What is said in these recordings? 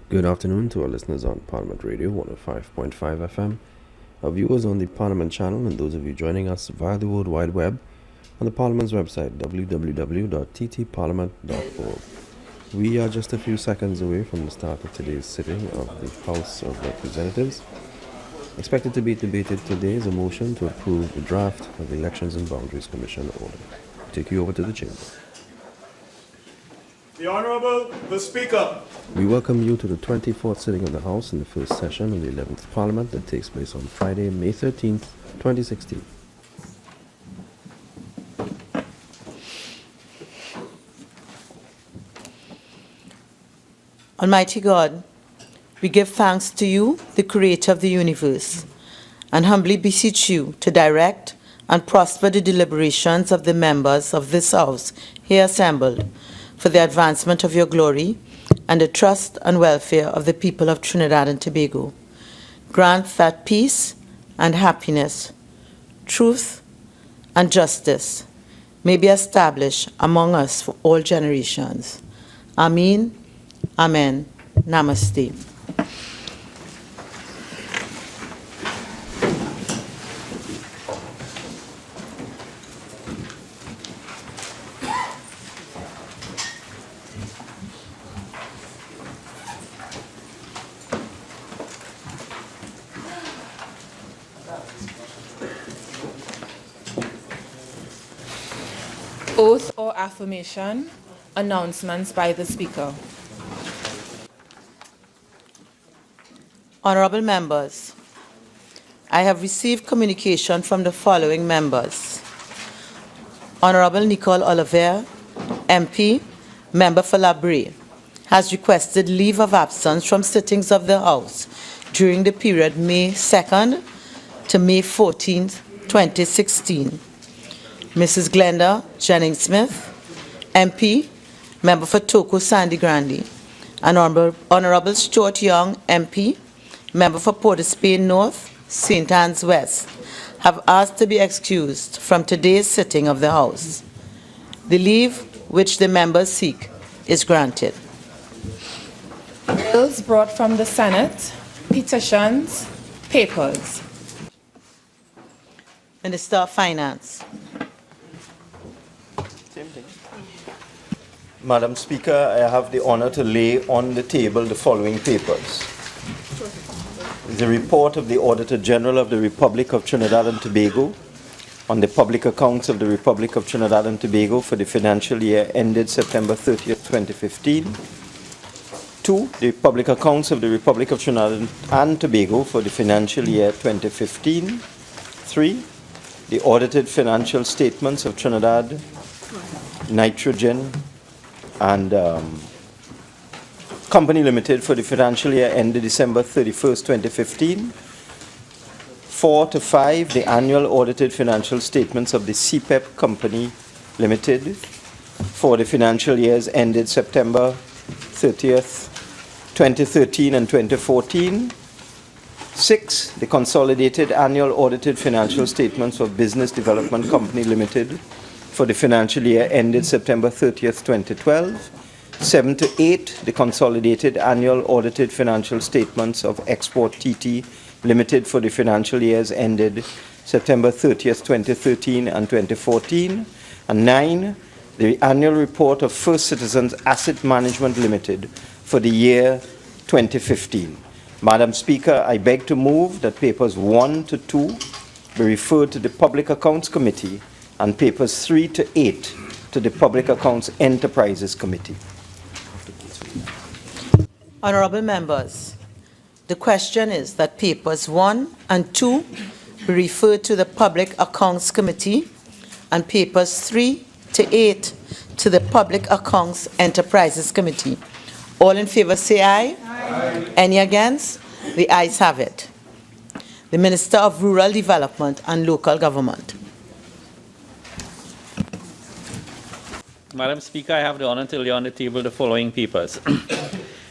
Good afternoon to our listeners on Parliament Radio 105.5 FM, our viewers on the Parliament channel, and those of you joining us via the World Wide Web on the Parliament's website www.ttparliament.org. We are just a few seconds away from the start of today's sitting of the House of Representatives. Expected to be debated today is a motion to approve the draft of the Elections and Boundaries Commission order. I'll take you over to the chamber. The Honourable, the Speaker. We welcome you to the 24th sitting of the House in the first session of the 11th Parliament that takes place on Friday, May 13th, 2016. Almighty God, we give thanks to you, the Creator of the universe, and humbly beseech you to direct and prosper the deliberations of the members of this House here assembled for the advancement of your glory and the trust and welfare of the people of Trinidad and Tobago. Grant that peace and happiness, truth and justice may be established among us for all generations. Amen. Amen. Namaste. Oath or affirmation, announcements by the Speaker. Honorable members, I have received communication from the following members. Honorable Nicole Oliver, MP, Member for Labrie, has requested leave of absence from sittings of the House during the period May 2nd to May 14th, 2016. Mrs. Glenda Jennings-Smith, MP, Member for Toko Sandy Grande, and Honorable Stuart Young, MP, Member for Port of Spain North, St. Anne's West, have asked to be excused from today's sitting of the House. The leave which the members seek is granted. Bills brought from the Senate, petitions, papers. Minister of Finance. Madam Speaker, I have the honor to lay on the table the following papers. The report of the Auditor General of the Republic of Trinidad and Tobago on the public accounts of the Republic of Trinidad and Tobago for the financial year ended September 30th, 2015. 2. The public accounts of the Republic of Trinidad and Tobago for the financial year 2015. 3. The audited financial statements of Trinidad, Nitrogen, and Company Limited for the financial year ended December 31st, 2015. 4 to 5, the annual audited financial statements of the CPEP Company Limited for the financial years ended September 30th, 2013 and 2014. 6, the consolidated annual audited financial statements of Business Development Company Limited for the financial year ended September 30th, 2012. 7 to 8, the consolidated annual audited financial statements of Export TT Limited for the financial years ended September 30th, 2013 and 2014. And 9, the annual report of First Citizens Asset Management Limited for the year 2015. Madam Speaker, I beg to move that papers 1 to 2 be referred to the Public Accounts Committee and papers 3 to 8 to the Public Accounts Enterprises Committee. Honorable members, the question is that papers 1 and 2 be referred to the Public Accounts Committee and papers 3 to 8 to the Public Accounts Enterprises Committee. All in favor say aye. Aye. Any against? The ayes have it. The Minister of Rural Development and Local Government. Madam Speaker, I have the honor to lay on the table the following papers.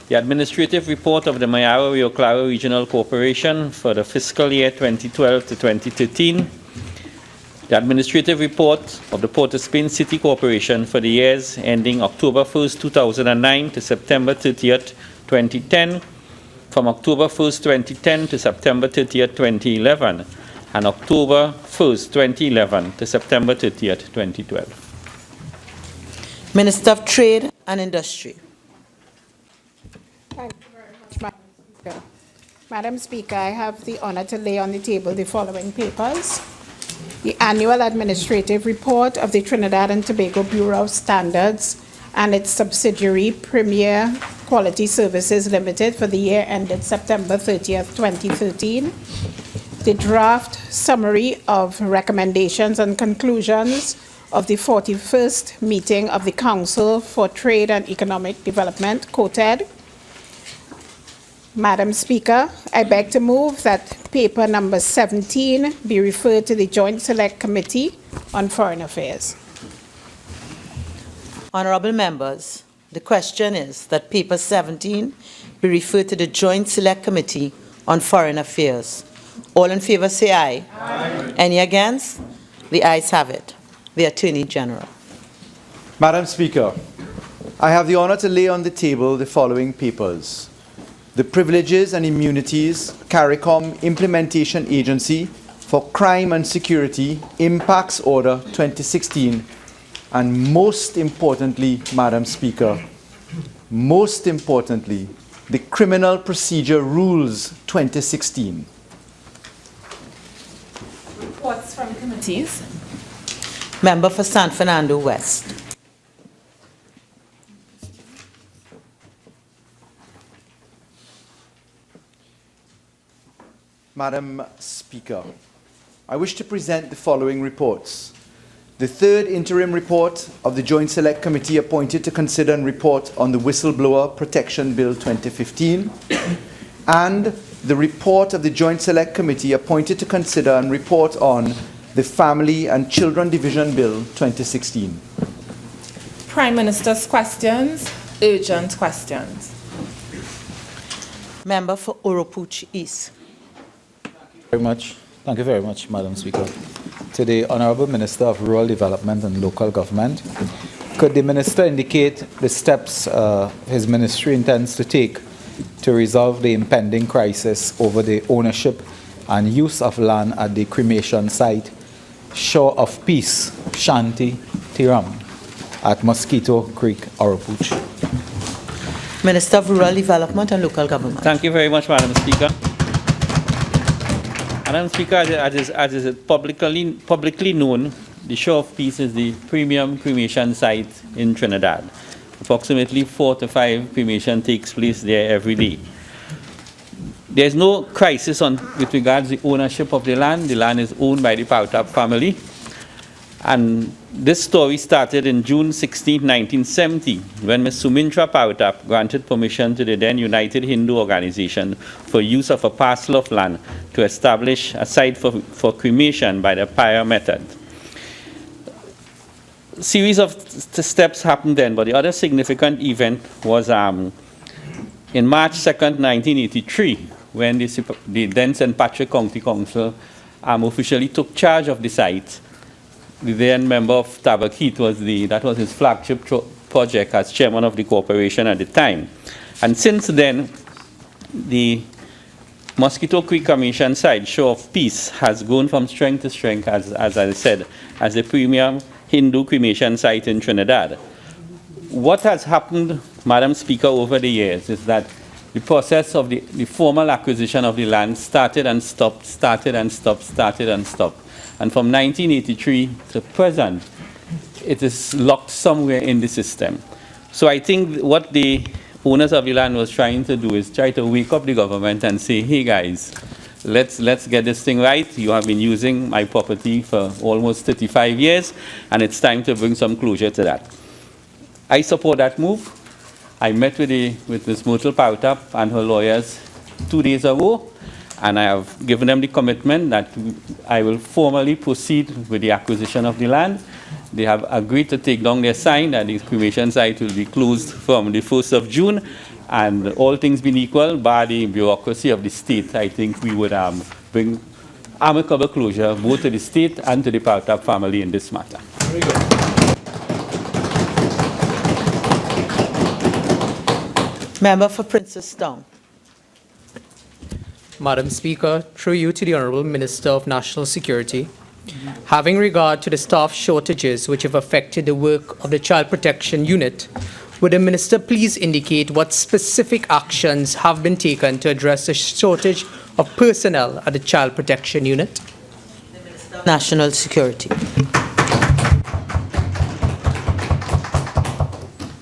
The administrative report of the Mayaro Rio Claro Regional Corporation for the fiscal year 2012 to 2013. The administrative report of the Port of Spain City Corporation for the years ending October 1st, 2009 to September 30th, 2010, from October 1st, 2010 to September 30th, 2011, and October 1st, 2011 to September 30th, 2012. Minister of Trade and Industry. Thank you very much, Madam Speaker. Madam Speaker, I have the honor to lay on the table the following papers. The annual administrative report of the Trinidad and Tobago Bureau of Standards and its subsidiary Premier Quality Services Limited for the year ended September 30th, 2013. The draft summary of recommendations and conclusions of the 41st meeting of the Council for Trade and Economic Development, COTED. Madam Speaker, I beg to move that paper number 17 be referred to the Joint Select Committee on Foreign Affairs. Honorable members, the question is that paper 17 be referred to the Joint Select Committee on Foreign Affairs. All in favor say aye. Aye. Any against? The ayes have it. The Attorney General. Madam Speaker, I have the honor to lay on the table the following papers. The Privileges and Immunities CARICOM Implementation Agency for Crime and Security Impacts Order 2016, and most importantly, Madam Speaker, most importantly, the Criminal Procedure Rules 2016. Reports from committees. Member for San Fernando West. Madam Speaker, I wish to present the following reports. The third interim report of the Joint Select Committee appointed to consider and report on the Whistleblower Protection Bill 2015, and the report of the Joint Select Committee appointed to consider and report on the Family and Children Division Bill 2016. Prime Minister's questions, urgent questions. Member for Oropuch East. Thank you very much, Madam Speaker. To the Honourable Minister of Rural Development and Local Government, could the Minister indicate the steps his ministry intends to take to resolve the impending crisis over the ownership and use of land at the cremation site Shore of Peace, Shanti, Tiram, at Mosquito Creek, Oropuch? Minister of Rural Development and Local Government. Thank you very much, Madam Speaker. Madam Speaker, as is publicly known, the Shore of Peace is the premium cremation site in Trinidad. Approximately 4 to 5 cremation takes place there every day. There is no crisis with regards to the ownership of the land. The land is owned by the Pautap family. And this story started in June 16, 1970, when Ms. Sumintra Pautap granted permission to the then United Hindu Organization for use of a parcel of land to establish a site for cremation by the pyre method. A series of steps happened then, but the other significant event was in March 2nd, 1983, when the then St. Patrick County Council officially took charge of the site. The then member of Tabaquite that was his flagship project as chairman of the corporation at the time. And since then, the Mosquito Creek cremation site, Shore of Peace, has grown from strength to strength, as I said, as the premium Hindu cremation site in Trinidad. What has happened, Madam Speaker, over the years is that the process of the formal acquisition of the land started and stopped, started and stopped, started and stopped. And from 1983 to present, it is locked somewhere in the system. So I think what the owners of the land was trying to do is try to wake up the government and say, hey guys, let's get this thing right. You have been using my property for almost 35 years, and it's time to bring some closure to that. I support that move. I met with Ms. Myrtle Pautap and her lawyers 2 days ago, and I have given them the commitment that I will formally proceed with the acquisition of the land. They have agreed to take down their sign that the cremation site will be closed from the 1st of June, and all things being equal, by the bureaucracy of the state, I think we would bring amicable closure both to the state and to the Pautap family in this matter. Very good. Member for Princess Town. Madam Speaker, through you to the Honourable Minister of National Security, having regard to the staff shortages which have affected the work of the Child Protection Unit, would the Minister please indicate what specific actions have been taken to address the shortage of personnel at the Child Protection Unit? National Security.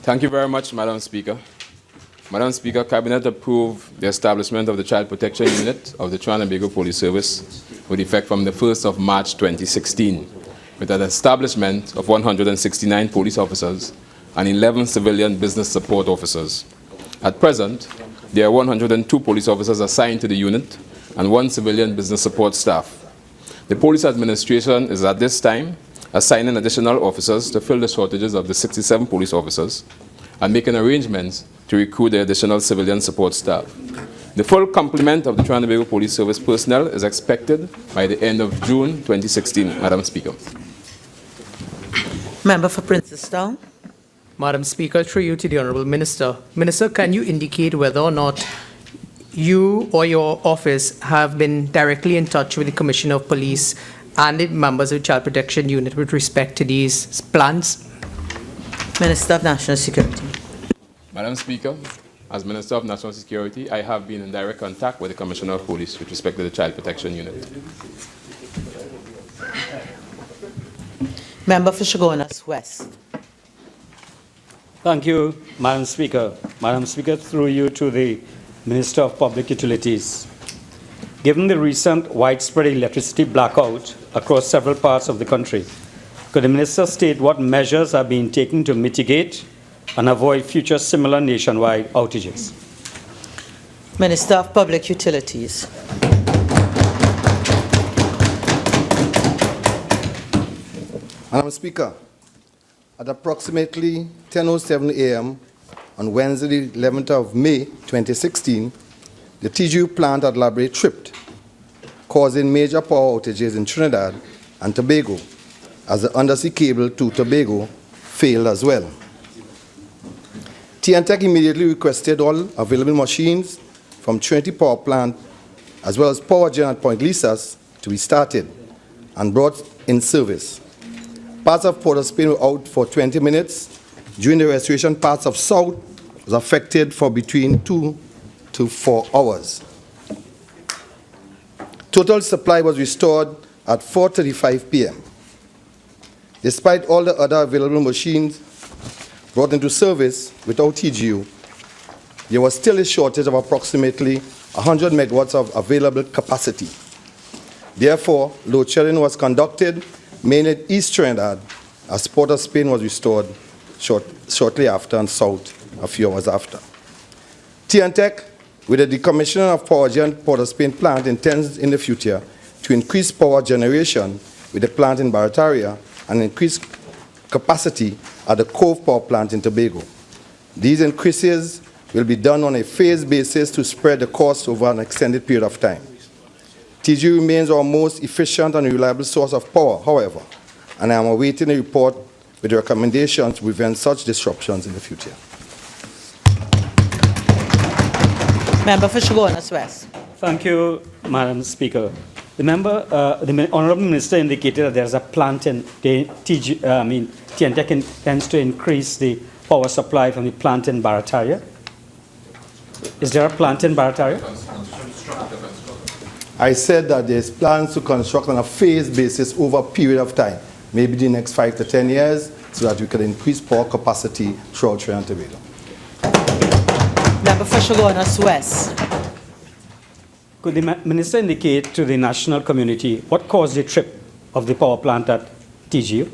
Thank you very much, Madam Speaker. Madam Speaker, Cabinet approved the establishment of the Child Protection Unit of the Trinidad and Tobago Police Service with effect from the 1st of March 2016, with an establishment of 169 police officers and 11 civilian business support officers. At present, there are 102 police officers assigned to the unit and 1 civilian business support staff. The police administration is at this time assigning additional officers to fill the shortages of the 67 police officers and making arrangements to recruit the additional civilian support staff. The full complement of the Trinidad and Tobago Police Service personnel is expected by the end of June 2016, Madam Speaker. Member for Princess Town. Madam Speaker, through you to the Honourable Minister. Minister, can you indicate whether or not you or your office have been directly in touch with the Commissioner of Police and the members of the Child Protection Unit with respect to these plans? Minister of National Security. Madam Speaker, as Minister of National Security, I have been in direct contact with the Commissioner of Police with respect to the Child Protection Unit. Member for Chaguanas West. Thank you, Madam Speaker. Madam Speaker, through you to the Minister of Public Utilities. Given the recent widespread electricity blackout across several parts of the country, could the Minister state what measures are being taken to mitigate and avoid future similar nationwide outages? Minister of Public Utilities. Madam Speaker, at approximately 10:07 a.m. on Wednesday, 11th of May 2016, the TGU plant at Labray tripped, causing major power outages in Trinidad and Tobago, as the undersea cable to Tobago failed as well. TNTEC immediately requested all available machines from Trinity Power Plant, as well as power gen at Point Lisas, to be started and brought in service. Parts of Port of Spain were out for 20 minutes. During the restoration, parts of South was affected for between 2 to 4 hours. Total supply was restored at 4:35 p.m. Despite all the other available machines brought into service without TGU, there was still a shortage of approximately 100 megawatts of available capacity. Therefore, load shedding was conducted mainly at East Trinidad, as Port of Spain was restored shortly after and South a few hours after. TNTEC, with the decommissioning of Power Gen Port of Spain plant, intends in the future to increase power generation with the plant in Barataria and increase capacity at the Cove Power Plant in Tobago. These increases will be done on a phased basis to spread the cost over an extended period of time. TGU remains our most efficient and reliable source of power, however, and I am awaiting a report with the recommendations to prevent such disruptions in the future. Member for Chaguanas West. Thank you, Madam Speaker. The Honourable Minister indicated that there is a plant in TNTEC intends to increase the power supply from the plant in Barataria. Is there a plant in Barataria? I said that there's plans to construct on a phased basis over a period of time, maybe the next 5 to 10 years, so that we can increase power capacity throughout Trinidad and Tobago. Member for Chaguanas West. Could the Minister indicate to the national community what caused the trip of the power plant at TGU?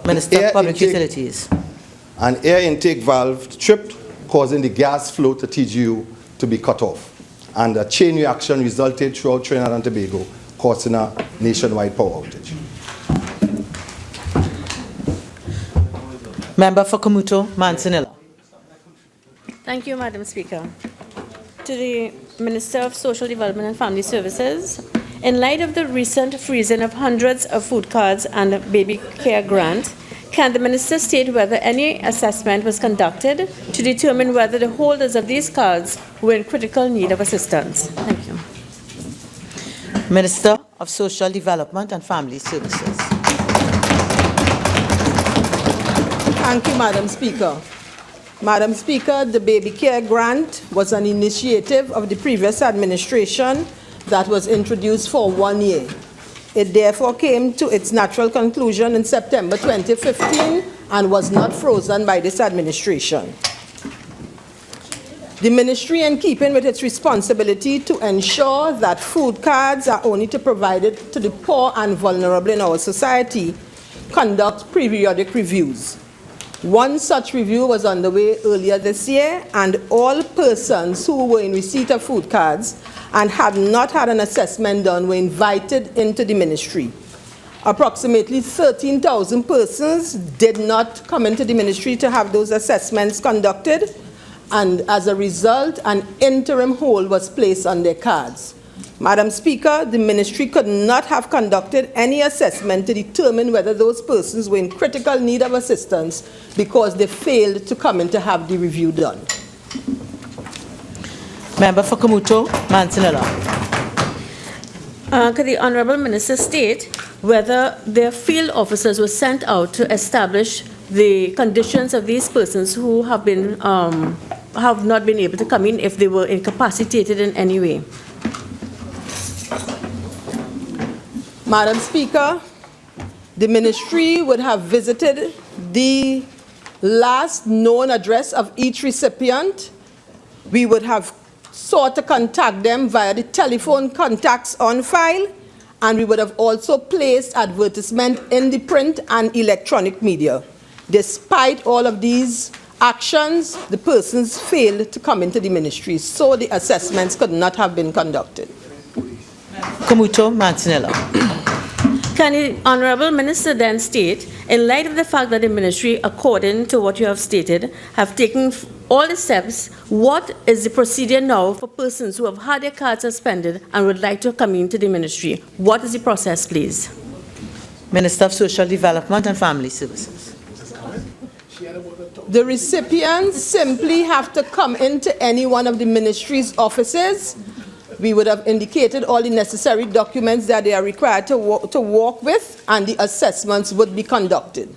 Minister of Public Utilities. An air intake valve tripped, causing the gas flow to TGU to be cut off. And a chain reaction resulted throughout Trinidad and Tobago, causing a nationwide power outage. Member for Kamuto Manzanilla. Thank you, Madam Speaker. To the Minister of Social Development and Family Services, in light of the recent freezing of hundreds of food cards and a baby care grant, Can the minister state whether any assessment was conducted to determine whether the holders of these cards were in critical need of assistance? Thank you. Minister of Social Development and Family Services. Thank you, Madam Speaker. Madam Speaker, the baby care grant was an initiative of the previous administration that was introduced for 1 year. It therefore came to its natural conclusion in September 2015 and was not frozen by this administration. The ministry, in keeping with its responsibility to ensure that food cards are only provided to the poor and vulnerable in our society, conducts periodic reviews. One such review was underway earlier this year, and all persons who were in receipt of food cards and had not had an assessment done were invited into the ministry. Approximately 13,000 persons did not come into the ministry to have those assessments conducted, and as a result, an interim hold was placed on their cards. Madam Speaker, the ministry could not have conducted any assessment to determine whether those persons were in critical need of assistance because they failed to come in to have the review done. Member for Kamuto, Mansinela. Could the Honourable Minister state whether their field officers were sent out to establish the conditions of these persons who have not been able to come in if they were incapacitated in any way? Madam Speaker, the ministry would have visited the last known address of each recipient. We would have sought to contact them via the telephone contacts on file, and we would have also placed advertisement in the print and electronic media. Despite all of these actions, the persons failed to come into the ministry, so the assessments could not have been conducted. Kamuto, Mansinela. Can the Honourable Minister then state, in light of the fact that the ministry, according to what you have stated, have taken all the steps, what is the procedure now for persons who have had their cards suspended and would like to come into the ministry? What is the process, please? Minister of Social Development and Family Services. The recipients simply have to come into any one of the ministry's offices. We would have indicated all the necessary documents that they are required to walk with, and the assessments would be conducted.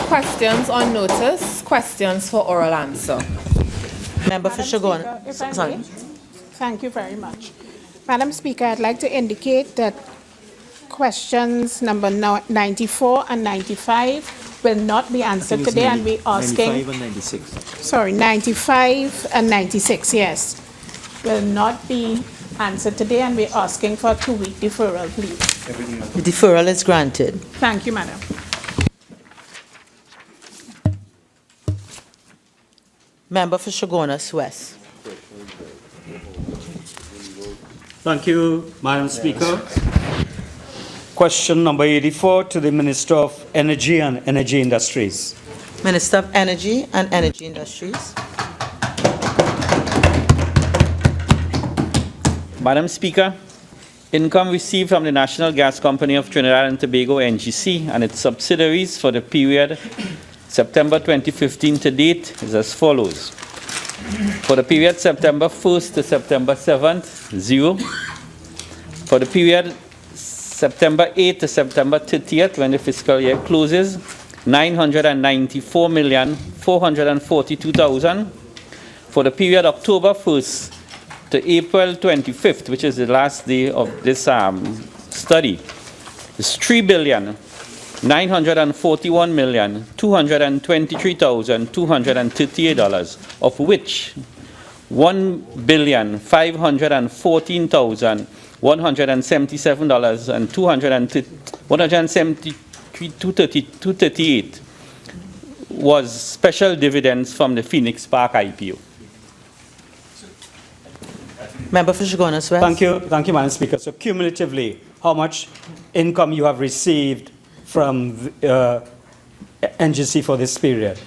Questions on notice, questions for oral answer. Member for Shogun. Sorry. Thank you very much. Madam Speaker, I'd like to indicate that questions number 94 and 95 will not be answered today, and we're asking... 95 and 96. Sorry, 95 and 96, yes, will not be answered today, and we're asking for a 2-week deferral, please. The deferral is granted. Thank you, Madam. Member for Shogunas West. Thank you, Madam Speaker. Question number 84 to the Minister of Energy and Energy Industries. Minister of Energy and Energy Industries. Madam Speaker, income received from the National Gas Company of Trinidad and Tobago, NGC, and its subsidiaries for the period September 2015 to date is as follows. For the period September 1st to September 7th, 0. For the period September 8th to September 30th, when the fiscal year closes, 994,442,000. For the period October 1st to April 25th, which is the last day of this study, is $3,941,223,238, of which $1,514,177 and $173,238 was special dividends from the Phoenix Park IPO. Member for Shogunas West. Thank you, Madam Speaker. So cumulatively, how much income you have received from NGC for this period?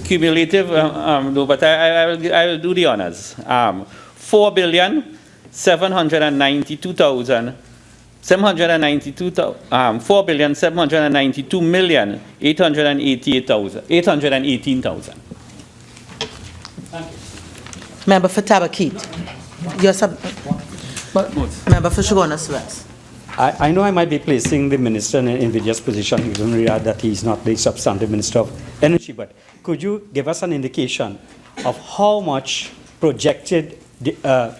Cumulative, no, but I will do the honors. $4,792,000 4,792,818,000. Member for Tabaquite. Member for Shogunas West. I know I might be placing the minister in an invidious position, given that he is not the substantive minister of energy, but could you give us an indication of how much projected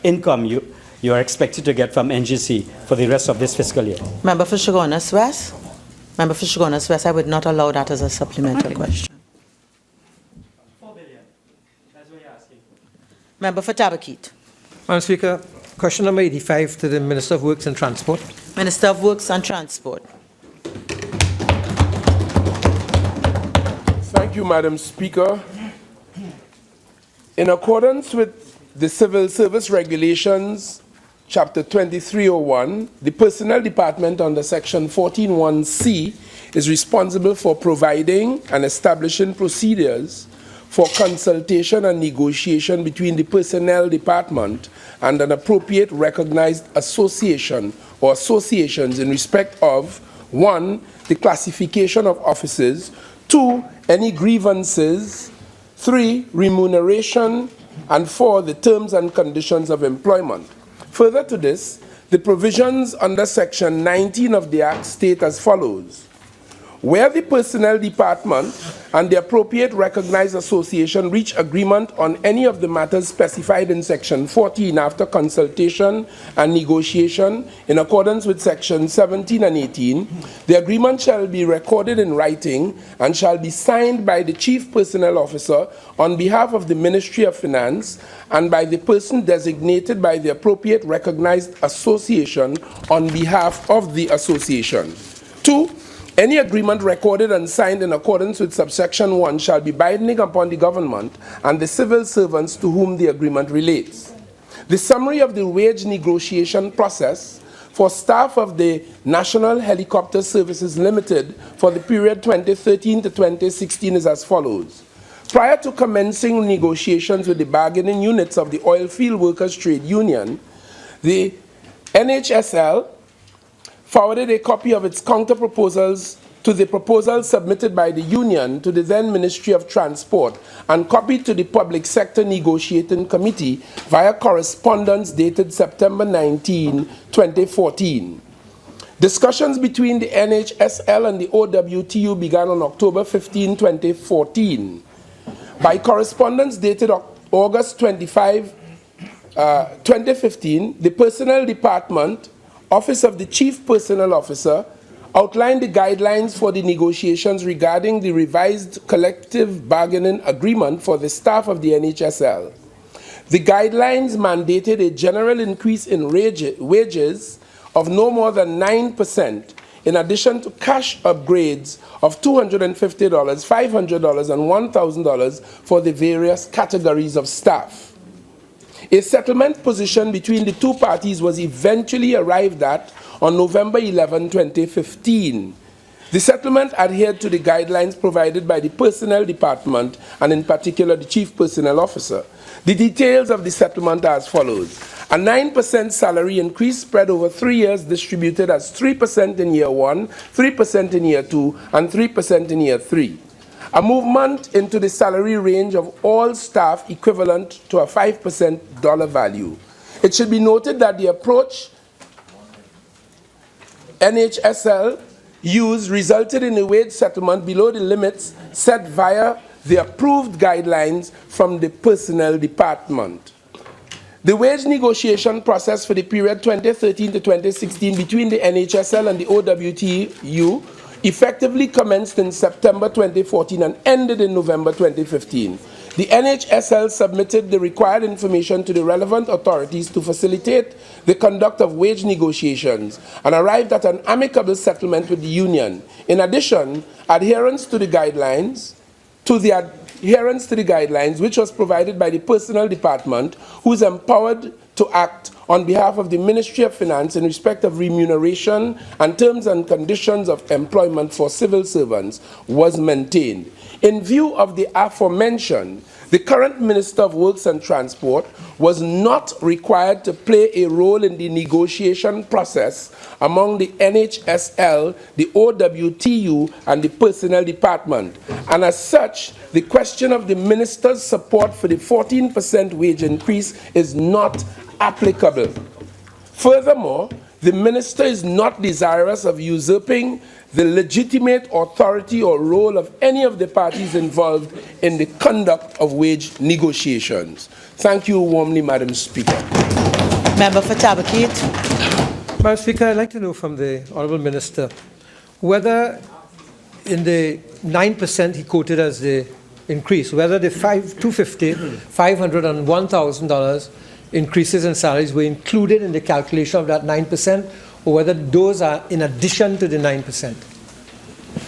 income you are expected to get from NGC for the rest of this fiscal year? Member for Shogunas West. Member for Shogunas West, I would not allow that as a supplemental question. 4 billion. That's what you're asking for. Member for Tabaquite. Madam Speaker, question number 85 to the Minister of Works and Transport. Minister of Works and Transport. Thank you, Madam Speaker. In accordance with the Civil Service Regulations, Chapter 2301, the Personnel Department under Section 14(1)(c) is responsible for providing and establishing procedures for consultation and negotiation between the Personnel Department and an appropriate recognized association or associations in respect of 1. The classification of officers, 2. Any grievances, 3. Remuneration, and 4. The terms and conditions of employment. Further to this, the provisions under Section 19 of the Act state as follows. Where the Personnel Department and the appropriate recognized association reach agreement on any of the matters specified in Section 14 after consultation and negotiation in accordance with Section 17 and 18, the agreement shall be recorded in writing and shall be signed by the Chief Personnel Officer on behalf of the Ministry of Finance and by the person designated by the appropriate recognized association on behalf of the association. 2. Any agreement recorded and signed in accordance with subsection 1 shall be binding upon the government and the civil servants to whom the agreement relates. The summary of the wage negotiation process for staff of the National Helicopter Services Limited for the period 2013 to 2016 is as follows. Prior to commencing negotiations with the bargaining units of the Oilfield Workers Trade Union, the NHSL forwarded a copy of its counter-proposals to the proposal submitted by the union to the then Ministry of Transport and copied to the Public Sector Negotiating Committee via correspondence dated September 19, 2014. Discussions between the NHSL and the OWTU began on October 15, 2014. By correspondence dated August 25, 2015, the Personnel Department, Office of the Chief Personnel Officer, outlined the guidelines for the negotiations regarding the revised collective bargaining agreement for the staff of the NHSL. The guidelines mandated a general increase in wages of no more than 9%, in addition to cash upgrades of $250, $500, and $1,000 for the various categories of staff. A settlement position between the two parties was eventually arrived at on November 11, 2015. The settlement adhered to the guidelines provided by the Personnel Department and in particular the Chief Personnel Officer. The details of the settlement are as follows. A 9% salary increase spread over 3 years distributed as 3% in year 1, 3% in year 2, and 3% in year 3. A movement into the salary range of all staff equivalent to a 5% dollar value. It should be noted that the approach NHSL used resulted in a wage settlement below the limits set via the approved guidelines from the Personnel Department. The wage negotiation process for the period 2013 to 2016 between the NHSL and the OWTU effectively commenced in September 2014 and ended in November 2015. The NHSL submitted the required information to the relevant authorities to facilitate the conduct of wage negotiations and arrived at an amicable settlement with the union. In addition, adherence to the guidelines, which was provided by the Personnel Department, who is empowered to act on behalf of the Ministry of Finance in respect of remuneration and terms and conditions of employment for civil servants, was maintained. In view of the aforementioned, The current Minister of Works and Transport was not required to play a role in the negotiation process among the NHSL, the OWTU, and the Personnel Department. And as such, the question of the Minister's support for the 14% wage increase is not applicable. Furthermore, the Minister is not desirous of usurping the legitimate authority or role of any of the parties involved in the conduct of wage negotiations. Thank you warmly, Madam Speaker. Member for Tabaquite. Madam Speaker, I'd like to know from the Honourable Minister whether in the 9% he quoted as the increase, whether the $250, $500 and $1,000 increases in salaries were included in the calculation of that 9%, or whether those are in addition to the 9%.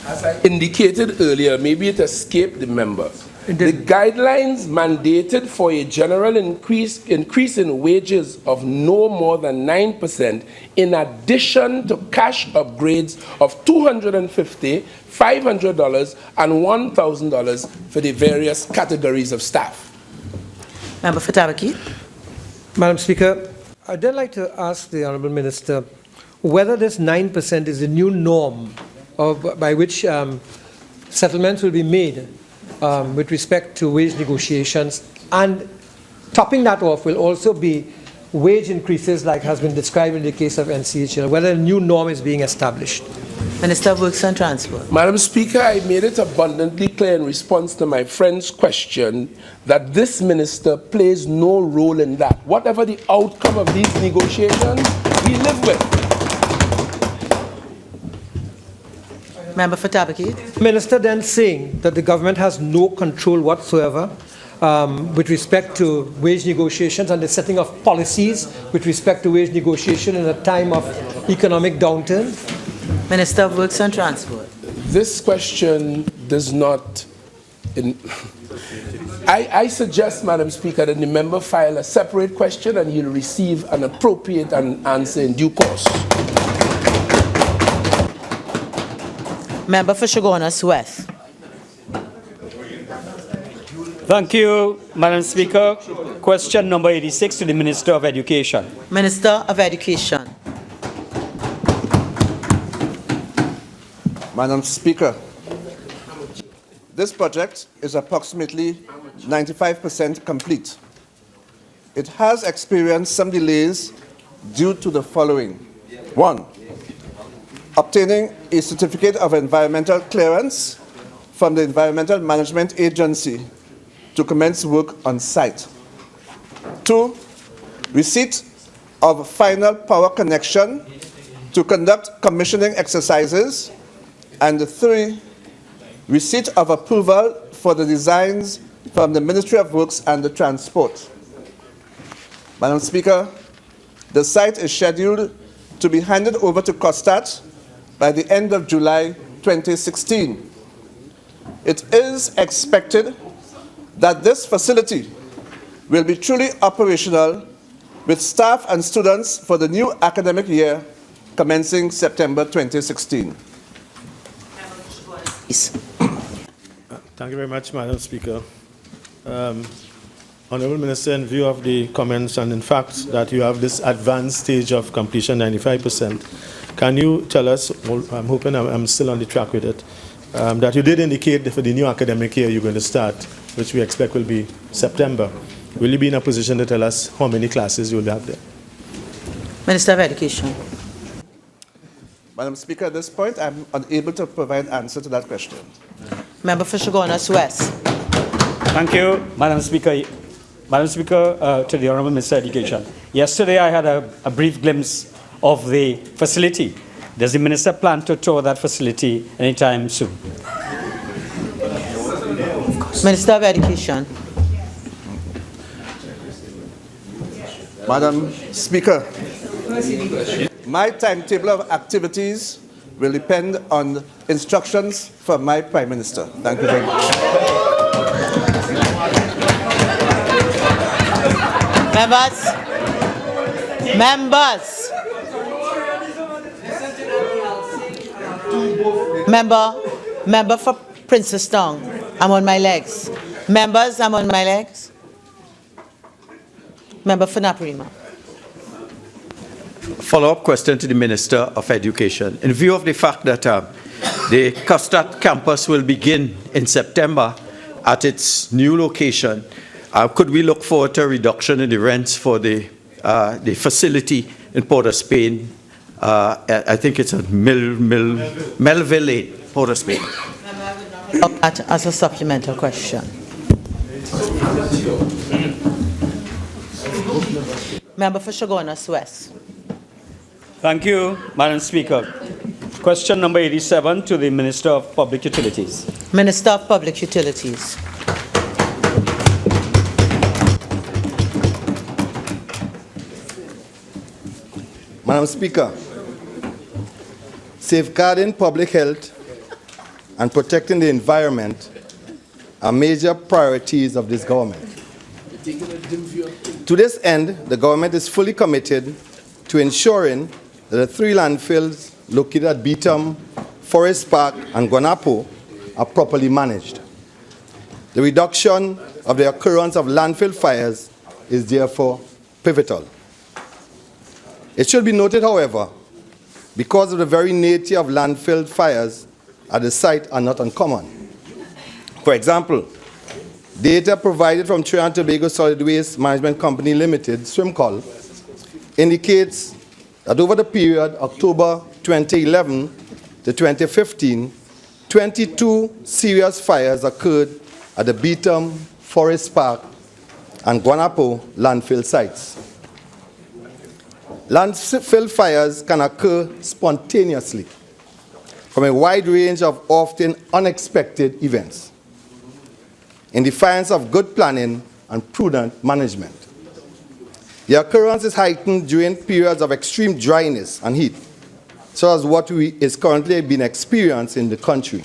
As I indicated earlier, maybe it escaped the member. The guidelines mandated for a general increase in wages of no more than 9% in addition to cash upgrades of $250, $500 and $1,000 for the various categories of staff. Member for Tabaquite. Madam Speaker, I'd then like to ask the Honourable Minister whether this 9% is the new norm by which settlements will be made with respect to wage negotiations, and topping that off will also be wage increases like has been described in the case of NCHL, whether a new norm is being established. Minister of Works and Transport. Madam Speaker, I made it abundantly clear in response to my friend's question that this minister plays no role in that. Whatever the outcome of these negotiations, we live with. Member for Tabaquite. Minister then saying that the government has no control whatsoever with respect to wage negotiations and the setting of policies with respect to wage negotiation in a time of economic downturn. Minister of Works and Transport. This question does not... I suggest, Madam Speaker, that the member file a separate question and you'll receive an appropriate answer in due course. Member for Chaguanas West. Thank you, Madam Speaker. Question number 86 to the Minister of Education. Minister of Education. Madam Speaker, this project is approximately 95% complete. It has experienced some delays due to the following. 1. Obtaining a certificate of environmental clearance from the Environmental Management Agency to commence work on site. 2. Receipt of final power connection to conduct commissioning exercises. And 3, receipt of approval for the designs from the Ministry of Works and the Transport. Madam Speaker, the site is scheduled to be handed over to COSTAT by the end of July 2016. It is expected that this facility will be truly operational with staff and students for the new academic year commencing September 2016. Thank you very much, Madam Speaker. Honourable Minister, in view of the comments and in fact that you have this advanced stage of completion, 95%, can you tell us, I'm hoping I'm still on the track with it, that you did indicate that for the new academic year you're going to start, which we expect will be September. Will you be in a position to tell us how many classes you will have there? Minister of Education. Madam Speaker, at this point, I'm unable to provide answer to that question. Member for Chaguanas West. Thank you, Madam Speaker. Madam Speaker, to the Honourable Minister of Education. Yesterday I had a brief glimpse of the facility. Does the Minister plan to tour that facility anytime soon? Minister of Education. Madam Speaker, my timetable of activities will depend on instructions from my Prime Minister. Thank you very much. Members. Member for Princess Town. I'm on my legs. Members, I'm on my legs. Member for Arima. Follow-up question to the Minister of Education. In view of the fact that the Custard campus will begin in September at its new location, could we look forward to a reduction in the rents for the facility in Port of Spain? I think it's at Melville Lane, Port of Spain. That as a supplemental question. Member for Chaguanas West. Thank you, Madam Speaker. Question number 87 to the Minister of Public Utilities. Minister of Public Utilities. Madam Speaker, safeguarding public health and protecting the environment are major priorities of this government. To this end, the government is fully committed to ensuring that the 3 landfills located at Beetham, Forest Park, and Guanapo are properly managed. The reduction of the occurrence of landfill fires is therefore pivotal. It should be noted, however, because of the very nature of landfill fires at the site are not uncommon. For example, data provided from Trinidad and Tobago Solid Waste Management Company Limited, SWIMCOL, indicates that over the period October 2011 to 2015, 22 serious fires occurred at the Beetham, Forest Park, and Guanapo landfill sites. Landfill fires can occur spontaneously from a wide range of often unexpected events, in defiance of good planning and prudent management. The occurrence is heightened during periods of extreme dryness and heat, such as what is currently being experienced in the country.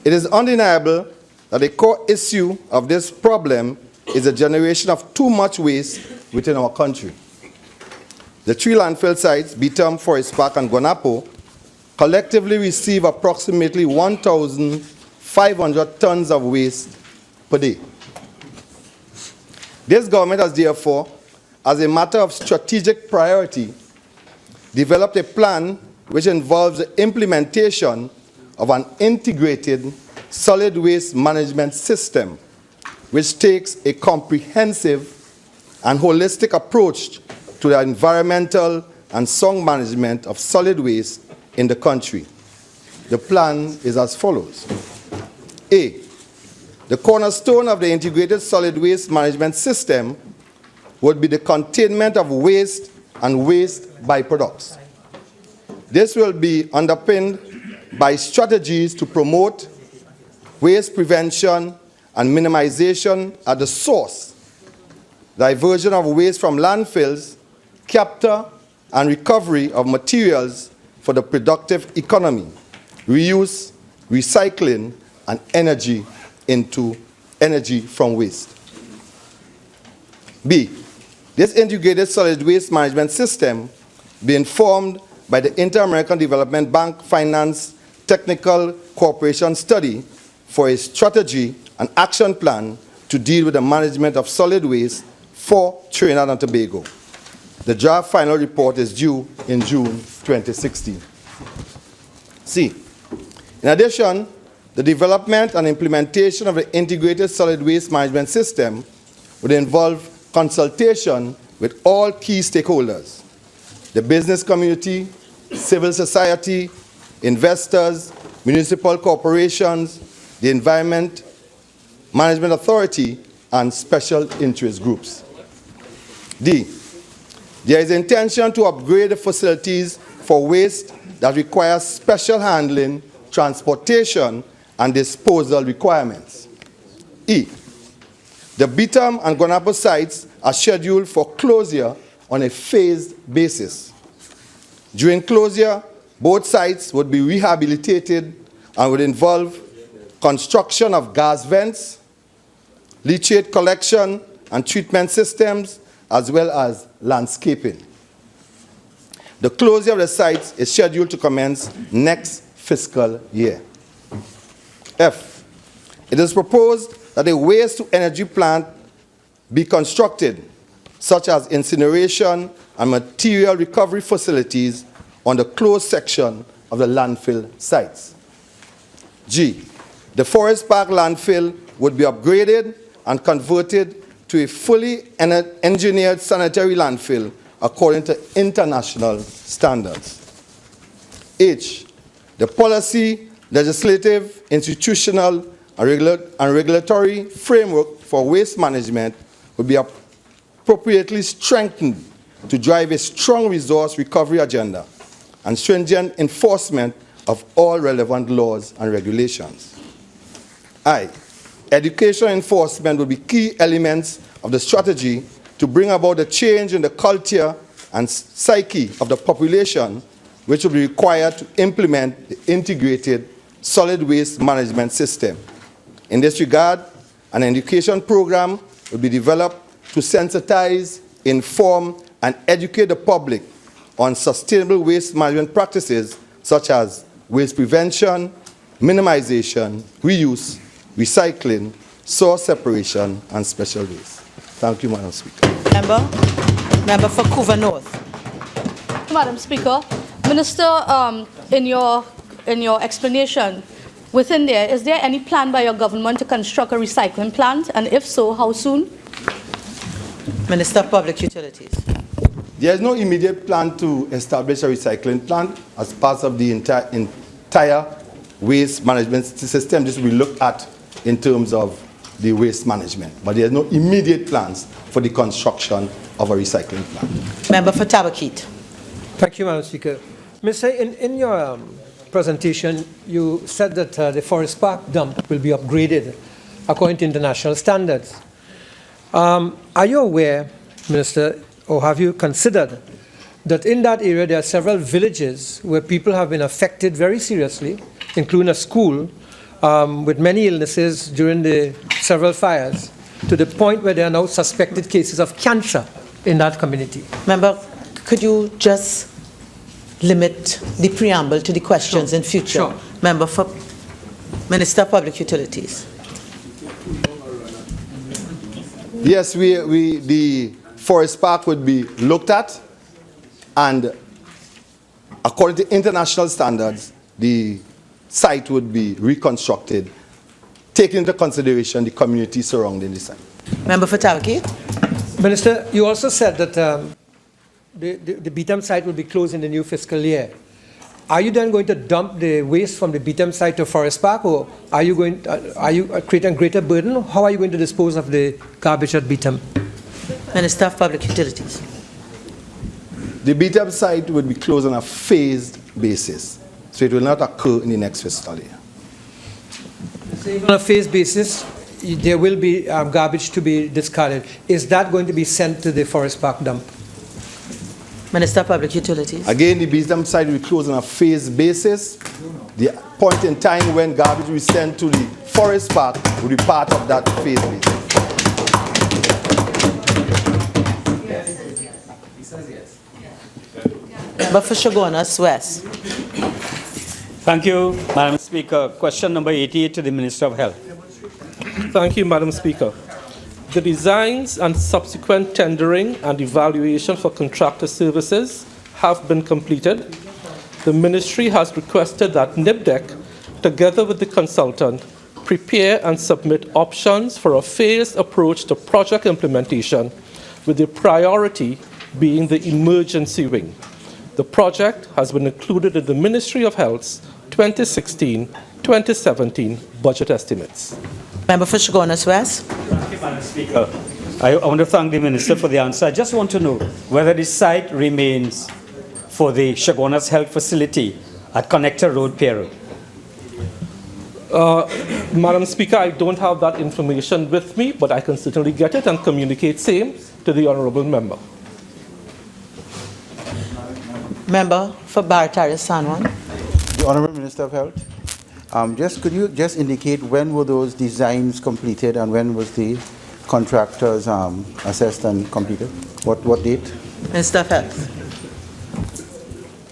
It is undeniable that the core issue of this problem is the generation of too much waste within our country. The 3 landfill sites, Beetham, Forest Park, and Guanapo, collectively receive approximately 1,500 tons of waste per day. This government has therefore, as a matter of strategic priority, developed a plan which involves the implementation of an integrated solid waste management system, which takes a comprehensive and holistic approach to the environmental and sound management of solid waste in the country. The plan is as follows. A, the cornerstone of the integrated solid waste management system would be the containment of waste and waste byproducts. This will be underpinned by strategies to promote waste prevention and minimization at the source, diversion of waste from landfills, capture and recovery of materials for the productive economy, reuse, recycling, and energy from waste. B, this integrated solid waste management system be informed by the Inter-American Development Bank Finance Technical Cooperation Study for a strategy and action plan to deal with the management of solid waste for Trinidad and Tobago. The draft final report is due in June 2016. C, in addition, the development and implementation of the integrated solid waste management system would involve consultation with all key stakeholders, the business community, civil society, investors, municipal corporations, the Environment Management Authority, and special interest groups. D, there is intention to upgrade the facilities for waste that require special handling, transportation, and disposal requirements. E, the Beetham and Guanapo sites are scheduled for closure on a phased basis. During closure, both sites would be rehabilitated and would involve construction of gas vents, leachate collection and treatment systems, as well as landscaping. The closure of the sites is scheduled to commence next fiscal year. F, it is proposed that a waste-to-energy plant be constructed, such as incineration and material recovery facilities on the closed section of the landfill sites. G, the Forest Park landfill would be upgraded and converted to a fully engineered sanitary landfill according to international standards. H, the policy, legislative, institutional, and regulatory framework for waste management will be appropriately strengthened to drive a strong resource recovery agenda and stringent enforcement of all relevant laws and regulations. I, education enforcement will be key elements of the strategy to bring about a change in the culture and psyche of the population, which will be required to implement the integrated solid waste management system. In this regard, an education program will be developed to sensitize, inform, and educate the public on sustainable waste management practices such as waste prevention, minimization, reuse, recycling, source separation, and special waste. Thank you, Madam Speaker. Member for Couva North. Madam Speaker, Minister, in your explanation, within there, is there any plan by your government to construct a recycling plant? And if so, how soon? Minister of Public Utilities. There is no immediate plan to establish a recycling plant as part of the entire waste management system. This will be looked at in terms of the waste management. But there are no immediate plans for the construction of a recycling plant. Member for Tabaquite. Thank you, Madam Speaker. Mr. In your presentation, you said that the Forest Park dump will be upgraded according to international standards. Are you aware, Minister, or have you considered that in that area there are several villages where people have been affected very seriously, including a school, with many illnesses during the several fires, to the point where there are now suspected cases of cancer in that community? Member, could you just limit the preamble to the questions in future? Sure. Member for Minister of Public Utilities. Yes, the Forest Park would be looked at, and according to international standards, the site would be reconstructed, taking into consideration the community surrounding the site. Member for Tabaquite. Minister, you also said that the Beetham site will be closed in the new fiscal year. Are you then going to dump the waste from the Beetham site to Forest Park, or are you creating a greater burden? How are you going to dispose of the garbage at Beetham? Minister of Public Utilities. The Beetham site would be closed on a phased basis, so it will not occur in the next fiscal year. So on a phased basis, there will be garbage to be discarded. Is that going to be sent to the Forest Park dump? Minister of Public Utilities. Again, the Beetham site will be closed on a phased basis. The point in time when garbage will be sent to the Forest Park will be part of that phased basis. Member for Chaguanas West. Thank you, Madam Speaker. Question number 88 to the Minister of Health. Thank you, Madam Speaker. The designs and subsequent tendering and evaluation for contractor services have been completed. The Ministry has requested that NIBDEC, together with the consultant, prepare and submit options for a phased approach to project implementation, with the priority being the emergency wing. The project has been included in the Ministry of Health's 2016-2017 budget estimates. Member for Chaguanas West. Thank you, Madam Speaker. I want to thank the Minister for the answer. I just want to know whether the site remains for the Chaguanas Health Facility at Connector Road, Peru. Madam Speaker, I don't have that information with me, but I can certainly get it and communicate same to the honourable member. Member for Barataria San Juan. The Honourable Minister of Health, could you just indicate when were those designs completed and when was the contractors assessed and completed? What date? Minister of Health.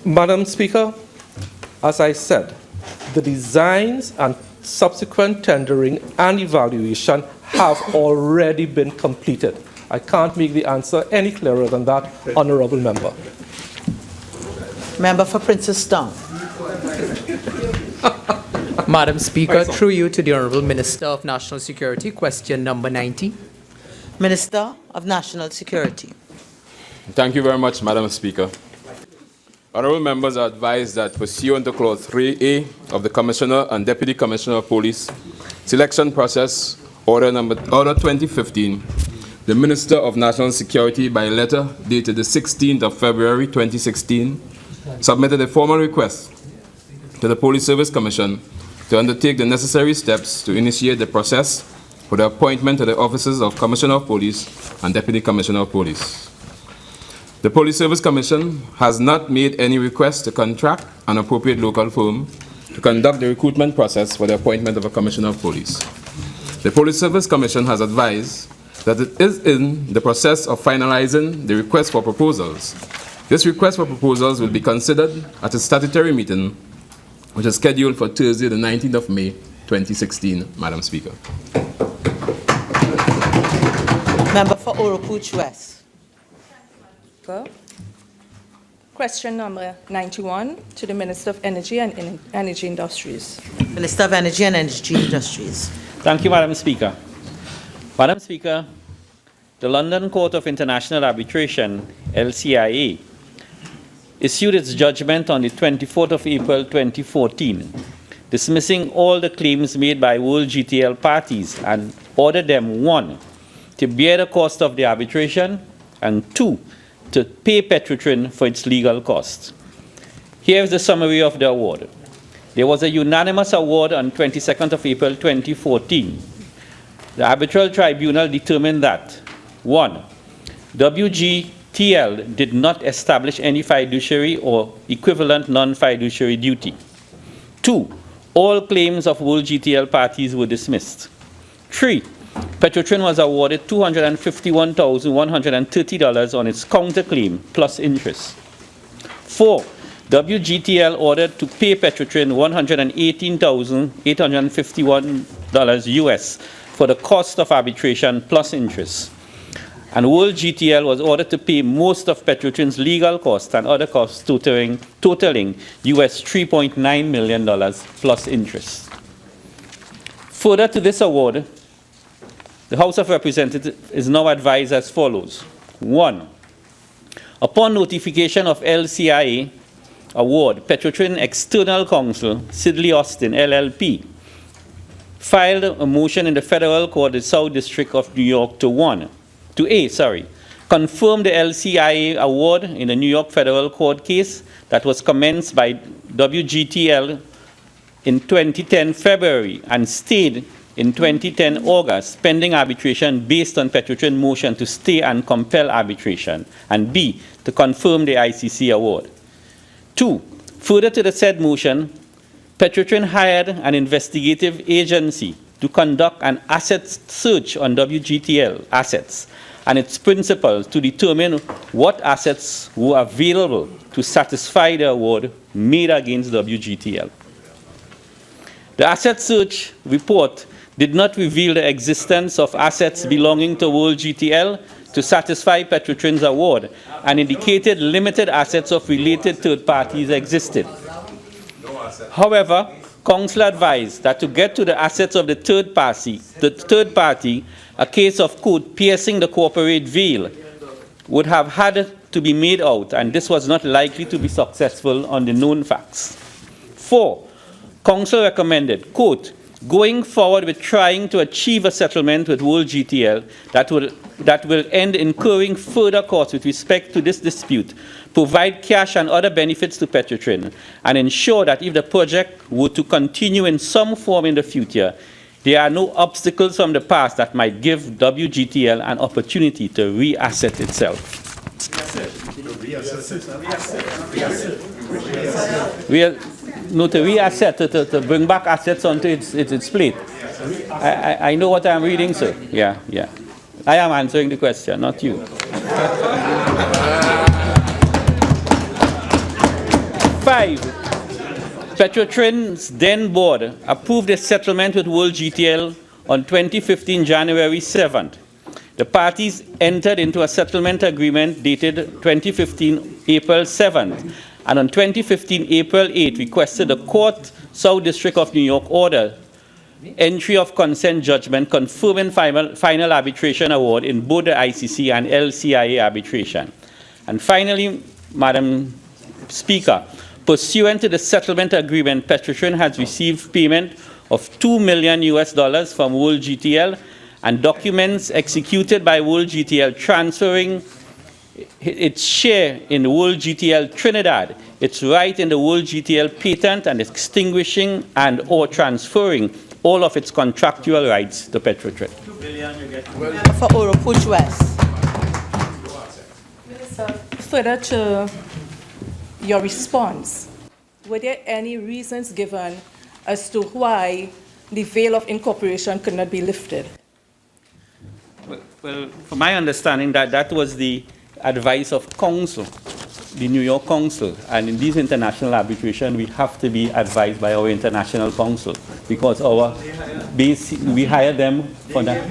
Madam Speaker, as I said, the designs and subsequent tendering, and evaluation have already been completed. I can't make the answer any clearer than that, honourable member. Member for Princess Town. Madam Speaker, through you to the Honourable Minister of National Security, question number 90. Minister of National Security. Thank you very much, Madam Speaker. Honourable members are advised that pursuant to Clause 3A of the Commissioner and Deputy Commissioner of Police Selection Process, Order 2015, the Minister of National Security, by letter dated the 16th of February 2016, submitted a formal request to the Police Service Commission to undertake the necessary steps to initiate the process for the appointment of the officers of Commissioner of Police and Deputy Commissioner of Police. The Police Service Commission has not made any request to contract an appropriate local firm to conduct the recruitment process for the appointment of a Commissioner of Police. The Police Service Commission has advised that it is in the process of finalizing the request for proposals. This request for proposals will be considered at a statutory meeting, which is scheduled for Thursday, the 19th of May, 2016, Madam Speaker. Member for Oropuch West. Question number 91 to the Minister of Energy and Energy Industries. Minister of Energy and Energy Industries. Thank you, Madam Speaker. Madam Speaker, the London Court of International Arbitration, LCIA, issued its judgment on the 24th of April 2014, dismissing all the claims made by World GTL parties and ordered them, 1, to bear the cost of the arbitration, and 2, to pay Petrotrin for its legal costs. Here is the summary of the award. There was a unanimous award on 22nd of April 2014. The arbitral tribunal determined that 1, WGTL did not establish any fiduciary or equivalent non-fiduciary duty. 2, all claims of World GTL parties were dismissed. 3, Petrotrin was awarded $251,130 on its counterclaim plus interest. 4, WGTL ordered to pay Petrotrin $118,851 US for the cost of arbitration plus interest. And World GTL was ordered to pay most of Petrotrin's legal costs and other costs totaling US $3.9 million plus interest. Further to this award, the House of Representatives is now advised as follows. 1, upon notification of LCIA award, Petrotrin External Counsel, Sidley Austin, LLP, filed a motion in the Federal Court, the South District of New York, to confirm the LCIA award in the New York Federal Court case that was commenced by WGTL in 2010 February and stayed in 2010 August, pending arbitration based on Petrotrin motion to stay and compel arbitration, and B, to confirm the ICC award. 2, further to the said motion, Petrotrin hired an investigative agency to conduct an asset search on WGTL assets and its principals to determine what assets were available to satisfy the award made against WGTL. The asset search report did not reveal the existence of assets belonging to World GTL to satisfy Petrotrin's award and indicated limited assets of related third parties existed. However, counsel advised that to get to the assets of the third party, a case of, quote, piercing the corporate veil would have had to be made out, and this was not likely to be successful on the known facts. 4, counsel recommended, quote, going forward with trying to achieve a settlement with World GTL that will end incurring further costs with respect to this dispute, provide cash and other benefits to Petrotrin, and ensure that if the project were to continue in some form in the future, there are no obstacles from the past that might give WGTL an opportunity to reasset itself. To reasset, to bring back assets onto its plate. I know what I'm reading, sir. Yeah. I am answering the question, not you. 5, Petrotrin's then board approved a settlement with World GTL on 2015 January 7th. The parties entered into a settlement agreement dated 2015 April 7th, and on 2015 April 8th requested the Court, South District of New York order entry of consent judgment confirming final arbitration award in both the ICC and LCIA arbitration. And finally, Madam Speaker, pursuant to the settlement agreement, Petrotrin has received payment of $2 million from World GTL and documents executed by World GTL transferring its share in World GTL Trinidad, its right in the World GTL patent, and extinguishing and or transferring all of its contractual rights to Petrotrin. For Oropuch West. Further to your response, were there any reasons given as to why the veil of incorporation could not be lifted? Well, from my understanding, that was the advice of counsel, the New York counsel. And in these international arbitration, we have to be advised by our international counsel because we hire them for that.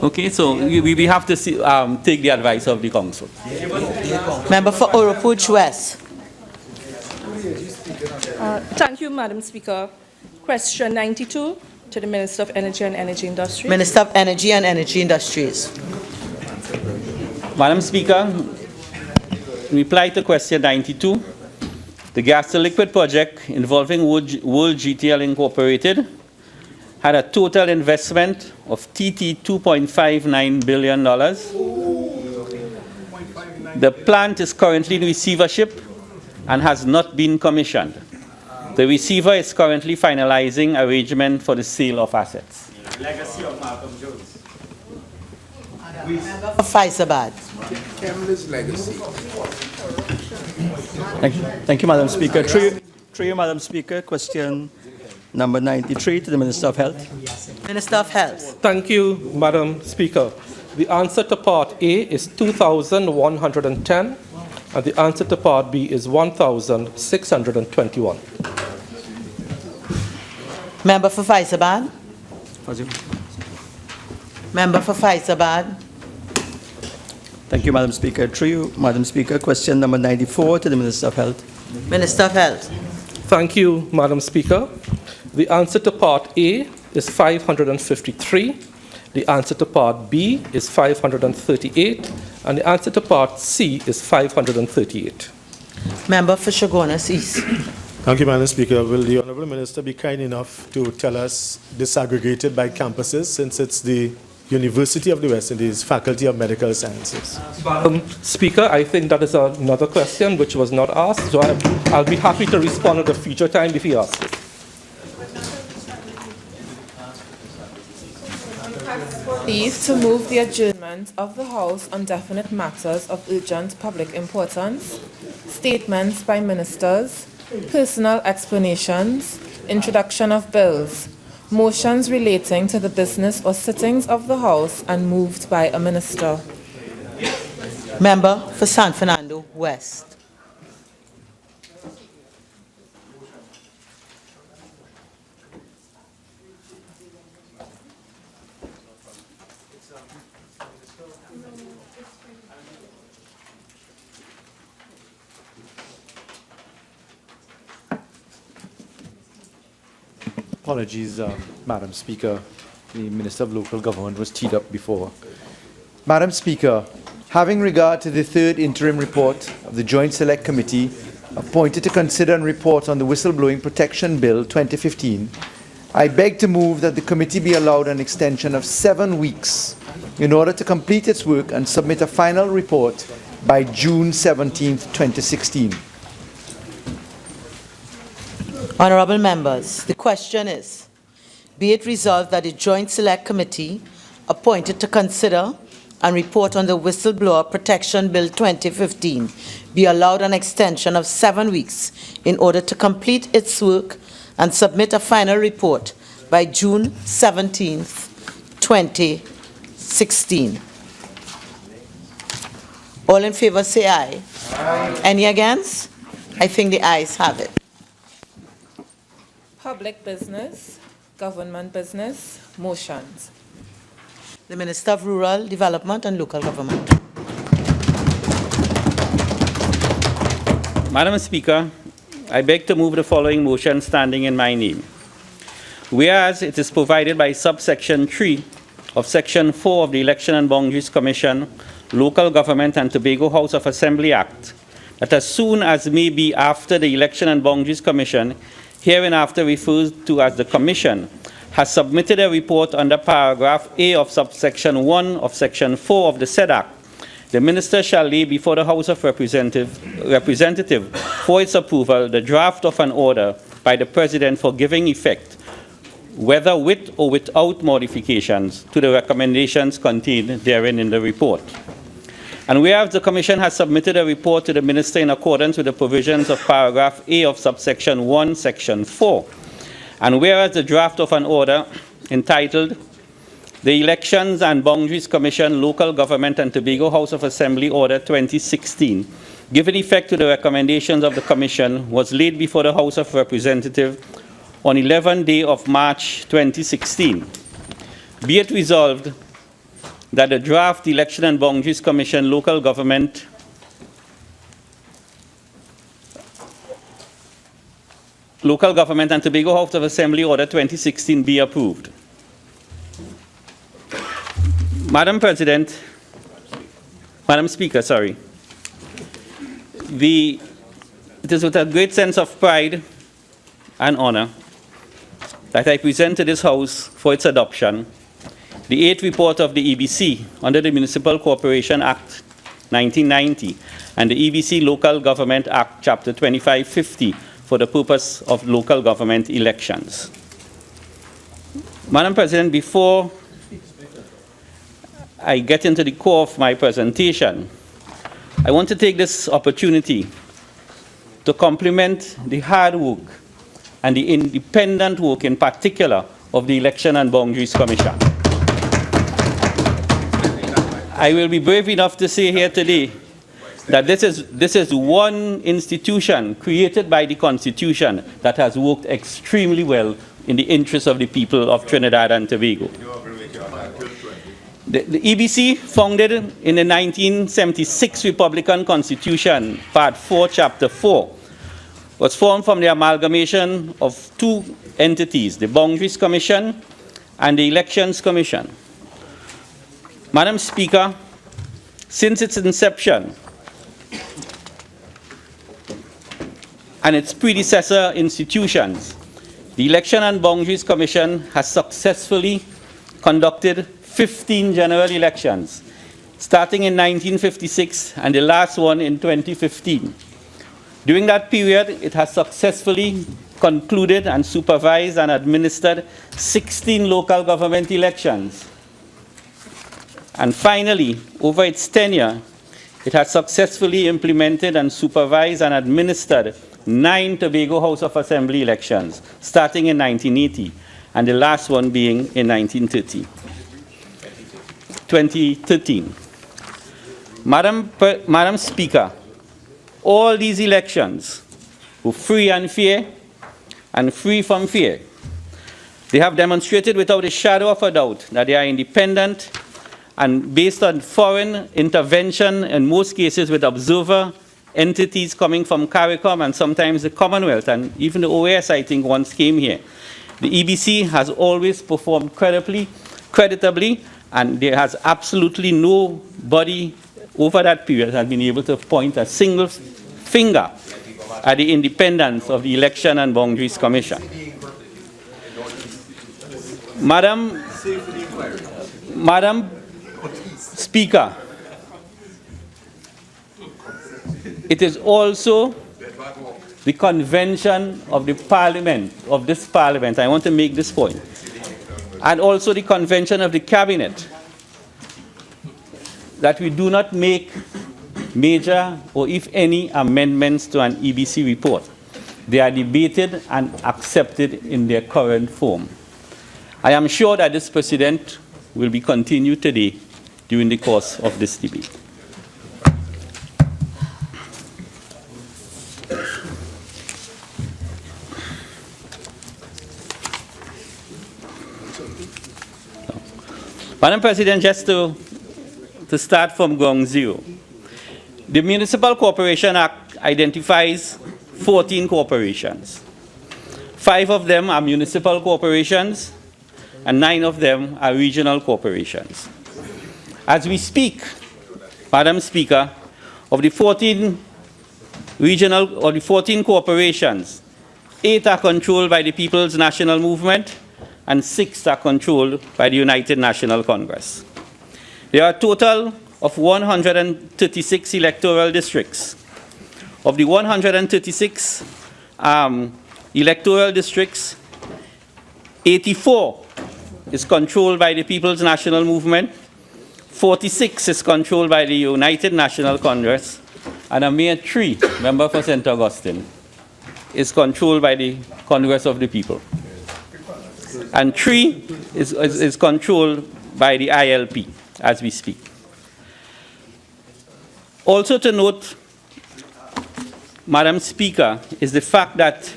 Okay, so we have to take the advice of the council. Member for Oropuch West. Thank you, Madam Speaker. Question 92 to the Minister of Energy and Energy Industries. Minister of Energy and Energy Industries. Madam Speaker, in reply to question 92, the gas to liquid project involving World GTL Incorporated had a total investment of $2.59 billion. The plant is currently in receivership and has not been commissioned. The receiver is currently finalizing arrangement for the sale of assets. Legacy of Malcolm Jones. Faisabad. Legacy. Thank you, Madam Speaker. Through you, Madam Speaker, question number 93 to the Minister of Health. Minister of Health. Thank you, Madam Speaker. The answer to Part A is 2,110, and the answer to Part B is 1,621. Member for Faisabad. Member for Faisabad. Thank you, Madam Speaker. Through you, Madam Speaker, question number 94 to the Minister of Health. Minister of Health. Thank you, Madam Speaker. The answer to Part A is 553. The answer to Part B is 538. And the answer to Part C is 538. Member for Shogunas East. Thank you, Madam Speaker. Will the Honourable Minister be kind enough to tell us disaggregated by campuses, since it's the University of the West Indies Faculty of Medical Sciences? Speaker, I think that is another question which was not asked, so I'll be happy to respond at a future time if he asks it. Leave to move the adjournment of the House on definite matters of urgent public importance, statements by ministers, personal explanations, introduction of bills, motions relating to the business or sittings of the House and moved by a minister. Member for San Fernando West. Apologies, Madam Speaker. The Minister of Local Government was teed up before. Madam Speaker, having regard to the third interim report of the Joint Select Committee appointed to consider and report on the Whistleblowing Protection Bill 2015, I beg to move that the committee be allowed an extension of 7 weeks in order to complete its work and submit a final report by June 17, 2016. Honourable members, the question is, be it resolved that the Joint Select Committee appointed to consider and report on the Whistleblower Protection Bill 2015 be allowed an extension of 7 weeks in order to complete its work and submit a final report by June 17, 2016. All in favor say aye. Aye. Any against? I think the ayes have it. Public business, government business, motions. The Minister of Rural Development and Local Government. Madam Speaker, I beg to move the following motion standing in my name. Whereas it is provided by subsection 3 of section 4 of the Election and Boundaries Commission, Local Government and Tobago House of Assembly Act, that as soon as may be after the Election and Boundaries Commission, hereinafter referred to as the Commission, has submitted a report under paragraph A of subsection 1 of section 4 of the said Act, the Minister shall lay before the House of Representative for its approval the draft of an order by the President for giving effect, whether with or without modifications, to the recommendations contained therein in the report. And whereas the Commission has submitted a report to the Minister in accordance with the provisions of paragraph A of subsection 1, section 4, and whereas the draft of an order entitled The Elections and Boundaries Commission, Local Government and Tobago House of Assembly Order 2016, given effect to the recommendations of the Commission, was laid before the House of Representatives on 11th day of March 2016. Be it resolved that the draft Election and Boundaries Commission Local Government and Tobago House of Assembly Order 2016 be approved. Madam Speaker, sorry. It is with a great sense of pride and honor that I present to this House for its adoption the 8th report of the EBC under the Municipal Corporation Act 1990 and the EBC Local Government Act Chapter 2550 for the purpose of local government elections. Madam President, before I get into the core of my presentation, I want to take this opportunity to compliment the hard work and the independent work in particular of the Election and Boundaries Commission. I will be brave enough to say here today that this is one institution created by the Constitution that has worked extremely well in the interest of the people of Trinidad and Tobago. The EBC, founded in the 1976 Republican Constitution, Part 4, Chapter 4, was formed from the amalgamation of two entities, the Boundaries Commission and the Elections Commission. Madam Speaker, since its inception and its predecessor institutions, the Election and Boundaries Commission has successfully conducted 15 general elections, starting in 1956 and the last one in 2015. During that period, it has successfully concluded and supervised and administered 16 local government elections. And finally, over its tenure, it has successfully implemented and supervised and administered 9 Tobago House of Assembly elections, starting in 1980, and the last one being in 2013. Madam Speaker, all these elections were free and fair and free from fear. They have demonstrated without a shadow of a doubt that they are independent and based on foreign intervention, in most cases with observer entities coming from CARICOM and sometimes the Commonwealth, and even the OAS, I think, once came here. The EBC has always performed creditably, and there has absolutely nobody over that period has been able to point a single finger at the independence of the Election and Boundaries Commission. Madam Speaker, it is also the convention of the Parliament, of this Parliament, I want to make this point, and also the convention of the Cabinet, that we do not make major or if any amendments to an EBC report. They are debated and accepted in their current form. I am sure that this precedent will be continued today during the course of this debate. Madam President, just to start from ground zero, the Municipal Corporation Act identifies 14 corporations. 5 of them are municipal corporations, and 9 of them are regional corporations. As we speak, Madam Speaker, of the 14 regional or the 14 corporations, 8 are controlled by the People's National Movement, and 6 are controlled by the United National Congress. There are a total of 136 electoral districts. Of the 136 electoral districts, 84 is controlled by the People's National Movement, 46 is controlled by the United National Congress, and a mere 3, member for St. Augustine, is controlled by the Congress of the People. And 3 is controlled by the ILP as we speak. Also to note, Madam Speaker, is the fact that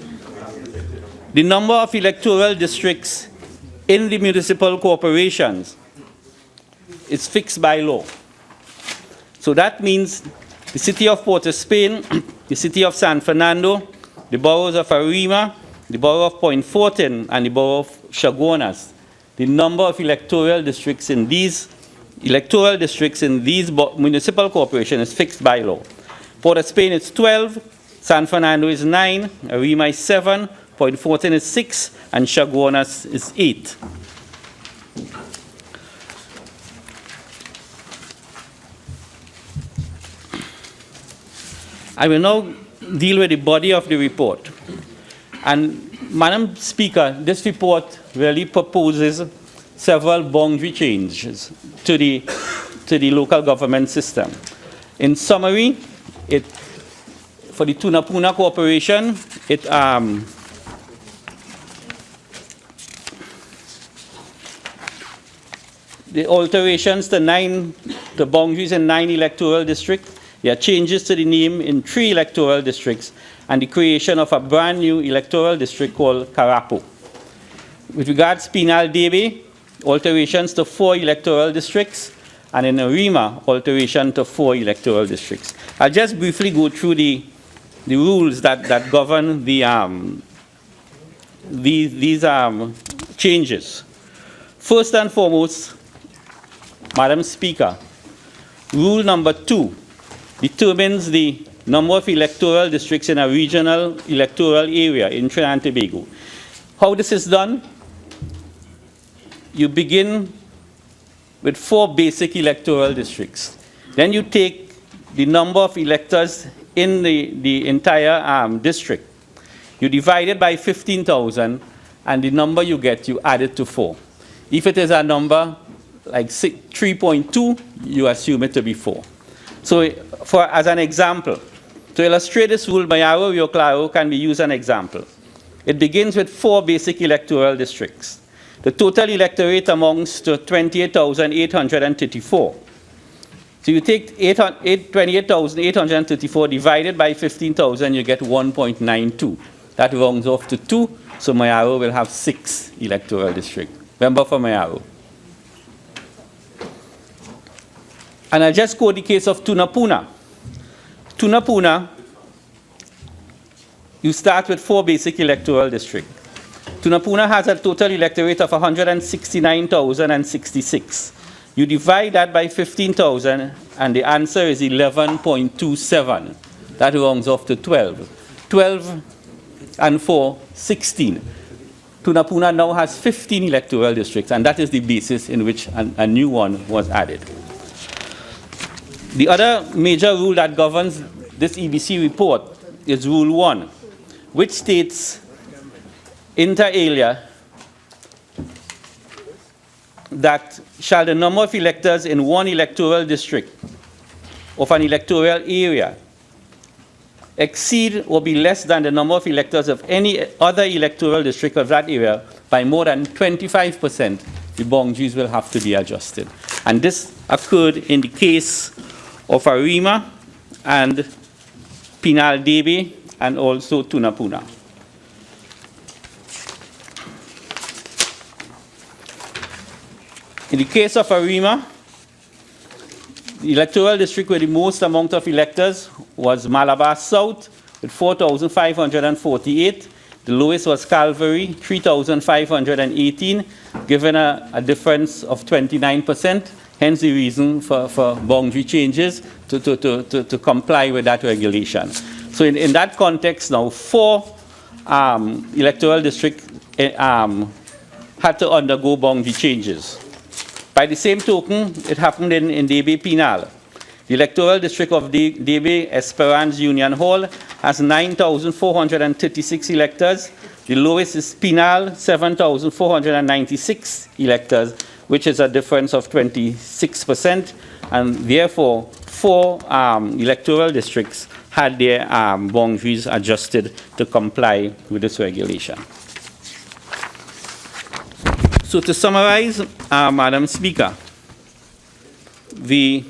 the number of electoral districts in the municipal corporations is fixed by law. So that means the city of Port of Spain, the city of San Fernando, the boroughs of Arima, the borough of Point Fortin, and the borough of Chaguanas, the number of electoral districts in these municipal corporations is fixed by law. Port of Spain is 12, San Fernando is 9, Arima is 7, Point Fortin is 6, and Chaguanas is 8. I will now deal with the body of the report. And Madam Speaker, this report really proposes several boundary changes to the local government system. In summary, for the Tunapuna Corporation, the alterations to the boundaries in 9 electoral districts. There are changes to the name in 3 electoral districts and the creation of a brand new electoral district called Carapo. With regards to Penal Debe, alterations to 4 electoral districts, and in Arima, alteration to 4 electoral districts. I'll just briefly go through the rules that govern these changes. First and foremost, Madam Speaker, rule number 2 determines the number of electoral districts in a regional electoral area in Trinidad and Tobago. How this is done? You begin with 4 basic electoral districts. Then you take the number of electors in the entire district. You divide it by 15,000, and the number you get, you add it to 4. If it is a number like 3.2, you assume it to be 4. So as an example, to illustrate this rule, Mayaro Rio Claro can be used as an example. It begins with 4 basic electoral districts. The total electorate amounts to 28,834. So you take 28,834 divided by 15,000, you get 1.92. That rounds off to 2, so Mayaro will have 6 electoral districts. Member for Mayaro. And I'll just quote the case of Tunapuna. Tunapuna, you start with 4 basic electoral districts. Tunapuna has a total electorate of 169,066. You divide that by 15,000, and the answer is 11.27. That rounds off to 12. 12 and 4, 16. Tunapuna now has 15 electoral districts, and that is the basis in which a new one was added. The other major rule that governs this EBC report is Rule 1, which states, inter alia, that shall the number of electors in one electoral district of an electoral area exceed or be less than the number of electors of any other electoral district of that area by more than 25%, the boundaries will have to be adjusted. And this occurred in the case of Arima and Penal Debe and also Tunapuna. In the case of Arima, the electoral district with the most amount of electors was Malabar South with 4,548. The lowest was Calvary, 3,518, given a difference of 29%, hence the reason for boundary changes to comply with that regulation. So in that context now, 4 electoral districts had to undergo boundary changes. By the same token, it happened in DB Penal. The electoral district of DB Esperance Union Hall has 9,436 electors. The lowest is Penal, 7,496 electors, which is a difference of 26%, and therefore 4 electoral districts had their boundaries adjusted to comply with this regulation. So to summarize, Madam Speaker, to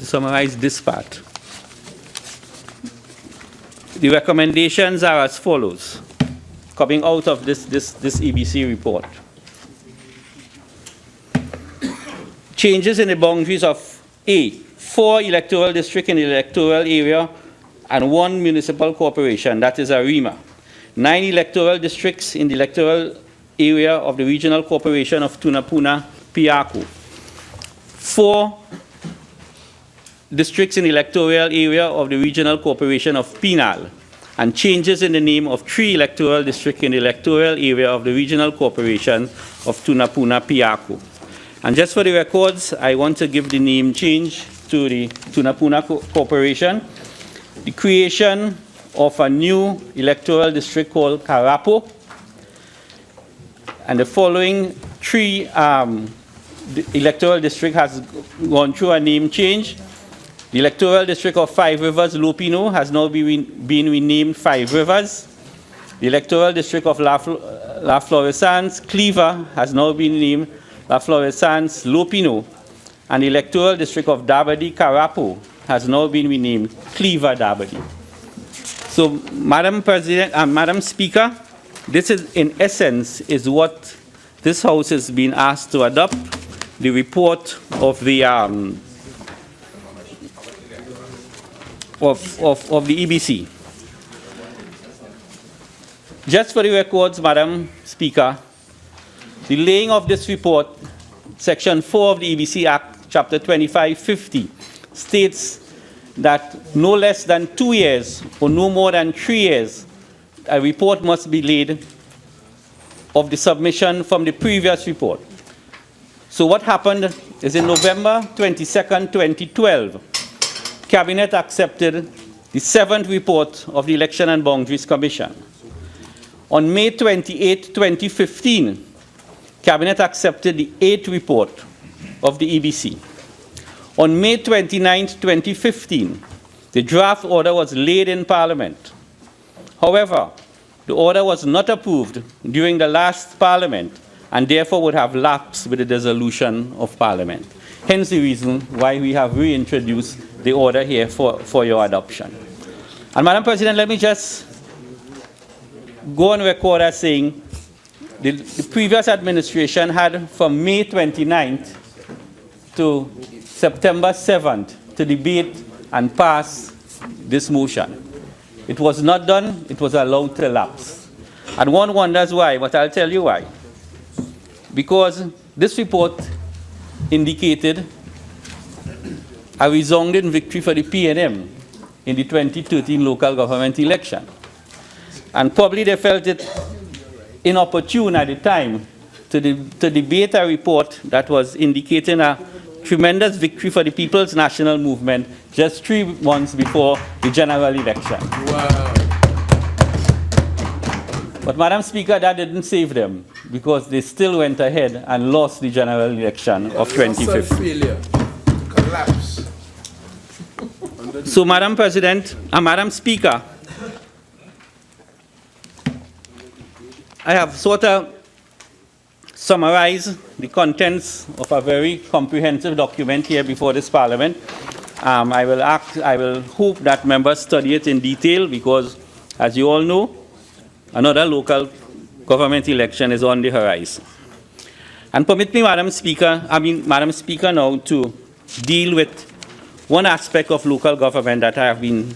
summarize this part, the recommendations are as follows, coming out of this EBC report. Changes in the boundaries of 4 electoral districts in the electoral area and 1 municipal corporation, that is Arima. 9 electoral districts in the electoral area of the regional corporation of Tunapuna, Piaku. 4 districts in the electoral area of the regional corporation of Penal, and changes in the name of 3 electoral districts in the electoral area of the regional corporation of Tunapuna, Piaku. And just for the records, I want to give the name change to the Tunapuna Corporation. The creation of a new electoral district called Carapo, and the following 3 electoral district has gone through a name change. The electoral district of 5 Rivers, Lupino, has now been renamed 5 Rivers. The electoral district of La Florissance, Cleaver, has now been named La Florissance, Lupino, and the electoral district of Dabadi, Carapo, has now been renamed Cleaver Dabadi. So, Madam President and Madam Speaker, this is, in essence, is what this House has been asked to adopt, the report of the EBC. Just for the records, Madam Speaker, the laying of this report, Section 4 of the EBC Act, Chapter 2550, states that no less than 2 years or no more than 3 years, a report must be laid of the submission from the previous report. So what happened is in November 22nd, 2012, Cabinet accepted the 7th report of the Election and Boundaries Commission. On May 28, 2015, Cabinet accepted the 8th report of the EBC. On May 29, 2015, the draft order was laid in Parliament. However, the order was not approved during the last Parliament and therefore would have lapsed with the dissolution of Parliament. Hence the reason why we have reintroduced the order here for your adoption. And Madam President, let me just go on record as saying the previous administration had from May 29th to September 7th to debate and pass this motion. It was not done, it was allowed to lapse. And one wonders why, but I'll tell you why. Because this report indicated a resounding victory for the PNM in the 2013 local government election. And probably they felt it inopportune at the time to debate a report that was indicating a tremendous victory for the People's National Movement just 3 months before the general election. Wow. But Madam Speaker, that didn't save them because they still went ahead and lost the general election of 2015. Failure. Collapse. So, Madam President and Madam Speaker, I have sort of summarized the contents of a very comprehensive document here before this Parliament. I will hope that members study it in detail because, as you all know, another local government election is on the horizon. And permit me, Madam Speaker, now to deal with one aspect of local government that I have been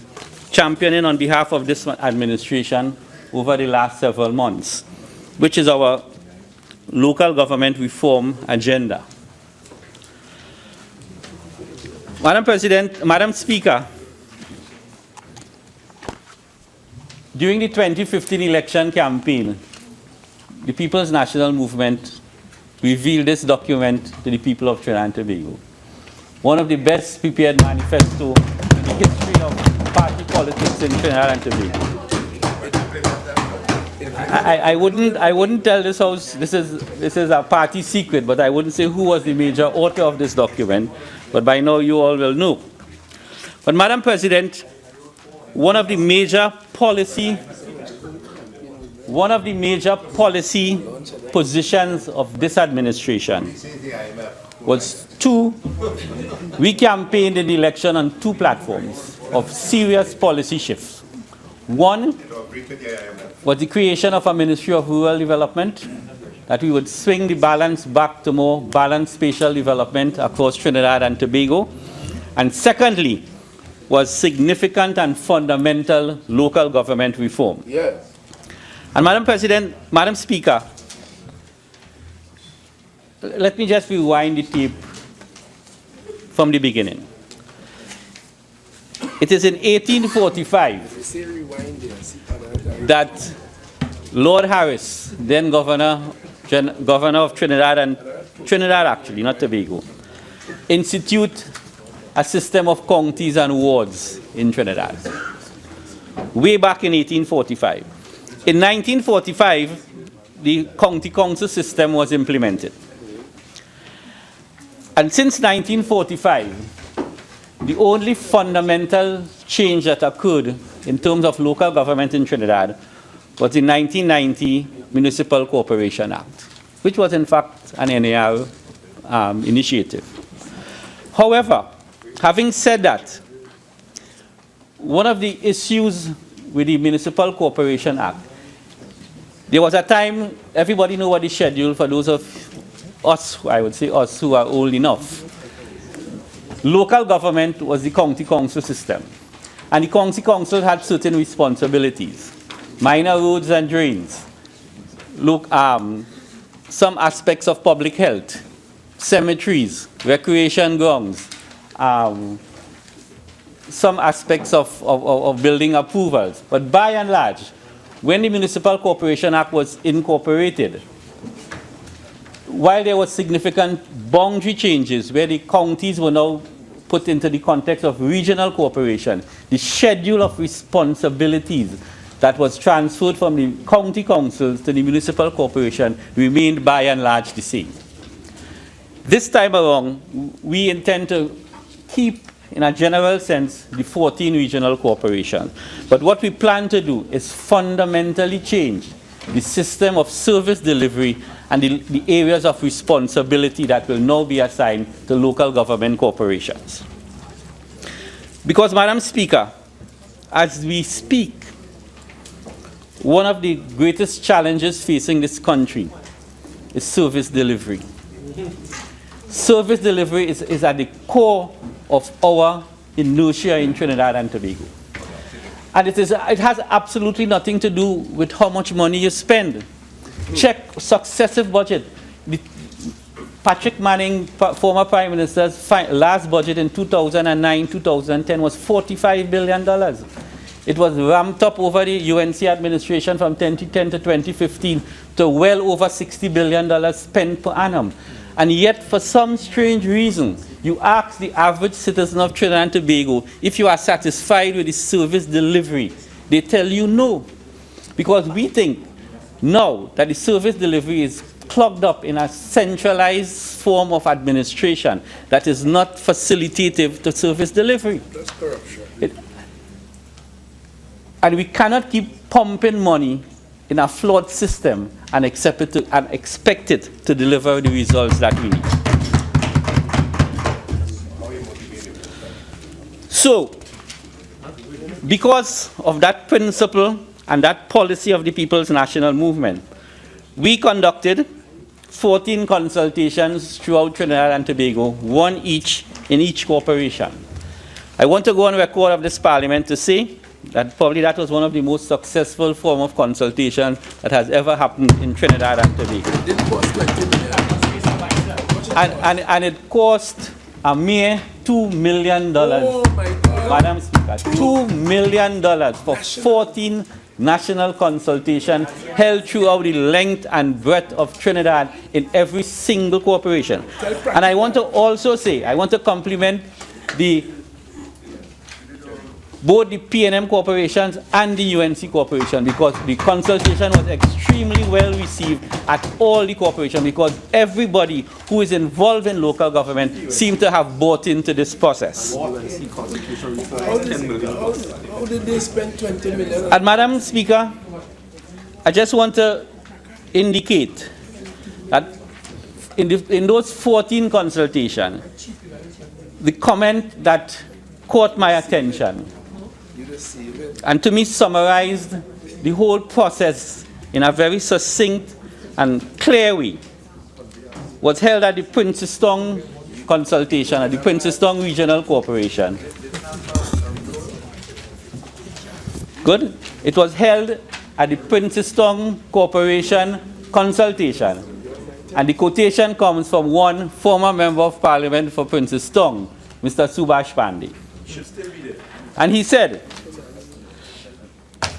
championing on behalf of this administration over the last several months, which is our local government reform agenda. Madam Speaker, during the 2015 election campaign, the People's National Movement revealed this document to the people of Trinidad and Tobago. One of the best prepared manifesto in the history of party politics in Trinidad and Tobago. I wouldn't tell this House, this is a party secret, but I wouldn't say who was the major author of this document, but by now you all will know. But Madam President, one of the major policy positions of this administration was we campaigned in the election on two platforms of serious policy shifts. One was the creation of a Ministry of Rural Development, that we would swing the balance back to more balanced spatial development across Trinidad and Tobago. And secondly, was significant and fundamental local government reform. Yes. And Madam Speaker, let me just rewind the tape from the beginning. It is in 1845 that Lord Harris, then governor of Trinidad actually, not Tobago, institute a system of counties and wards in Trinidad, way back in 1845. In 1945, the county council system was implemented. And since 1945, the only fundamental change that occurred in terms of local government in Trinidad was the 1990 Municipal Corporation Act, which was in fact an NAR initiative. However, having said that, one of the issues with the Municipal Corporation Act, there was a time, everybody know what the schedule, for those of us, I would say us who are old enough. Local government was the county council system. And the county council had certain responsibilities. Minor roads and drains, some aspects of public health, cemeteries, recreation grounds, some aspects of building approvals. But by and large, when the Municipal Corporation Act was incorporated, while there was significant boundary changes where the counties were now put into the context of regional corporation, the schedule of responsibilities that was transferred from the county councils to the municipal corporation remained by and large the same. This time around, we intend to keep, in a general sense, the 14 regional corporations. But what we plan to do is fundamentally change the system of service delivery and the areas of responsibility that will now be assigned to local government corporations. Because, Madam Speaker, as we speak, one of the greatest challenges facing this country is service delivery. Service delivery is at the core of our inertia in Trinidad and Tobago. And it has absolutely nothing to do with how much money you spend. Check successive budget. Patrick Manning, former Prime Minister's last budget in 2009-2010 was $45 billion. It was ramped up over the UNC administration from 2010 to 2015 to well over $60 billion spent per annum. And yet, for some strange reason, you ask the average citizen of Trinidad and Tobago if you are satisfied with the service delivery. They tell you no. Because we think now that the service delivery is clogged up in a centralized form of administration that is not facilitative to service delivery. That's corruption. And we cannot keep pumping money in a flawed system and expect it to deliver the results that we need. So, because of that principle and that policy of the People's National Movement, We conducted 14 consultations throughout Trinidad and Tobago, one each in each corporation. I want to go on record of this Parliament to say that probably that was one of the most successful form of consultation that has ever happened in Trinidad and Tobago. And it cost a mere $2 million. Oh my God. Madam Speaker, $2 million for 14 national consultations held throughout the length and breadth of Trinidad in every single corporation. And I want to also say, I want to compliment both the P&M corporations and the UNC corporation, because the consultation was extremely well received at all the corporations, because everybody who is involved in local government seemed to have bought into this process. How did they spend 20 million? And Madam Speaker, I just want to indicate that in those 14 consultations, the comment that caught my attention and to me summarized the whole process in a very succinct and clear way was held at the Princetown consultation at the Princetown Regional Corporation. Good? It was held at the Princetown Corporation consultation, and the quotation comes from one former member of Parliament for Princetown, Mr. Subhash Pandey. And he said,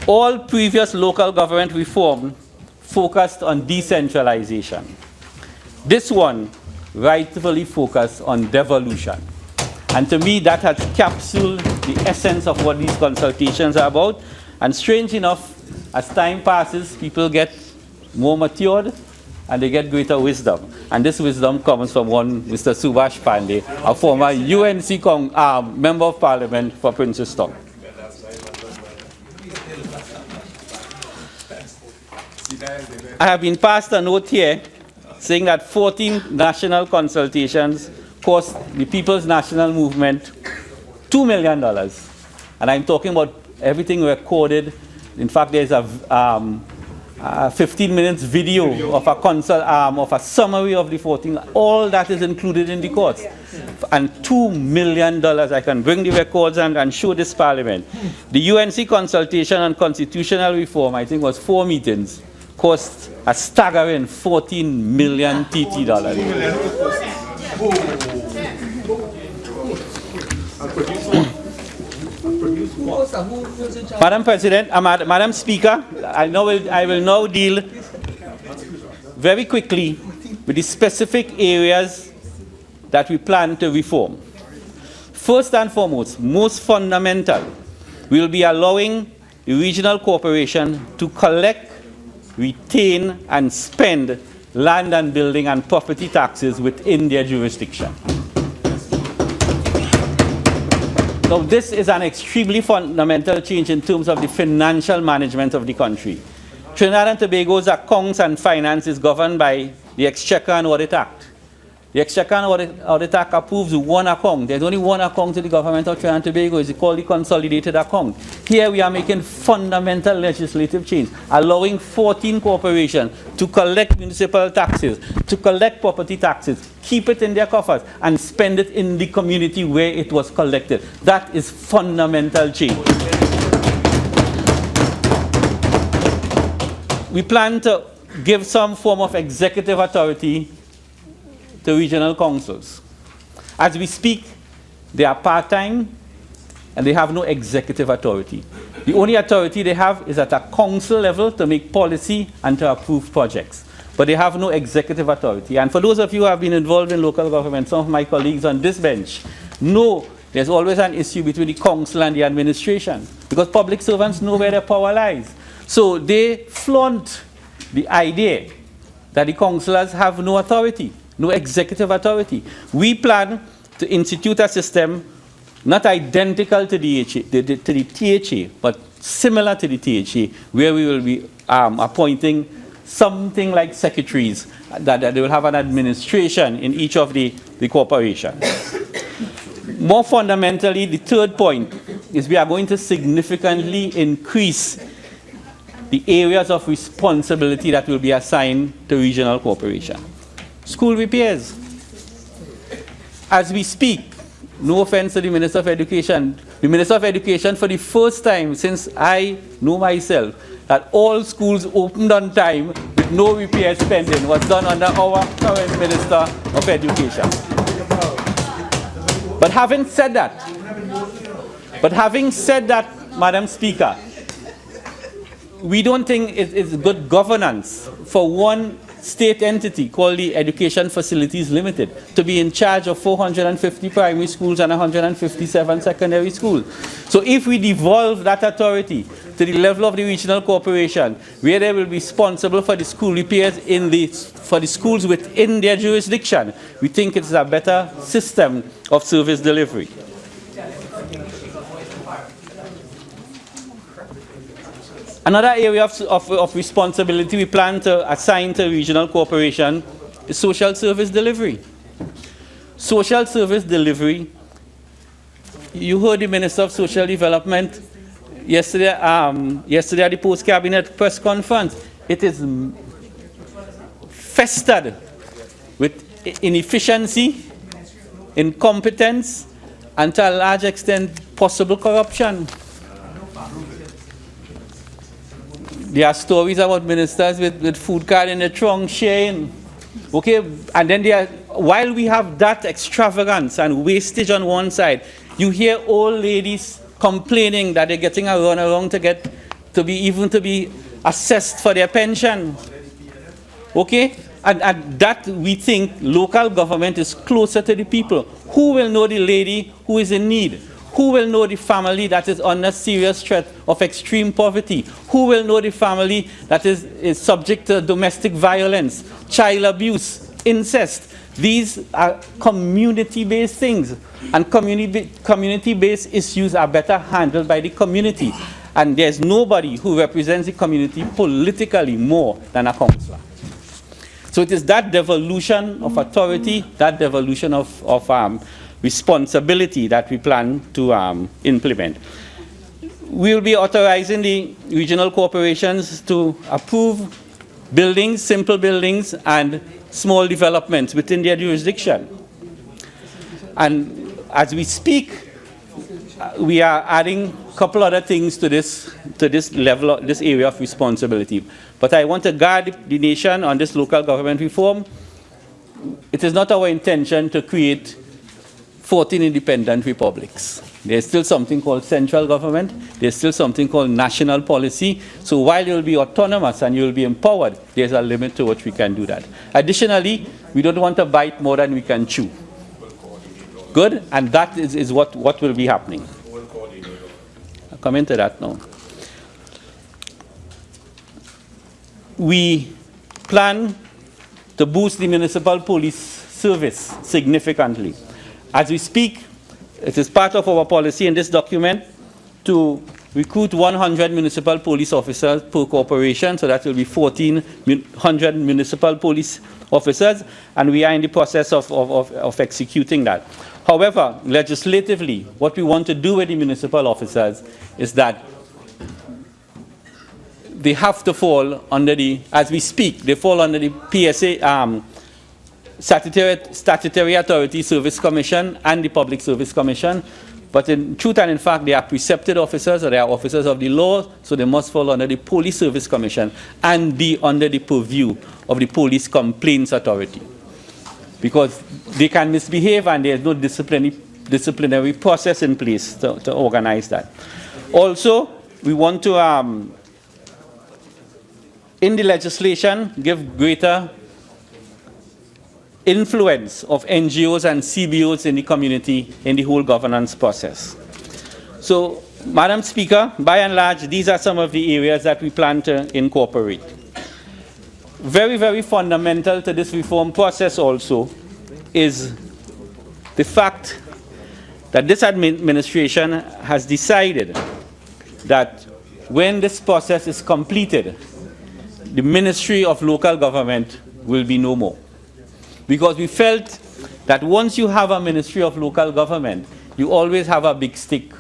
all previous local government reform focused on decentralization. This one rightfully focused on devolution. And to me, that has capsuled the essence of what these consultations are about. And strange enough, as time passes, people get more matured and they get greater wisdom. And this wisdom comes from one Mr. Subhash Pandey, a former UNC member of Parliament for Princetown. I have been passed a note here saying that 14 national consultations cost the People's National Movement $2 million. And I'm talking about everything recorded. In fact, there's a 15 minutes video of a summary of the 14. All that is included in the cost. And $2 million. I can bring the records and show this Parliament. The UNC consultation on constitutional reform, I think, was 4 meetings. Cost a staggering 14 million TT dollars. Madam President, Madam Speaker, I will now deal very quickly with the specific areas that we plan to reform. First and foremost, most fundamental, we will be allowing the regional corporation to collect, retain and spend land and building and property taxes within their jurisdiction. So this is an extremely fundamental change in terms of the financial management of the country. Trinidad and Tobago's accounts and finance is governed by the Exchequer and Audit Act. The Exchequer and Audit Act approves one account. There's only one account to the government of Trinidad and Tobago. It's called the consolidated account. Here we are making fundamental legislative change, allowing 14 corporations to collect municipal taxes, to collect property taxes, keep it in their coffers, and spend it in the community where it was collected. That is fundamental change. We plan to give some form of executive authority to regional councils. As we speak, they are part-time and they have no executive authority. The only authority they have is at a council level to make policy and to approve projects. But they have no executive authority. And for those of you who have been involved in local government, some of my colleagues on this bench know there's always an issue between the council and the administration, because public servants know where their power lies. So they flaunt the idea that the councillors have no authority, no executive authority. We plan to institute a system not identical to the THA, but similar to the THA, where we will be appointing something like secretaries, that they will have an administration in each of the corporations. More fundamentally, the third point is we are going to significantly increase the areas of responsibility that will be assigned to regional corporation. School repairs. As we speak, no offense to the Minister of Education, the Minister of Education, for the first time since I know myself, that all schools opened on time with no repair spending was done under our current Minister of Education. But having said that, Madam Speaker, we don't think it's good governance for one state entity called the Education Facilities Limited to be in charge of 450 primary schools and 157 secondary schools. So if we devolve that authority to the level of the regional corporation, where they will be responsible for the school repairs for the schools within their jurisdiction, we think it's a better system of service delivery. Another area of responsibility we plan to assign to regional corporation is social service delivery. Social service delivery, you heard the Minister of Social Development yesterday at the post-cabinet press conference. It is festered with inefficiency, incompetence, and to a large extent, possible corruption. There are stories about ministers with food card in the trunk sharing. Okay, and then while we have that extravagance and wastage on one side, you hear old ladies complaining that they're getting a runaround to be assessed for their pension. Okay, and that we think local government is closer to the people. Who will know the lady who is in need? Who will know the family that is under serious threat of extreme poverty? Who will know the family that is subject to domestic violence, child abuse, incest? These are community-based things, and community-based issues are better handled by the community. And there's nobody who represents the community politically more than a councillor. So it is that devolution of authority, that devolution of responsibility that we plan to implement. We will be authorizing the regional corporations to approve buildings, simple buildings, and small developments within their jurisdiction. And as we speak, we are adding a couple other things to this level, this area of responsibility. But I want to guard the nation on this local government reform. It is not our intention to create 14 independent republics. There's still something called central government. There's still something called national policy. So while you'll be autonomous and you'll be empowered, there's a limit to which we can do that. Additionally, we don't want to bite more than we can chew. Good? And that is what will be happening. I'll come into that now. We plan to boost the municipal police service significantly. As we speak, it is part of our policy in this document to recruit 100 municipal police officers per corporation, so that will be 1,400 municipal police officers, and we are in the process of executing that. However, legislatively, what we want to do with the municipal officers is that they have to fall under as we speak, they fall under the PSA, Statutory Authority Service Commission and the Public Service Commission. But in truth and in fact, they are precepted officers, or they are officers of the law, so they must fall under the Police Service Commission and be under the purview of the Police Complaints Authority. Because they can misbehave and there is no disciplinary process in place to organize that. Also, we want to, in the legislation, give greater influence of NGOs and CBOs in the community in the whole governance process. So, Madam Speaker, by and large, these are some of the areas that we plan to incorporate. Very, very fundamental to this reform process also is the fact that this administration has decided that when this process is completed, the Ministry of Local Government will be no more. Because we felt that once you have a Ministry of Local Government, you always have a big stick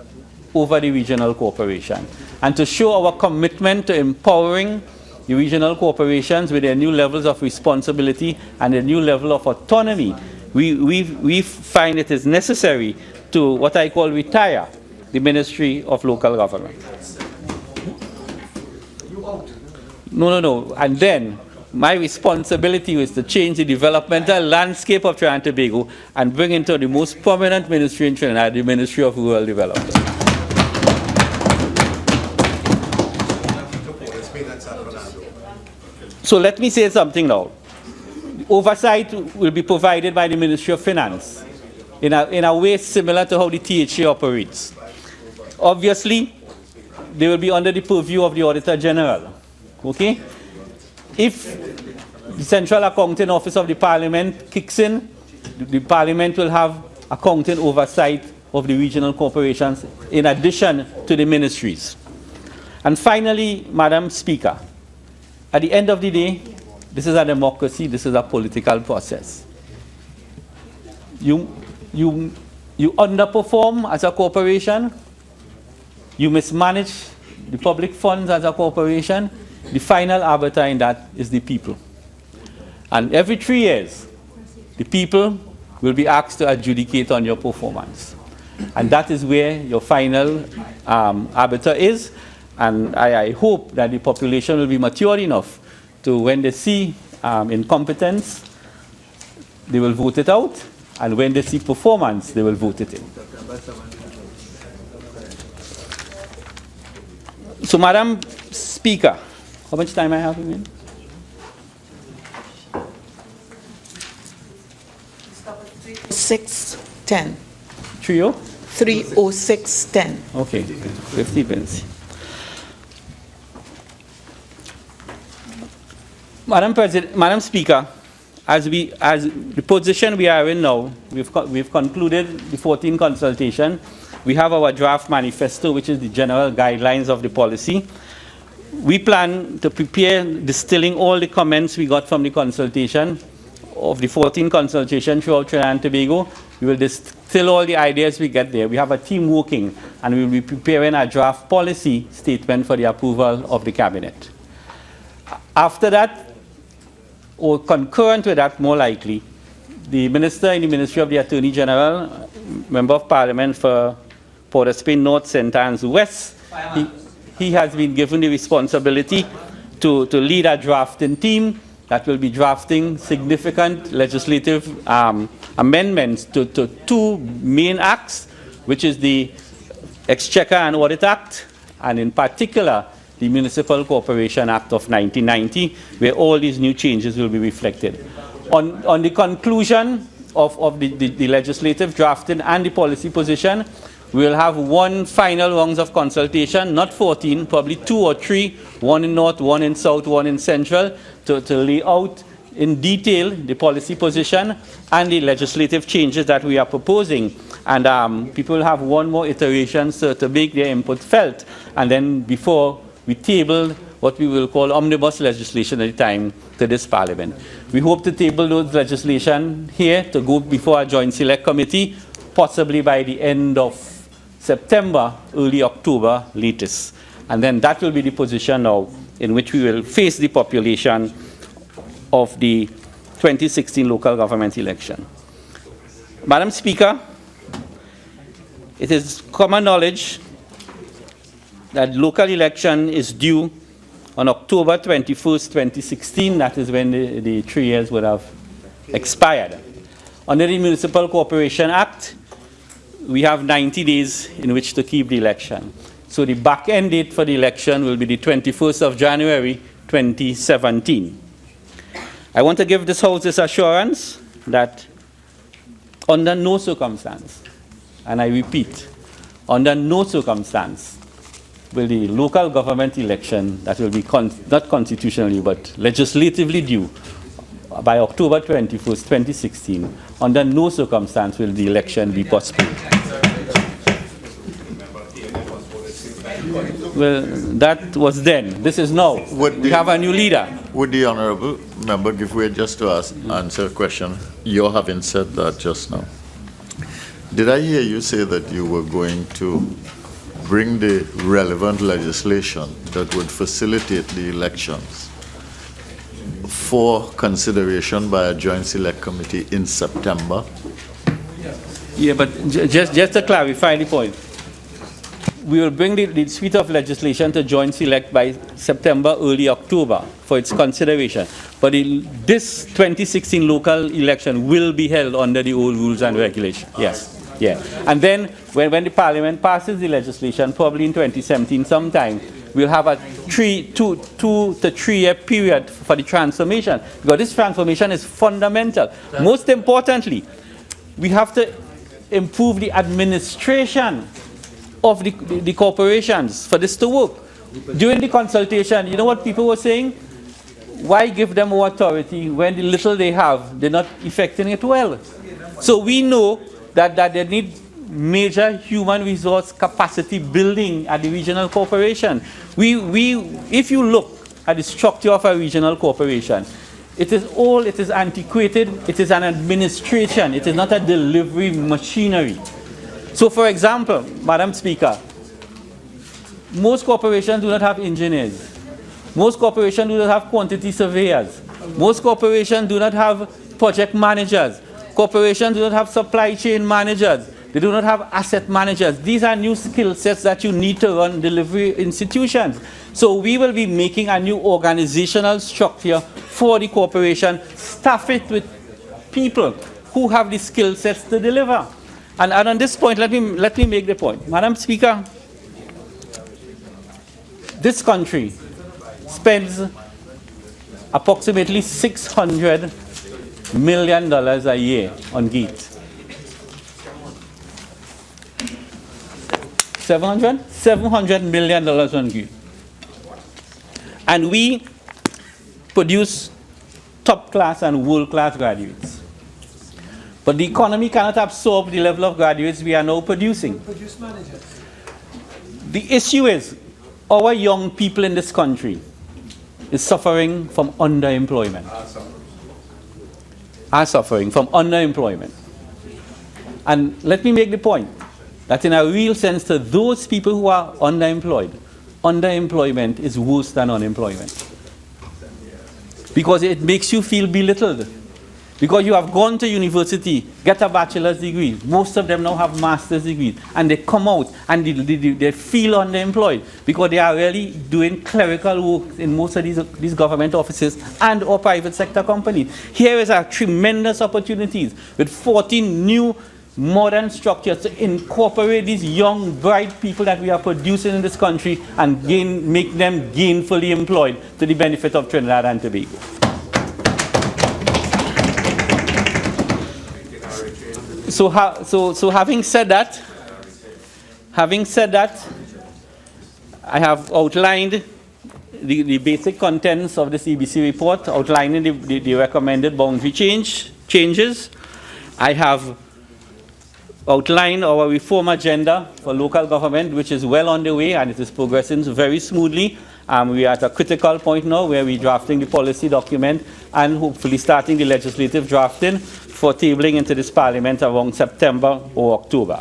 over the regional corporation. And to show our commitment to empowering the regional corporations with their new levels of responsibility and a new level of autonomy, we find it is necessary to what I call retire the Ministry of Local Government. No. And then my responsibility was to change the developmental landscape of Trinidad and Tobago and bring into the most prominent ministry in Trinidad, the Ministry of Rural Development. So let me say something now. Oversight will be provided by the Ministry of Finance in a way similar to how the THA operates. Obviously, they will be under the purview of the Auditor General. Okay? If the Central Accounting Office of the Parliament kicks in, the Parliament will have accounting oversight of the regional corporations in addition to the ministries. And finally, Madam Speaker, at the end of the day, this is a democracy, this is a political process. You underperform as a corporation, you mismanage the public funds as a corporation, the final arbiter in that is the people. And every 3 years, the people will be asked to adjudicate on your performance. And that is where your final arbiter is. And I hope that the population will be mature enough to, when they see incompetence, they will vote it out. And when they see performance, they will vote it in. So, Madam Speaker, how much time I have again? $6.10. 3:00? 3:06:10. Okay, 50 pence. Madam Speaker, as the position we are in now, we've concluded the 14 consultation. We have our draft manifesto, which is the general guidelines of the policy. We plan to prepare distilling all the comments we got from the consultation, of the 14 consultation throughout Trinidad and Tobago. We will distill all the ideas we get there. We have a team working, and we will be preparing a draft policy statement for the approval of the Cabinet. After that, or concurrent with that, more likely, the Minister in the Ministry of the Attorney General, Member of Parliament for Port of Spain North, St. Anne's West, he has been given the responsibility to lead a drafting team that will be drafting significant legislative amendments to 2 main acts, which is the Exchequer and Audit Act, and in particular, the Municipal Corporation Act of 1990, where all these new changes will be reflected. On the conclusion of the legislative drafting and the policy position, we will have one final rounds of consultation, not 14, probably 2 or 3, one in North, one in South, one in Central, to lay out in detail the policy position and the legislative changes that we are proposing. And people will have one more iteration to make their input felt. And then before we table what we will call omnibus legislation at the time to this Parliament. We hope to table those legislation here to go before a joint select committee, possibly by the end of September, early October latest. And then that will be the position now in which we will face the population of the 2016 local government election. Madam Speaker, it is common knowledge that local election is due on October 21st, 2016. That is when the 3 years would have expired. Under the Municipal Corporation Act, we have 90 days in which to keep the election. So the back-end date for the election will be the 21st of January, 2017. I want to give this House this assurance that under no circumstance, and I repeat, under no circumstance will the local government election that will be not constitutionally but legislatively due by October 21st, 2016, under no circumstance will the election be postponed. Well, that was then. This is now. We have a new leader. Would the honourable member give way just to answer a question? You having said that just now. Did I hear you say that you were going to bring the relevant legislation that would facilitate the elections for consideration by a joint select committee in September? Yeah, but just to clarify the point, we will bring the suite of legislation to joint select by September, early October for its consideration. But this 2016 local election will be held under the old rules and regulations. Yes. Yeah. And then when the parliament passes the legislation, probably in 2017 sometime, we'll have a 2 to 3 year period for the transformation. Because this transformation is fundamental. Most importantly, we have to improve the administration of the corporations for this to work. During the consultation, you know what people were saying? Why give them more authority when the little they have, they're not effecting it well? So we know that they need major human resource capacity building at the regional corporation. If you look at the structure of a regional corporation, it is antiquated, it is an administration, it is not a delivery machinery. So for example, Madam Speaker, most corporations do not have engineers. Most corporations do not have quantity surveyors. Most corporations do not have project managers. Corporations do not have supply chain managers. They do not have asset managers. These are new skill sets that you need to run delivery institutions. So we will be making a new organizational structure for the corporation, staff it with people who have the skill sets to deliver. And on this point, let me make the point. Madam Speaker, this country spends approximately $600 million a year on GATE. 700 million on GATE. And we produce top-class and world-class graduates. But the economy cannot absorb the level of graduates we are now producing. The issue is, our young people in this country is suffering from underemployment. Are suffering from underemployment. And let me make the point that in a real sense to those people who are underemployed, underemployment is worse than unemployment. Because it makes you feel belittled. Because you have gone to university, get a bachelor's degree. Most of them now have master's degrees. And they come out and they feel underemployed because they are really doing clerical work in most of these government offices and or private sector companies. Here is a tremendous opportunities with 14 new modern structures to incorporate these young, bright people that we are producing in this country and make them gainfully employed to the benefit of Trinidad and Tobago. So having said that, I have outlined the basic contents of the CBC report, outlining the recommended boundary changes. I have outlined our reform agenda for local government, which is well on the way and it is progressing very smoothly. We are at a critical point now where we're drafting the policy document and hopefully starting the legislative drafting for tabling into this parliament around September or October.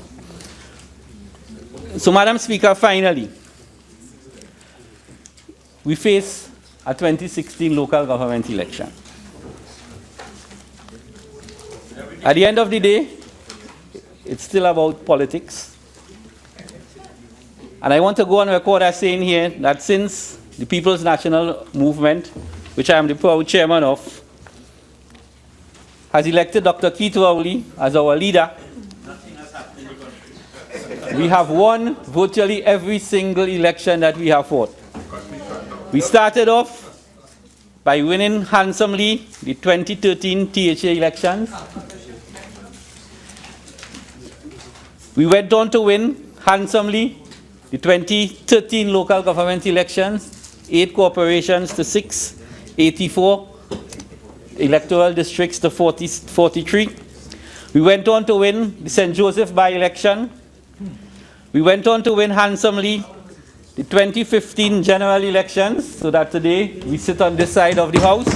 So, Madam Speaker, finally, we face a 2016 local government election. At the end of the day, it's still about politics. And I want to go on record as saying here that since the People's National Movement, which I am the proud chairman of, has elected Dr. Keith Rowley as our leader, we have won virtually every single election that we have fought. We started off by winning handsomely the 2013 THA elections. We went on to win handsomely the 2013 local government elections, 8 corporations to 6, 84 electoral districts to 43. We went on to win the St. Joseph by-election. We went on to win handsomely the 2015 general elections, so that today we sit on this side of the House.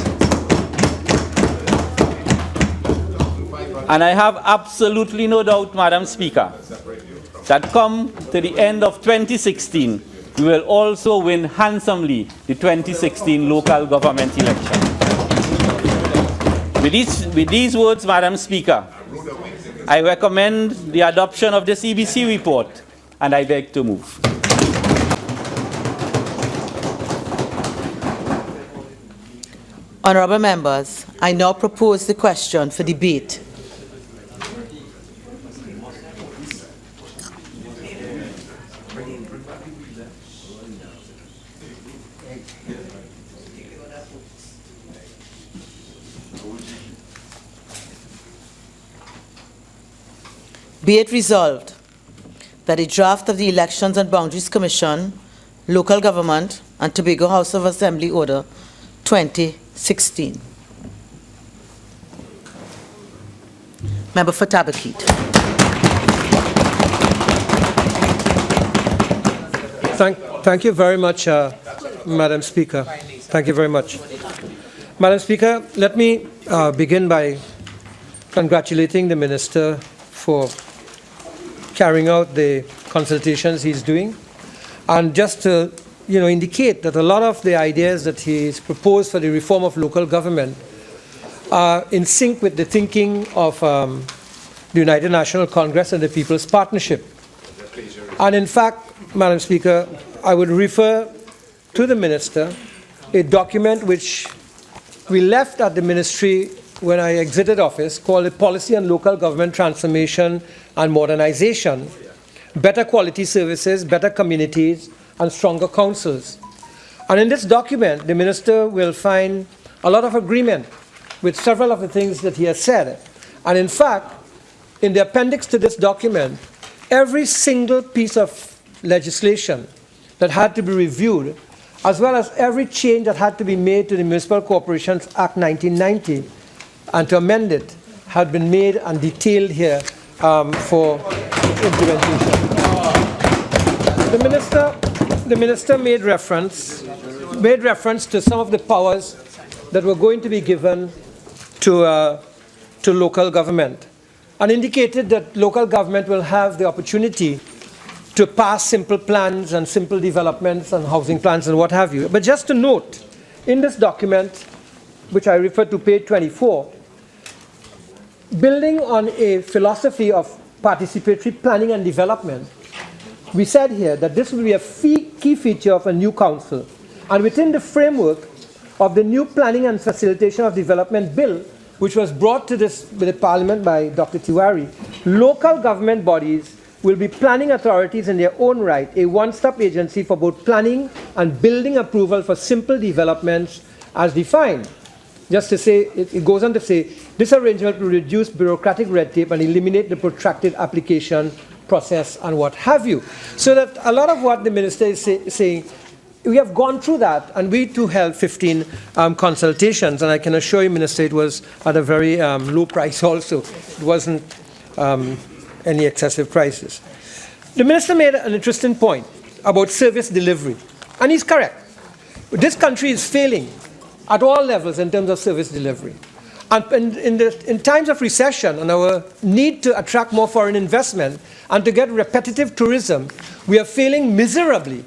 And I have absolutely no doubt, Madam Speaker, that come to the end of 2016, we will also win handsomely the 2016 local government election. With these words, Madam Speaker, I recommend the adoption of this EBC report, and I beg to move. Honourable members, I now propose the question for debate. Be it resolved that a draft of the Elections and Boundaries Commission, Local Government and Tobago House of Assembly Order 2016. Member for Tabaquite. Thank you very much, Madam Speaker. Thank you very much. Madam Speaker, let me begin by congratulating the Minister for carrying out the consultations he's doing, and just to indicate that a lot of the ideas that he's proposed for the reform of local government are in sync with the thinking of the United National Congress and the People's Partnership. And in fact, Madam Speaker, I would refer to the Minister a document which we left at the Ministry when I exited office, called the Policy on Local Government Transformation and Modernization, Better Quality Services, Better Communities, and Stronger Councils. And in this document, the Minister will find a lot of agreement with several of the things that he has said. And in fact, in the appendix to this document, every single piece of legislation that had to be reviewed, as well as every change that had to be made to the Municipal Corporations Act 1990, and to amend it, had been made and detailed here for implementation. The minister made reference to some of the powers that were going to be given to local government, and indicated that local government will have the opportunity to pass simple plans and simple developments and housing plans and what have you. But just to note, in this document, which I refer to page 24, building on a philosophy of participatory planning and development, we said here that this will be a key feature of a new council. And within the framework of the new Planning and Facilitation of Development Bill, which was brought to the Parliament by Dr. Tiwari, local government bodies will be planning authorities in their own right, a one-stop agency for both planning and building approval for simple developments as defined. Just to say, it goes on to say, this arrangement will reduce bureaucratic red tape and eliminate the protracted application process and what have you. So that a lot of what the Minister is saying, we have gone through that, and we too held 15 consultations, and I can assure you, Minister, it was at a very low price also. It wasn't any excessive prices. The Minister made an interesting point about service delivery, and he's correct. This country is failing at all levels in terms of service delivery. And in times of recession and our need to attract more foreign investment and to get repetitive tourism, we are failing miserably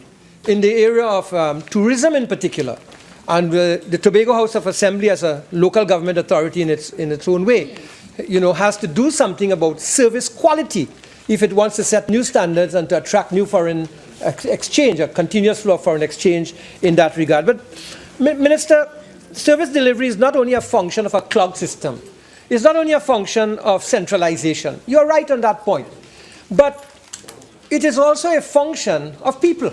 in the area of tourism in particular. And the Tobago House of Assembly, as a local government authority in its own way, has to do something about service quality if it wants to set new standards and to attract new foreign exchange, a continuous flow of foreign exchange in that regard. But, Minister, service delivery is not only a function of a cloud system. It's not only a function of centralization. You're right on that point. But it is also a function of people,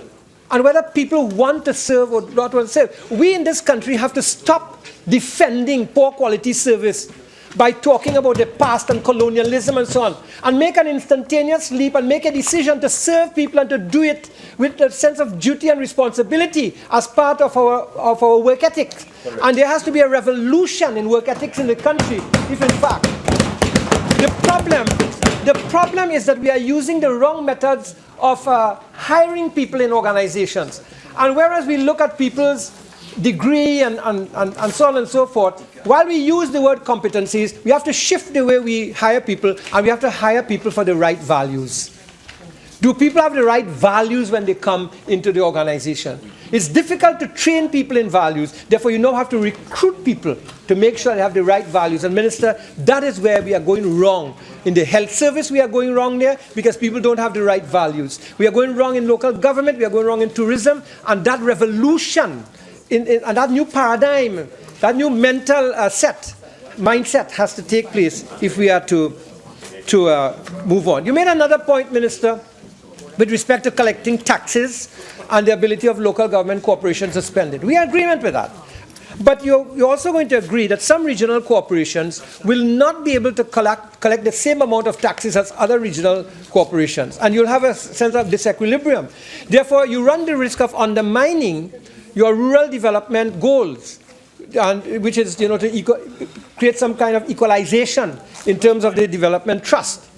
and whether people want to serve or not want to serve. We in this country have to stop defending poor quality service by talking about the past and colonialism and so on, and make an instantaneous leap and make a decision to serve people and to do it with a sense of duty and responsibility as part of our work ethics. And there has to be a revolution in work ethics in the country if in fact the problem is that we are using the wrong methods of hiring people in organizations. And whereas we look at people's degree and so on and so forth, while we use the word competencies, we have to shift the way we hire people, and we have to hire people for the right values. Do people have the right values when they come into the organization? It's difficult to train people in values. Therefore, you now have to recruit people to make sure they have the right values. And Minister, that is where we are going wrong. In the health service, we are going wrong there because people don't have the right values. We are going wrong in local government. We are going wrong in tourism. And that revolution, and that new paradigm, that new mental mindset has to take place if we are to move on. You made another point, Minister, with respect to collecting taxes and the ability of local government corporations to spend it. We are in agreement with that. But you're also going to agree that some regional corporations will not be able to collect the same amount of taxes as other regional corporations. And you'll have a sense of disequilibrium. Therefore, you run the risk of undermining your rural development goals, and which is, to create some kind of equalization in terms of the development trust.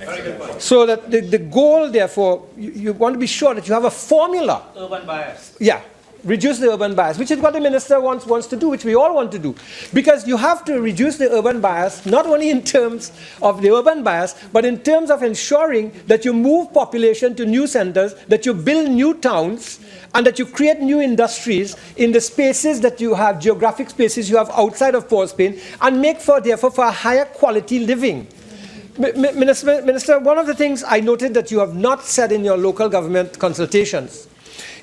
So that the goal, therefore, you want to be sure that you have a formula. Urban bias. Yeah. Reduce the urban bias, which is what the minister wants to do, which we all want to do. Because you have to reduce the urban bias, not only in terms of the urban bias, but in terms of ensuring that you move population to new centers, that you build new towns, and that you create new industries in the spaces that you have, geographic spaces you have outside of Port Spain, and make therefore for a higher quality living. Minister, one of the things I noted that you have not said in your local government consultations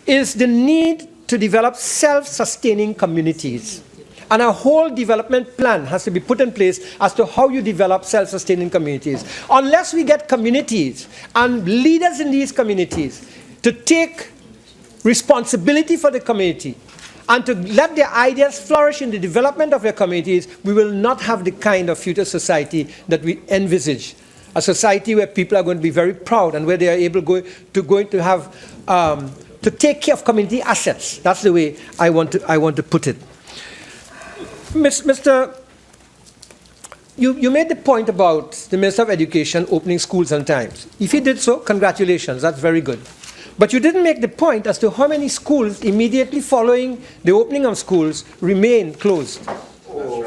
is the need to develop self-sustaining communities. And a whole development plan has to be put in place as to how you develop self-sustaining communities. Unless we get communities and leaders in these communities to take responsibility for the community and to let their ideas flourish in the development of their communities, we will not have the kind of future society that we envisage. A society where people are going to be very proud and where they are able to have to take care of community assets. That's the way I want to put it. Mr. You made the point about the Minister of Education opening schools on time. If he did so, congratulations, that's very good. But you didn't make the point as to how many schools immediately following the opening of schools remain closed.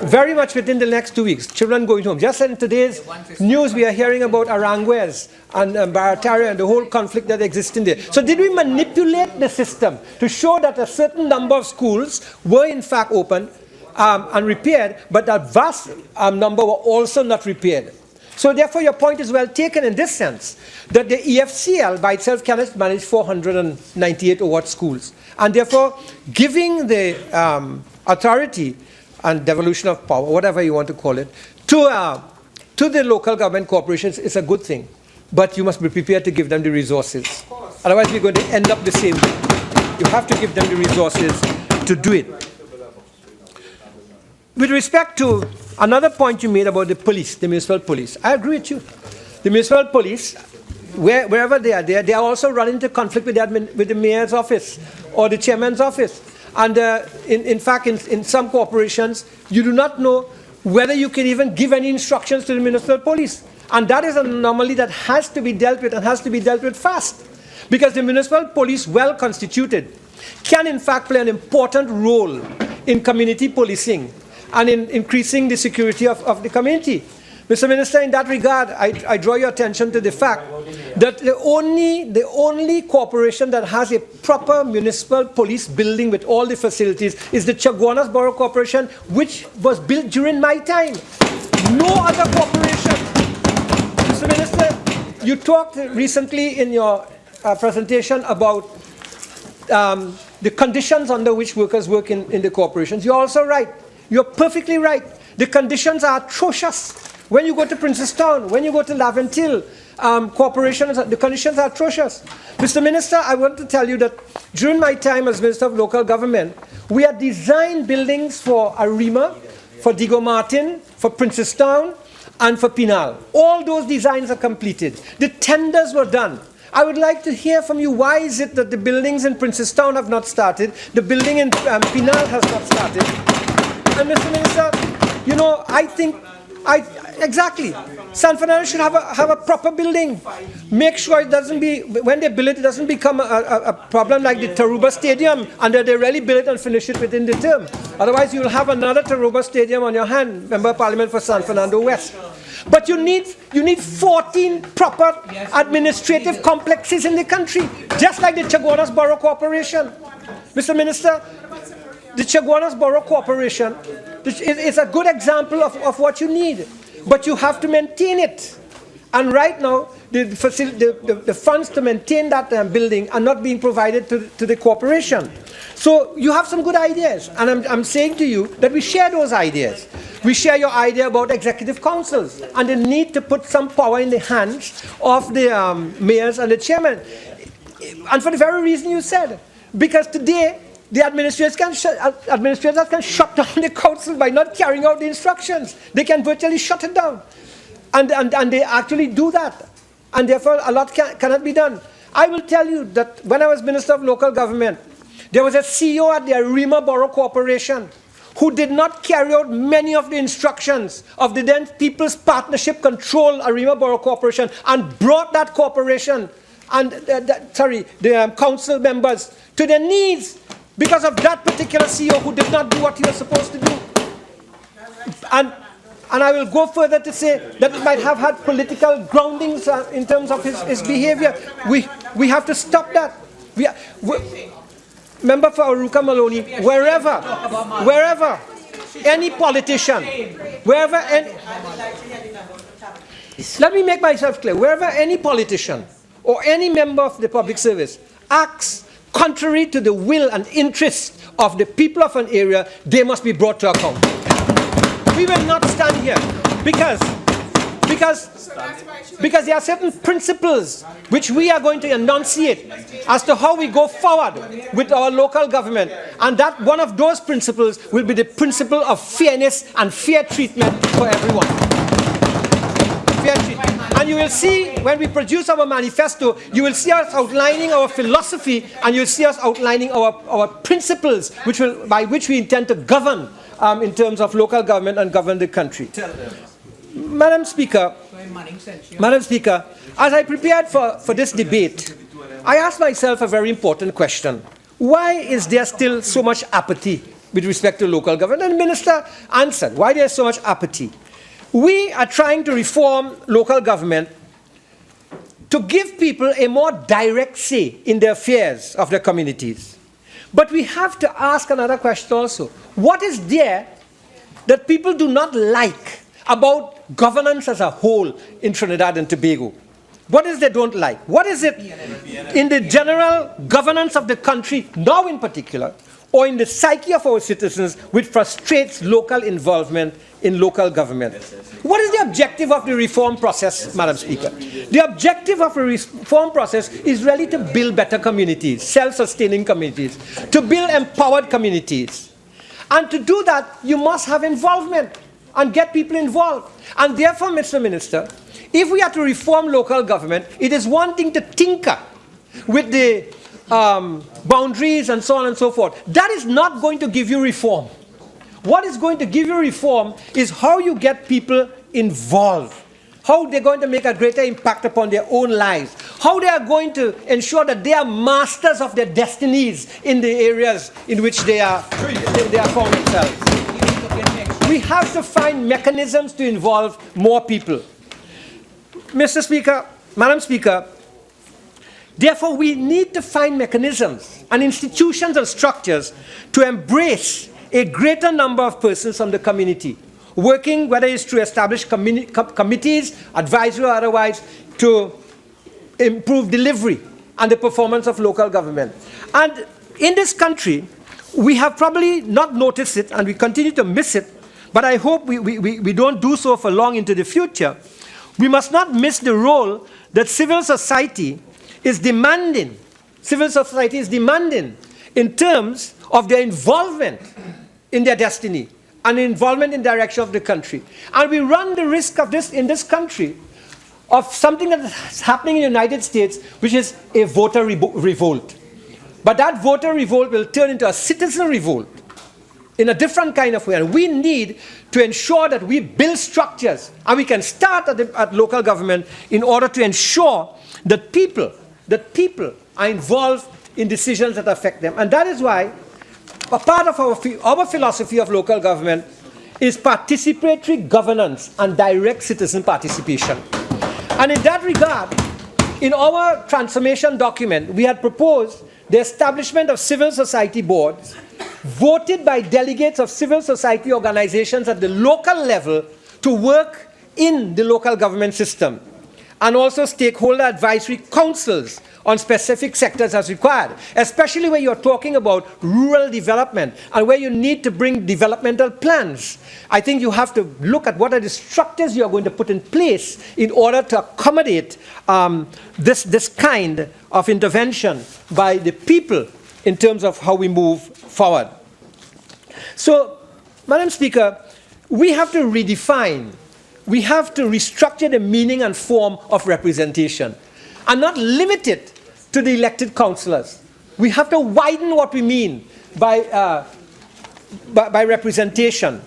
Very much within the next 2 weeks, children going home. Just in today's news, we are hearing about Aranguez and Barataria and the whole conflict that exists in there. So did we manipulate the system to show that a certain number of schools were in fact open and repaired, but a vast number were also not repaired? So therefore, your point is well taken in this sense, that the EFCL by itself cannot manage 498 or what schools. And therefore, giving the authority and devolution of power, whatever you want to call it, to the local government corporations is a good thing. But you must be prepared to give them the resources. Otherwise, we're going to end up the same way. You have to give them the resources to do it. With respect to another point you made about the police, the municipal police, I agree with you. The municipal police, wherever they are also running into conflict with the mayor's office or the chairman's office. And in fact, in some corporations, you do not know whether you can even give any instructions to the municipal police. And that is an anomaly that has to be dealt with and has to be dealt with fast. Because the municipal police, well constituted, can in fact play an important role in community policing and in increasing the security of the community. Mr. Minister, in that regard, I draw your attention to the fact that the only corporation that has a proper municipal police building with all the facilities is the Chaguanas Borough Corporation, which was built during my time. No other corporation. Mr. Minister, you talked recently in your presentation about the conditions under which workers work in the corporations. You're also right. You're perfectly right. The conditions are atrocious. When you go to Princestown, when you go to Laventil, corporations, the conditions are atrocious. Mr. Minister, I want to tell you that during my time as Minister of Local Government, we had designed buildings for Arima, for Diego Martin, for Princestown, and for Pinal. All those designs are completed. The tenders were done. I would like to hear from you, why is it that the buildings in Princestown have not started, the building in Pinal has not started? And Mr. Minister, I think Exactly. San Fernando should have a proper building. Make sure it doesn't be, when they build it, it doesn't become a problem like the Taruba Stadium, and that they really build it and finish it within the term. Otherwise, you'll have another Taruba Stadium on your hand, Member of Parliament for San Fernando West. But you need 14 proper administrative complexes in the country, just like the Chaguanas Borough Corporation. Mr. Minister, the Chaguanas Borough Corporation is a good example of what you need, but you have to maintain it. And right now, the funds to maintain that building are not being provided to the corporation. So you have some good ideas, and I'm saying to you that we share those ideas. We share your idea about executive councils and the need to put some power in the hands of the mayors and the chairman. And for the very reason you said, because today, the administrators can shut down the council by not carrying out the instructions. They can virtually shut it down. And they actually do that. And therefore, a lot cannot be done. I will tell you that when I was Minister of Local Government, there was a CEO at the Arima Borough Corporation who did not carry out many of the instructions of the then People's Partnership Control Arima Borough Corporation and brought that corporation and, the council members to their knees because of that particular CEO who did not do what he was supposed to do. And I will go further to say that it might have had political groundings in terms of his behavior. We have to stop that. Member for Aruka Maloney, wherever any politician, let me make myself clear, wherever any politician or any member of the public service acts contrary to the will and interest of the people of an area, they must be brought to account. We will not stand here because there are certain principles which we are going to enunciate as to how we go forward with our local government. And that one of those principles will be the principle of fairness and fair treatment for everyone. Fair treatment. And you will see, when we produce our manifesto, you will see us outlining our philosophy, and you'll see us outlining our principles by which we intend to govern in terms of local government and govern the country. Madam Speaker, as I prepared for this debate, I asked myself a very important question. Why is there still so much apathy with respect to local government? And the Minister answered why there is so much apathy. We are trying to reform local government to give people a more direct say in the affairs of their communities. But we have to ask another question also. What is there that people do not like about governance as a whole in Trinidad and Tobago? What is they don't like? What is it in the general governance of the country, now in particular, or in the psyche of our citizens, which frustrates local involvement in local government? What is the objective of the reform process, Madam Speaker? The objective of the reform process is really to build better communities, self-sustaining communities, to build empowered communities. And to do that, you must have involvement and get people involved. And therefore, Mr. Minister, if we are to reform local government, it is one thing to tinker with the boundaries and so on and so forth. That is not going to give you reform. What is going to give you reform is how you get people involved, how they're going to make a greater impact upon their own lives, how they are going to ensure that they are masters of their destinies in the areas in which they are found themselves. We have to find mechanisms to involve more people. Mr. Speaker, Madam Speaker, therefore we need to find mechanisms and institutions and structures to embrace a greater number of persons from the community, working, whether it's to establish committees, advisory or otherwise, to improve delivery and the performance of local government. And in this country, we have probably not noticed it, and we continue to miss it, but I hope we don't do so for long into the future. We must not miss the role that civil society is demanding. Civil society is demanding in terms of their involvement in their destiny and involvement in the direction of the country. And we run the risk of this in this country of something that is happening in the United States, which is a voter revolt. But that voter revolt will turn into a citizen revolt. in a different kind of way. And we need to ensure that we build structures, and we can start at local government in order to ensure that people are involved in decisions that affect them. And that is why a part of our philosophy of local government is participatory governance and direct citizen participation. And in that regard, in our transformation document, we had proposed the establishment of civil society boards voted by delegates of civil society organizations at the local level to work in the local government system, and also stakeholder advisory councils on specific sectors as required, especially where you're talking about rural development and where you need to bring developmental plans. I think you have to look at what are the structures you're going to put in place in order to accommodate this kind of intervention by the people in terms of how we move forward. So, Madam Speaker, we have to redefine, we have to restructure the meaning and form of representation and not limit it to the elected councillors. We have to widen what we mean by representation,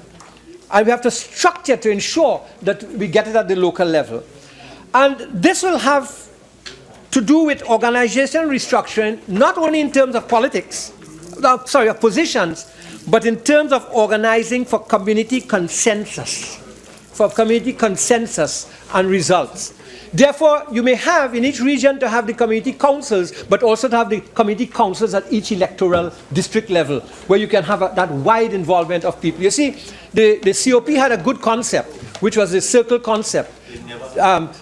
and we have to structure to ensure that we get it at the local level. And this will have to do with organizational restructuring, not only in terms of politics, of positions, but in terms of organizing for community consensus, and results. Therefore, you may have in each region to have the community councils, but also to have the community councils at each electoral district level, where you can have that wide involvement of people. You see, the COP had a good concept, which was the circle concept,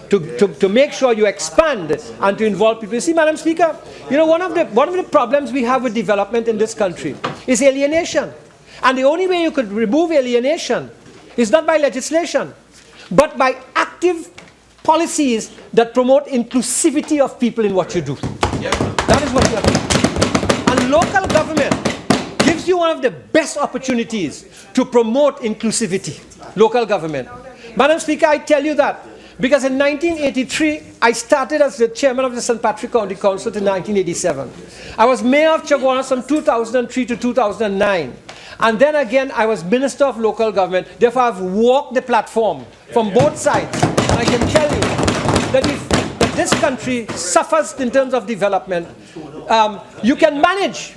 to make sure you expand and to involve people. You see, Madam Speaker, you know, one of the problems we have with development in this country is alienation. And the only way you could remove alienation is not by legislation, but by active policies that promote inclusivity of people in what you do. That is what you have to do. And local government gives you one of the best opportunities to promote inclusivity. Local government. Madam Speaker, I tell you that because in 1983, I started as the chairman of the St. Patrick County Council in 1987. I was mayor of Chaguanas from 2003 to 2009. And then again, I was Minister of Local Government. Therefore, I've walked the platform from both sides. And I can tell you that if this country suffers in terms of development, you can manage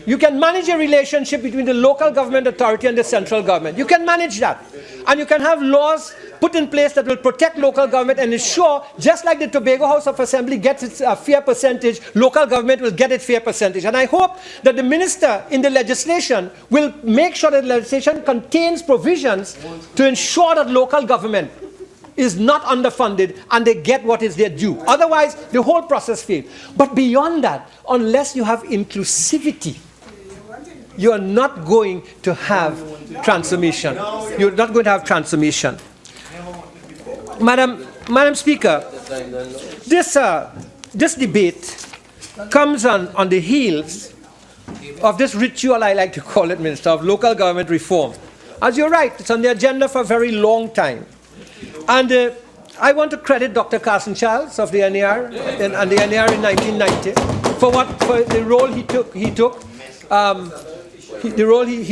a relationship between the local government authority and the central government. You can manage that. And you can have laws put in place that will protect local government and ensure, just like the Tobago House of Assembly gets its fair percentage, local government will get its fair percentage. And I hope that the minister in the legislation will make sure that the legislation contains provisions to ensure that local government is not underfunded and they get what is their due. Otherwise, the whole process fails. But beyond that, unless you have inclusivity, you are not going to have transformation. You're not going to have transformation. Madam Speaker, this debate comes on the heels of this ritual, I like to call it, Minister, of local government reform. As you're right, it's on the agenda for a very long time. And I want to credit Dr. Carson Charles of the NAR and the NAR in 1990 for the role he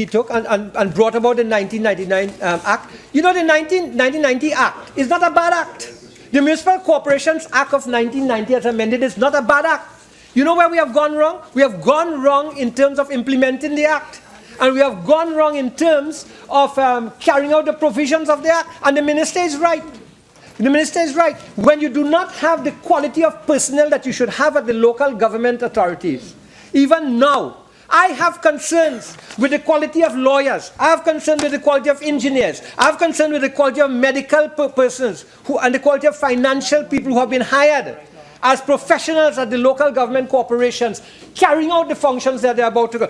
took and brought about the 1999 Act. You know, the 1990 Act is not a bad act. The Municipal Corporations Act of 1990 as amended is not a bad act. You know where we have gone wrong? We have gone wrong in terms of implementing the Act. And we have gone wrong in terms of carrying out the provisions of the Act. And the Minister is right. The Minister is right. When you do not have the quality of personnel that you should have at the local government authorities, even now, I have concerns with the quality of lawyers. I have concerns with the quality of engineers. I have concerns with the quality of medical persons and the quality of financial people who have been hired as professionals at the local government corporations, carrying out the functions that they're about to go.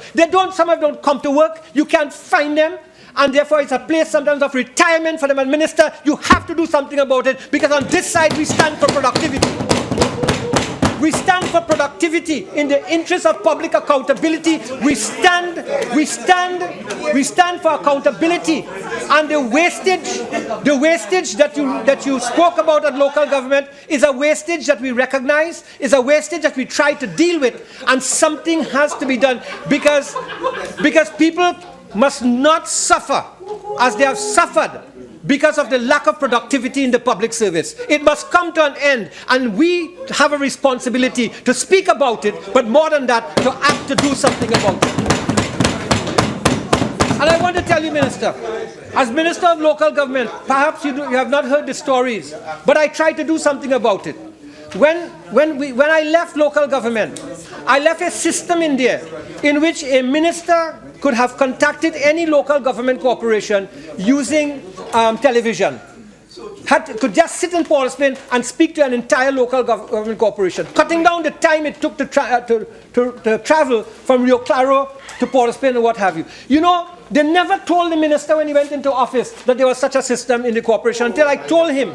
Some of them don't come to work. You can't find them. And therefore, it's a place sometimes of retirement for them. And Minister, you have to do something about it, because on this side, we stand for productivity. We stand for productivity in the interest of public accountability. We stand for accountability. And the wastage that you spoke about at local government is a wastage that we recognize, is a wastage that we try to deal with, and something has to be done, because people must not suffer as they have suffered because of the lack of productivity in the public service. It must come to an end, and we have a responsibility to speak about it, but more than that, to act, to do something about it. And I want to tell you, Minister, as Minister of Local Government, perhaps you have not heard the stories, but I tried to do something about it. When I left local government, I left a system in there in which a minister could have contacted any local government corporation using television. Could just sit in Port of Spain and speak to an entire local government corporation, cutting down the time it took to travel from Rio Claro to Port of Spain and what have you. You know, they never told the minister when he went into office that there was such a system in the corporation until I told him.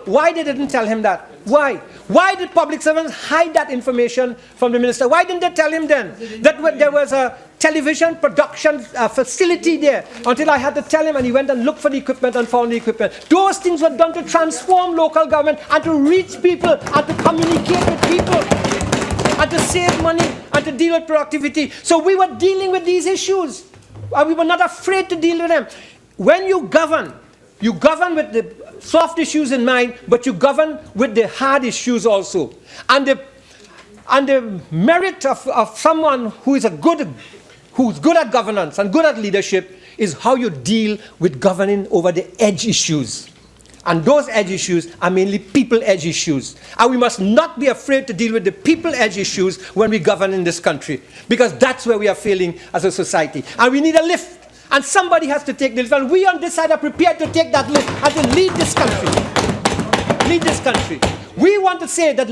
Why they didn't tell him that? Why? Why did public servants hide that information from the minister? Why didn't they tell him then that there was a television production facility there until I had to tell him, and he went and looked for the equipment and found the equipment? Those things were done to transform local government and to reach people and to communicate with people and to save money and to deal with productivity. So we were dealing with these issues and we were not afraid to deal with them. When you govern with the soft issues in mind, but you govern with the hard issues also. And the merit of someone who's good at governance and good at leadership is how you deal with governing over the edge issues. And those edge issues are mainly people edge issues. And we must not be afraid to deal with the people edge issues when we govern in this country, because that's where we are failing as a society. And we need a lift. And somebody has to take the lift. And we on this side are prepared to take that lift and to lead this country. Lead this country. We want to say that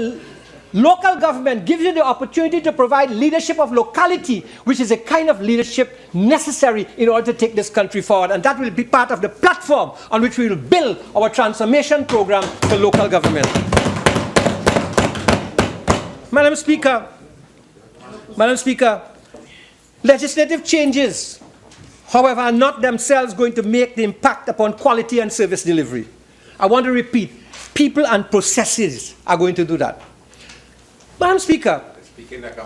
local government gives you the opportunity to provide leadership of locality, which is a kind of leadership necessary in order to take this country forward. And that will be part of the platform on which we will build our transformation program for local government. Madam Speaker, legislative changes, however, are not themselves going to make the impact upon quality and service delivery. I want to repeat, people and processes are going to do that. Madam Speaker,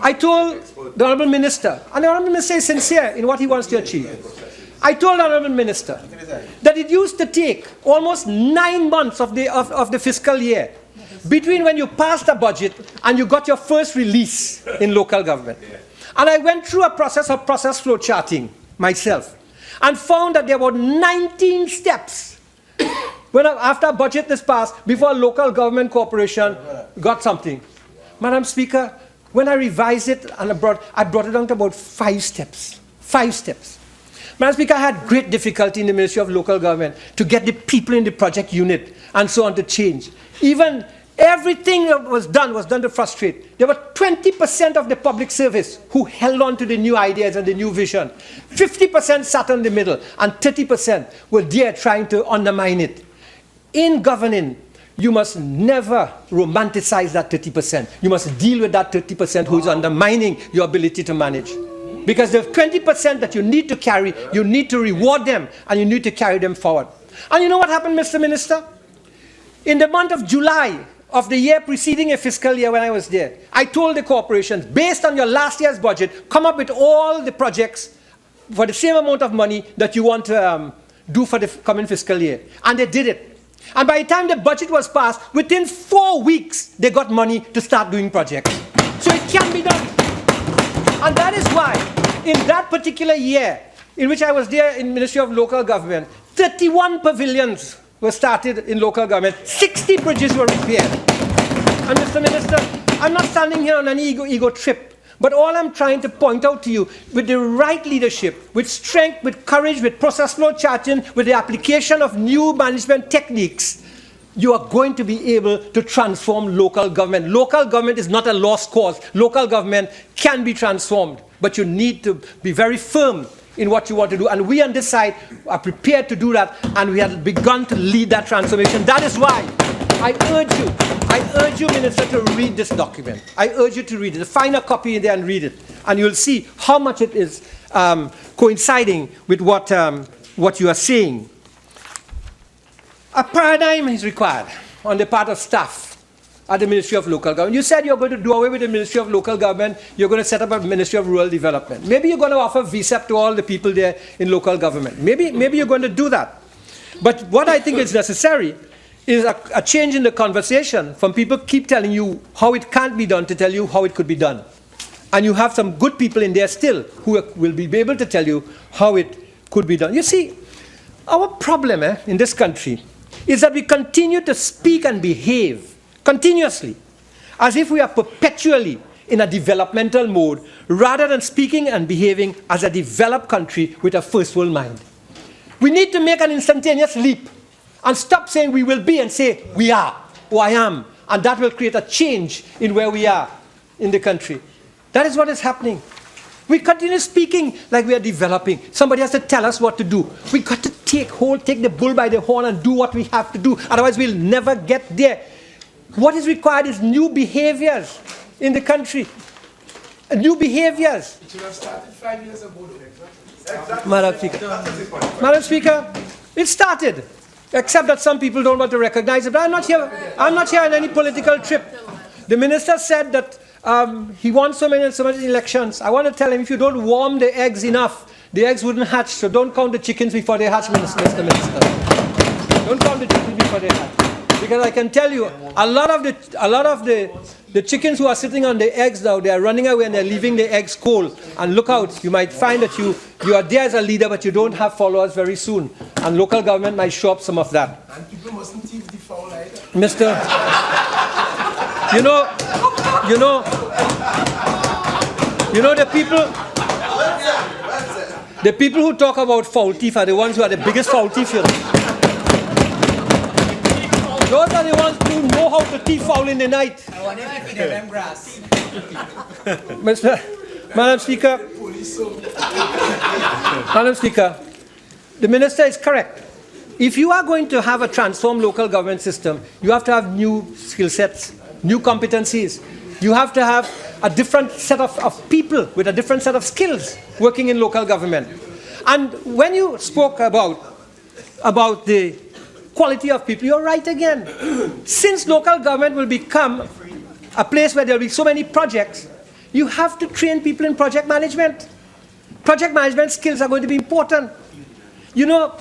I told the Honourable Minister, and the Honourable Minister is sincere in what he wants to achieve. I told the Honourable Minister that it used to take almost 9 months of the fiscal year between when you passed a budget and you got your first release in local government. And I went through a process of process flow charting myself and found that there were 19 steps after a budget is passed before a local government corporation got something. Madam Speaker, when I revised it and I brought it down to about 5 steps. 5 steps. Madam Speaker, I had great difficulty in the Ministry of Local Government to get the people in the project unit and so on to change. Even everything that was done to frustrate. There were 20% of the public service who held on to the new ideas and the new vision. 50% sat in the middle, and 30% were there trying to undermine it. In governing, you must never romanticize that 30%. You must deal with that 30% who is undermining your ability to manage. Because the 20% that you need to carry, you need to reward them and you need to carry them forward. And you know what happened, Mr. Minister? In the month of July of the year preceding a fiscal year when I was there, I told the corporations, based on your last year's budget, come up with all the projects for the same amount of money that you want to do for the coming fiscal year. And they did it. And by the time the budget was passed, within 4 weeks, they got money to start doing projects. So it can be done. And that is why, in that particular year, in which I was there in Ministry of Local Government, 31 pavilions were started in local government, 60 bridges were repaired. And Mr. Minister, I'm not standing here on an ego trip, but all I'm trying to point out to you, with the right leadership, with strength, with courage, with process flow charting, with the application of new management techniques, you are going to be able to transform local government. Local government is not a lost cause. Local government can be transformed, but you need to be very firm in what you want to do. And we on this side are prepared to do that, and we have begun to lead that transformation. That is why I urge you, Minister, to read this document. I urge you to read it. Find a copy in there and read it. And you'll see how much it is coinciding with what you are saying. A paradigm is required on the part of staff at the Ministry of Local Government. You said you're going to do away with the Ministry of Local Government. You're going to set up a Ministry of Rural Development. Maybe you're going to offer VSEP to all the people there in local government. Maybe you're going to do that. But what I think is necessary is a change in the conversation from people keep telling you how it can't be done to tell you how it could be done. And you have some good people in there still who will be able to tell you how it could be done. You see, our problem in this country is that we continue to speak and behave continuously as if we are perpetually in a developmental mode rather than speaking and behaving as a developed country with a first world mind. We need to make an instantaneous leap and stop saying we will be and say we are or I am, and that will create a change in where we are in the country. That is what is happening. We continue speaking like we are developing. Somebody has to tell us what to do. We got to take the bull by the horn and do what we have to do. Otherwise, we'll never get there. What is required is new behaviors in the country. New behaviors. It should have started 5 years ago. Exactly. Madam Speaker, it started. Except that some people don't want to recognize it. But I'm not here on any political trip. The minister said that he wants so many elections. I want to tell him, if you don't warm the eggs enough, the eggs wouldn't hatch. So don't count the chickens before they hatch, Mr. Minister. Don't count the chickens before they hatch. Because I can tell you, a lot of the chickens who are sitting on the eggs now, they are running away and they're leaving the eggs cold. And look out, you might find that you are there as a leader, but you don't have followers very soon. And local government might show up some of that. And people mustn't thief the fowl either. Mr. The people who talk about foul thief are the ones who are the biggest foul thief here. Those are the ones who know how to thief fowl in the night. I wonder if you feed them grass. Madam Speaker, the minister is correct. If you are going to have a transformed local government system, you have to have new skill sets, new competencies. You have to have a different set of people with a different set of skills working in local government. And when you spoke about the quality of people, you're right again. Since local government will become a place where there will be so many projects, you have to train people in project management. Project management skills are going to be important. You know,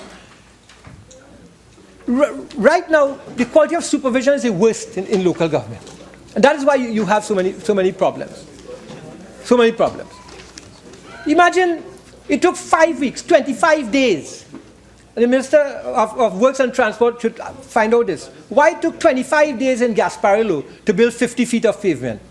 right now, the quality of supervision is the worst in local government. And that is why you have so many problems. So many problems. Imagine it took 5 weeks, 25 days. The Minister of Works and Transport should find out this. Why it took 25 days in Gasparillo to build 50 feet of pavement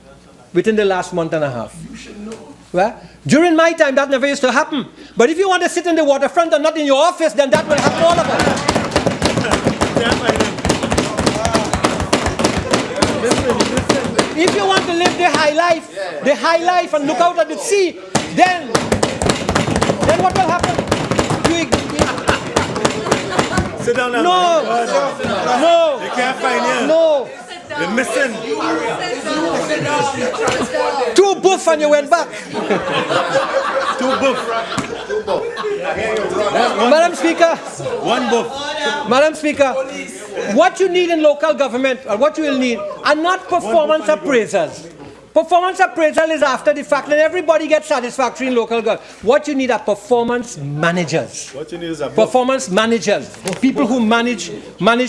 within the last month and a half? You should know. Well, during my time, that never used to happen. But if you want to sit in the waterfront and not in your office, then that will happen all of us. If you want to live the high life and look out at the sea, then what will happen? Sit down now. No. They can't find you. No. You're missing. Too buff and you went back. Too buff. Madam Speaker. One buff. Madam Speaker, what you need in local government, or what you will need, are not performance appraisals. Performance appraisal is after the fact, and everybody gets satisfactory in local government. What you need are performance managers. What you need is a performance managers, people who manage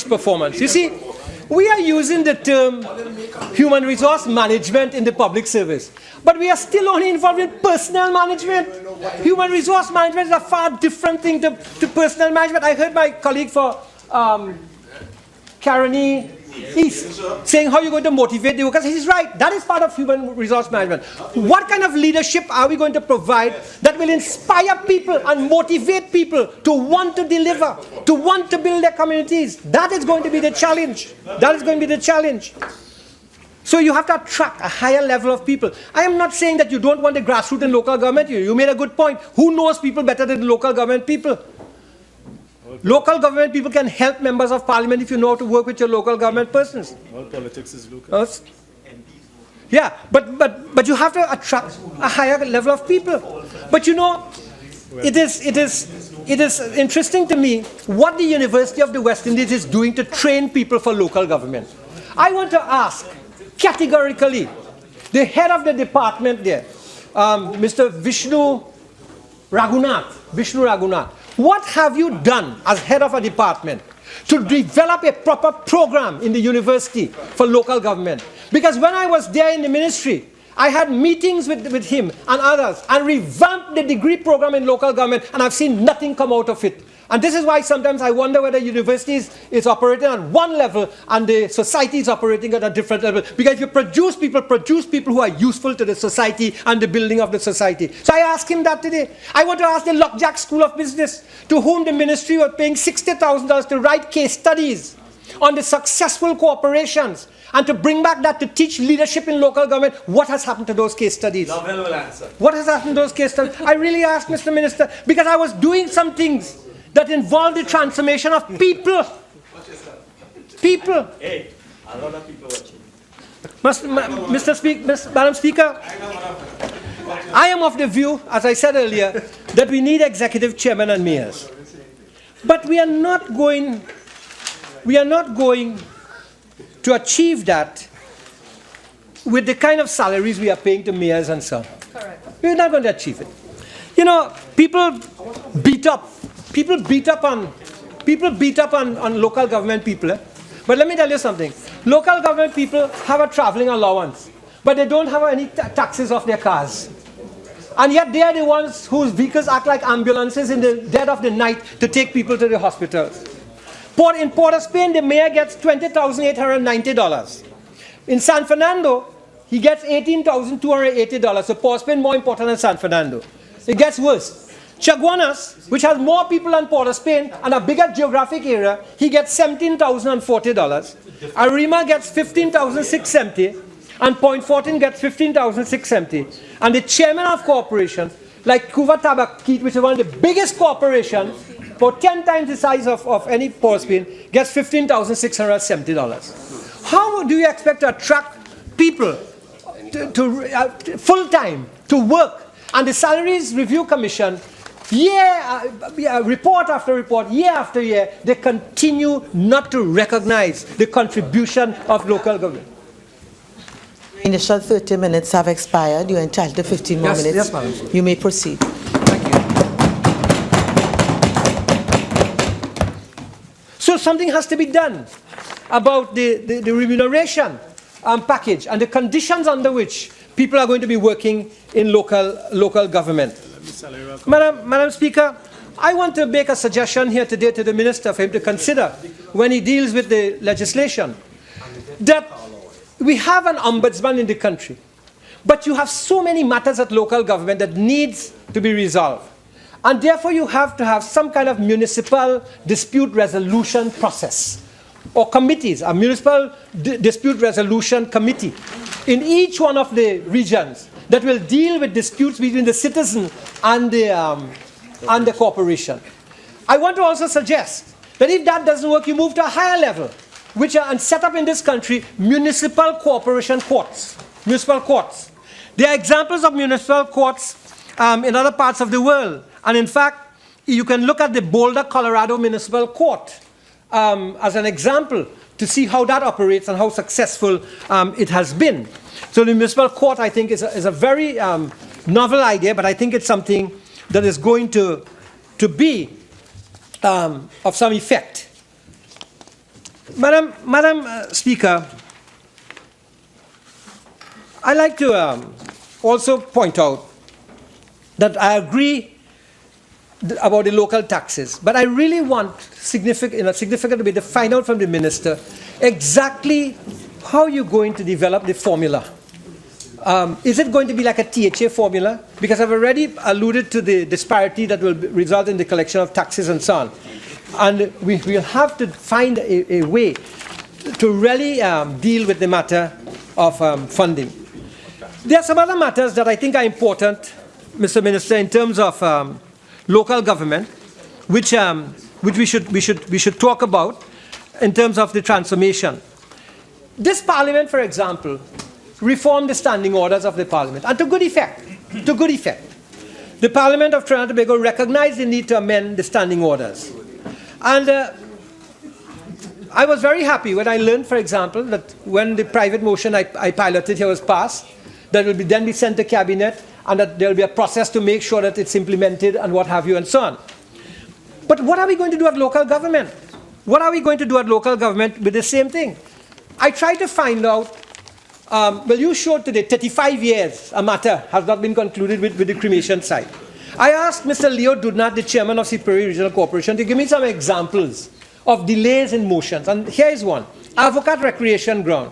performance. You see, we are using the term human resource management in the public service, but we are still only involved in personnel management. Human resource management is a far different thing to personnel management. I heard my colleague for Caroni East saying how you're going to motivate the workers. He's right. That is part of human resource management. What kind of leadership are we going to provide that will inspire people and motivate people to want to deliver, to want to build their communities? That is going to be the challenge. That is going to be the challenge. So you have to attract a higher level of people. I am not saying that you don't want the grassroots in local government. You made a good point. Who knows people better than the local government people? Local government people can help members of parliament if you know how to work with your local government persons. All politics is local. Yeah, but you have to attract a higher level of people. But you know, it is interesting to me what the University of the West Indies is doing to train people for local government. I want to ask categorically, the head of the department there, Mr. Vishnu Raghunath, what have you done as head of a department to develop a proper program in the university for local government? Because when I was there in the ministry, I had meetings with him and others and revamped the degree program in local government, and I've seen nothing come out of it. And this is why sometimes I wonder whether universities is operating on one level and the society is operating at a different level. Because if you produce people who are useful to the society and the building of the society. So I asked him that today. I want to ask the Lockjack School of Business, to whom the ministry was paying $60,000 to write case studies on the successful corporations and to bring back that to teach leadership in local government. What has happened to those case studies? Lovell will answer. What has happened to those case studies? I really asked Mr. Minister, because I was doing some things that involve the transformation of people. People. Hey, a lot of people watching. Madam Speaker, I am of the view, as I said earlier, that we need executive chairmen and mayors. But we are not going to achieve that with the kind of salaries we are paying to mayors and so on. Correct. We're not going to achieve it. You know, people beat up on local government people. But let me tell you something. Local government people have a traveling allowance, but they don't have any taxes off their cars. And yet they are the ones whose vehicles act like ambulances in the dead of the night to take people to the hospitals. In Port of Spain, the mayor gets $20,890. In San Fernando, he gets $18,280. So Port of Spain more important than San Fernando. It gets worse. Chaguanas, which has more people than Port of Spain and a bigger geographic area, he gets $17,040. Arima gets $15,670, and Point 14 gets $15,670. And the chairman of corporations, like Couva Tabaquite, which is one of the biggest corporations, about 10 times the size of any Port of Spain, gets $15,670. How do you expect to attract people full-time to work? And the Salaries Review Commission, report after report, year after year, they continue not to recognize the contribution of local government. Initial 30 minutes have expired. You're entitled to 15 more minutes. Yes, madam. You may proceed. So something has to be done about the remuneration package and the conditions under which people are going to be working in local government. Madam Speaker, I want to make a suggestion here today to the Minister for him to consider when he deals with the legislation, that we have an ombudsman in the country, but you have so many matters at local government that needs to be resolved. And therefore you have to have some kind of municipal dispute resolution process or committees, a municipal dispute resolution committee in each one of the regions that will deal with disputes between the citizen and the corporation. I want to also suggest that if that doesn't work, you move to a higher level, which are set up in this country, municipal corporation courts, municipal courts. There are examples of municipal courts in other parts of the world. And in fact, you can look at the Boulder, Colorado Municipal Court as an example to see how that operates and how successful it has been. So the municipal court, I think, is a very novel idea, but I think it's something that is going to be of some effect. Madam Speaker, I'd like to also point out that I agree about the local taxes, but I really want in a significant way to find out from the Minister exactly how you're going to develop the formula. Is it going to be like a THA formula? Because I've already alluded to the disparity that will result in the collection of taxes and so on. And we'll have to find a way to really deal with the matter of funding. There are some other matters that I think are important, Mr. Minister, in terms of local government, which we should talk about in terms of the transformation. This Parliament, for example, reformed the standing orders of the Parliament, and to good effect. To good effect. The Parliament of Trinidad and Tobago recognized the need to amend the standing orders. And I was very happy when I learned, for example, that when the private motion I piloted here was passed, that will then be sent to cabinet, and that there will be a process to make sure that it's implemented and what have you and so on. But what are we going to do at local government? What are we going to do at local government with the same thing? I tried to find out, well, you showed today 35 years a matter has not been concluded with the cremation site. I asked Mr. Leo Dudnat, the chairman of Superior Regional Corporation, to give me some examples of delays in motions. And here is one. Avocat Recreation Ground.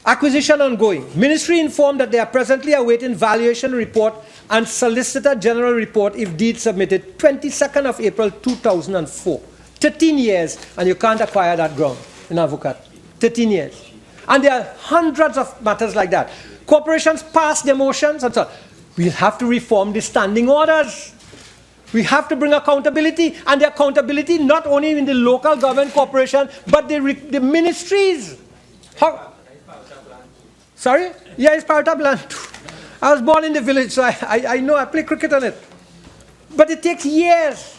Acquisition ongoing. Ministry informed that they are presently awaiting valuation report and Solicitor General report if deed submitted 22nd of April 2004. 13 years and you can't acquire that ground in Avocat. 13 years. And there are hundreds of matters like that. Corporations pass their motions and so on. We'll have to reform the standing orders. We have to bring accountability, and the accountability not only in the local government corporation, but the ministries. How? Sorry? Yeah, it's part of land. I was born in the village, so I know, I play cricket on it. But it takes years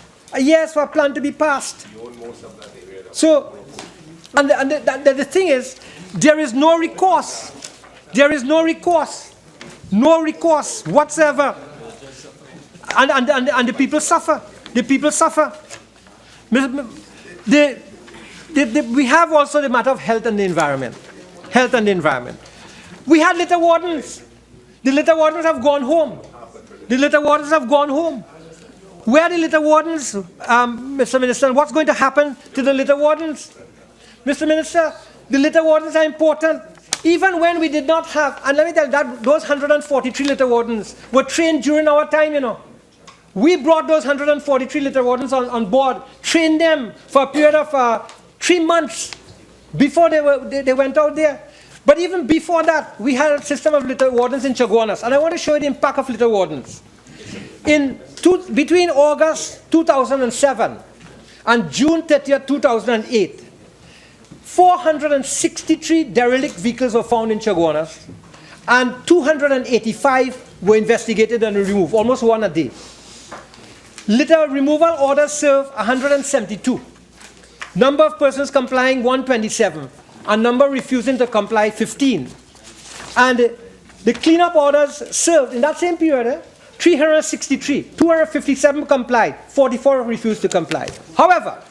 for a plan to be passed. So, and the thing is, there is no recourse. There is no recourse. No recourse whatsoever. And the people suffer. The people suffer. We have also the matter of health and the environment. Health and the environment. We had litter wardens. The litter wardens have gone home. The litter wardens have gone home. Where are the litter wardens, Mr. Minister? What's going to happen to the litter wardens? Mr. Minister, the litter wardens are important. Even when we did not have, and let me tell you, that those 143 litter wardens were trained during our time, you know. We brought those 143 litter wardens on board, trained them for a period of 3 months before they went out there. But even before that, we had a system of litter wardens in Chaguanas. And I want to show you the impact of litter wardens. Between August 2007 and June 30th, 2008, 463 derelict vehicles were found in Chaguanas, and 285 were investigated and removed, almost one a day. Litter removal orders served 172. Number of persons complying 127, and number refusing to comply 15. And the cleanup orders served in that same period, 363, 257 complied, 44 refused to comply. However,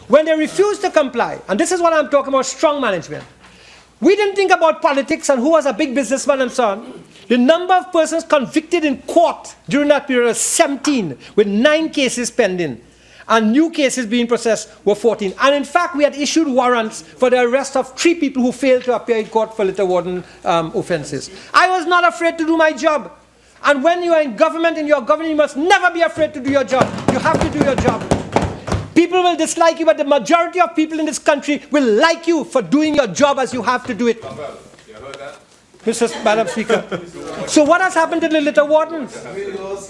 when they refused to comply, and this is what I'm talking about, strong management, we didn't think about politics and who was a big businessman and so on. The number of persons convicted in court during that period was 17, with 9 cases pending, and new cases being processed were 14. And in fact, we had issued warrants for the arrest of 3 people who failed to appear in court for litter warden offenses. I was not afraid to do my job. And when you are in government, you must never be afraid to do your job. You have to do your job. People will dislike you, but the majority of people in this country will like you for doing your job as you have to do it. Madam Speaker. So what has happened to the litter wardens?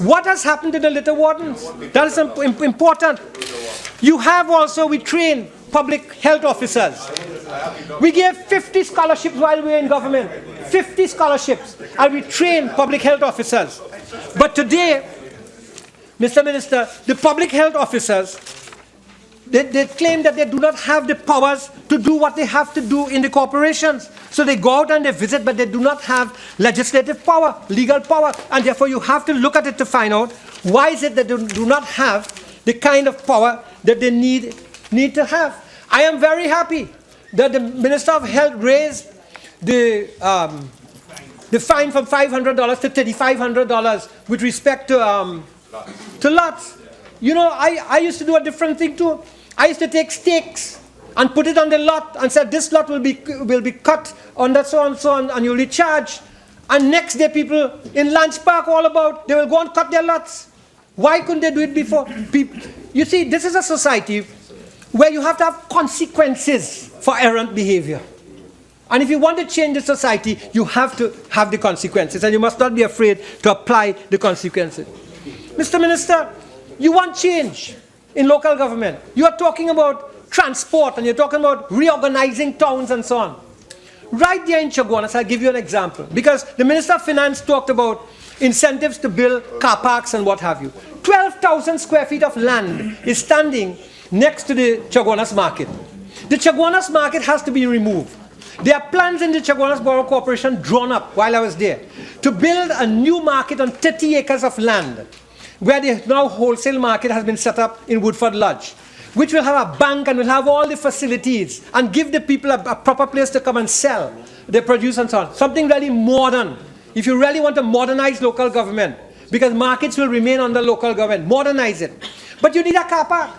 What has happened to the litter wardens? That is important. You have also, we train public health officers. We gave 50 scholarships while we were in government. 50 scholarships. And we train public health officers. But today, Mr. Minister, the public health officers, they claim that they do not have the powers to do what they have to do in the corporations. So they go out and they visit, but they do not have legislative power, legal power. And therefore you have to look at it to find out why is it that they do not have the kind of power that they need to have. I am very happy that the Minister of Health raised the fine from $500 to $3,500 with respect to lots. You know, I used to do a different thing too. I used to take stakes and put it on the lot and said this lot will be cut on that so and so and you'll be charged. And next day people in Lunch Park all about, they will go and cut their lots. Why couldn't they do it before? You see, this is a society where you have to have consequences for errant behavior. And if you want to change the society, you have to have the consequences, and you must not be afraid to apply the consequences. Mr. Minister, you want change in local government. You are talking about transport, and you're talking about reorganizing towns and so on. Right there in Chaguanas, I'll give you an example. Because the Minister of Finance talked about incentives to build car parks and what have you. 12,000 square feet of land is standing next to the Chaguanas market. The Chaguanas market has to be removed. There are plans in the Chaguanas Borough Corporation drawn up while I was there to build a new market on 30 acres of land, where the now wholesale market has been set up in Woodford Lodge, which will have a bank and will have all the facilities and give the people a proper place to come and sell their produce and so on. Something really modern. If you really want to modernize local government, because markets will remain under local government, modernize it. But you need a car park.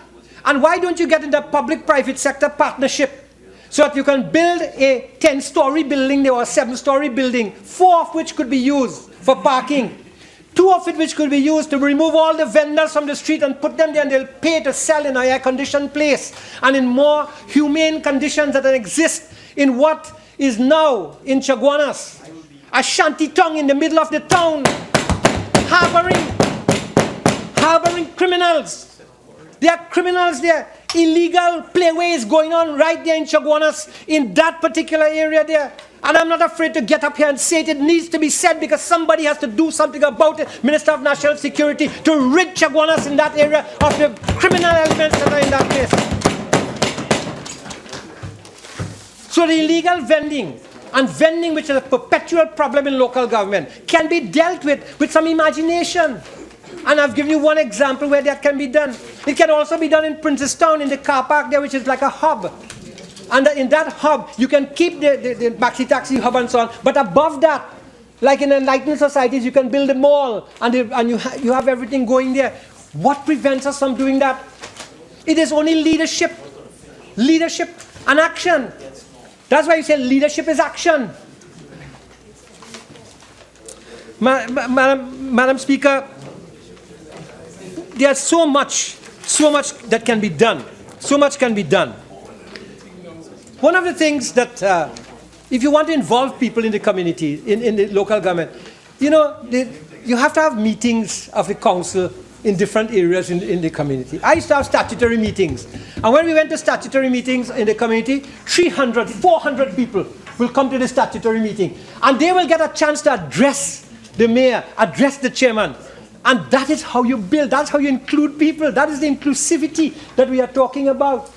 And why don't you get into public-private sector partnership so that you can build a 10-story building or a 7-story building, 4 of which could be used for parking, 2 of it which could be used to remove all the vendors from the street and put them there, and they'll pay to sell in an air-conditioned place and in more humane conditions that exist in what is now in Chaguanas, a shanty town in the middle of the town, harboring criminals. There are criminals there, illegal playways going on right there in Chaguanas, in that particular area there. And I'm not afraid to get up here and say it. It needs to be said because somebody has to do something about it. Minister of National Security, to rid Chaguanas in that area of the criminal elements that are in that place. So the illegal vending, and vending, which is a perpetual problem in local government, can be dealt with some imagination. And I've given you one example where that can be done. It can also be done in Princestown, in the car park there, which is like a hub. And in that hub, you can keep the maxi taxi hub and so on. But above that, like in enlightened societies, you can build a mall and you have everything going there. What prevents us from doing that? It is only leadership. Leadership and action. That's why you say leadership is action. Madam Speaker, there's so much that can be done. So much can be done. One of the things that, if you want to involve people in the community, in the local government, you have to have meetings of the council in different areas in the community. I used to have statutory meetings. And when we went to statutory meetings in the community, 300, 400 people will come to the statutory meeting. And they will get a chance to address the mayor, address the chairman. And that is how you build, that's how you include people. That is the inclusivity that we are talking about.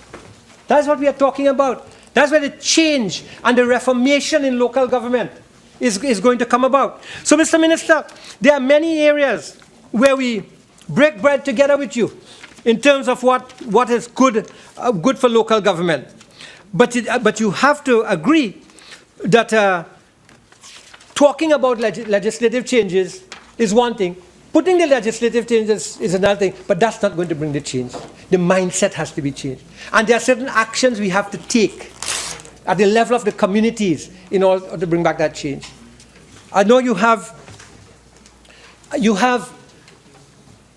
That's what we are talking about. That's where the change and the reformation in local government is going to come about. So, Mr. Minister, there are many areas where we break bread together with you in terms of what is good for local government. But you have to agree that talking about legislative changes is one thing. Putting the legislative changes is another thing, but that's not going to bring the change. The mindset has to be changed. And there are certain actions we have to take at the level of the communities in order to bring back that change. I know you have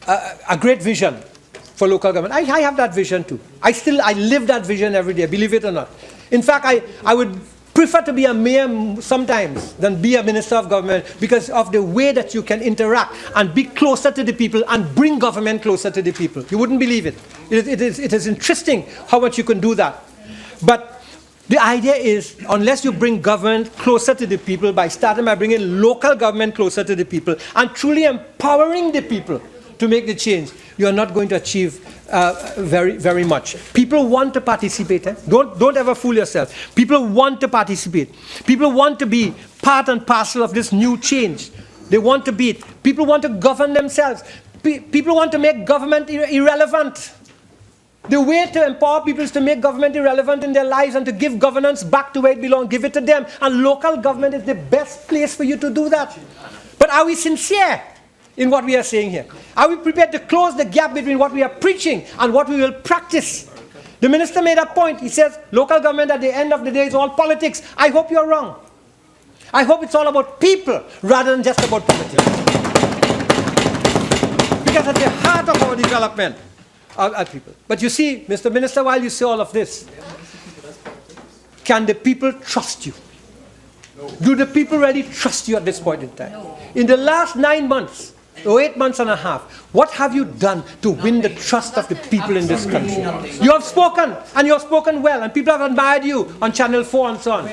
a great vision for local government. I have that vision too. I live that vision every day, believe it or not. In fact, I would prefer to be a mayor sometimes than be a minister of government because of the way that you can interact and be closer to the people and bring government closer to the people. You wouldn't believe it. It is interesting how much you can do that. But the idea is, unless you bring government closer to the people by bringing local government closer to the people and truly empowering the people to make the change, you are not going to achieve very, very much. People want to participate. Don't ever fool yourself. People want to participate. People want to be part and parcel of this new change. They want to be it. People want to govern themselves. People want to make government irrelevant. The way to empower people is to make government irrelevant in their lives and to give governance back to where it belongs. Give it to them. And local government is the best place for you to do that. But are we sincere in what we are saying here? Are we prepared to close the gap between what we are preaching and what we will practice? The minister made a point. He says local government at the end of the day is all politics. I hope you're wrong. I hope it's all about people rather than just about politics. Because at the heart of our development are people. But you see, Mr. Minister, while you say all of this, can the people trust you? Do the people really trust you at this point in time? In the last 9 months, or 8 months and a half, what have you done to win the trust of the people in this country? You have spoken, and you have spoken well, and people have admired you on Channel 4 and so on.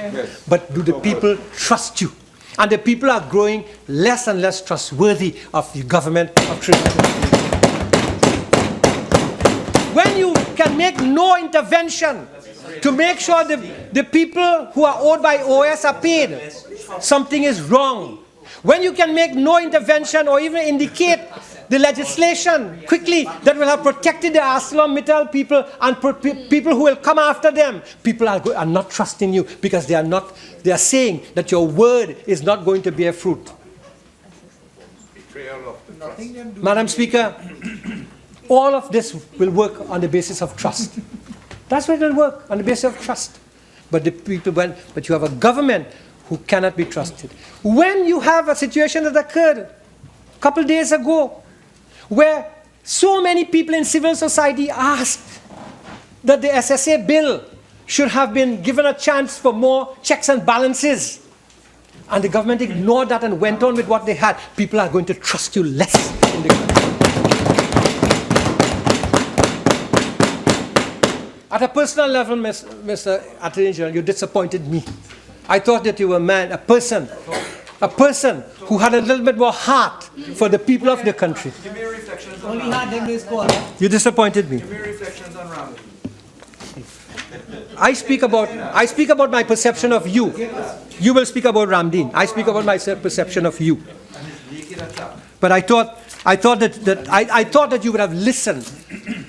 But do the people trust you? And the people are growing less and less trustworthy of the government of Trinidad. When you can make no intervention to make sure the people who are owed by OS are paid, something is wrong. When you can make no intervention or even indicate the legislation quickly that will have protected the ArcelorMittal people and people who will come after them, people are not trusting you because they are saying that your word is not going to bear fruit. Madam Speaker, all of this will work on the basis of trust. That's what it will work, on the basis of trust. But you have a government who cannot be trusted. When you have a situation that occurred a couple days ago, where so many people in civil society asked that the SSA bill should have been given a chance for more checks and balances, and the government ignored that and went on with what they had, people are going to trust you less in the country. At a personal level, Mr. Attorney General, you disappointed me. I thought that you were a person who had a little bit more heart for the people of the country. Give me reflections on Ramdial. You disappointed me. Give me reflections on Ramdial. I speak about my perception of you. You will speak about Ramdeen. I speak about my perception of you. But I thought that you would have listened.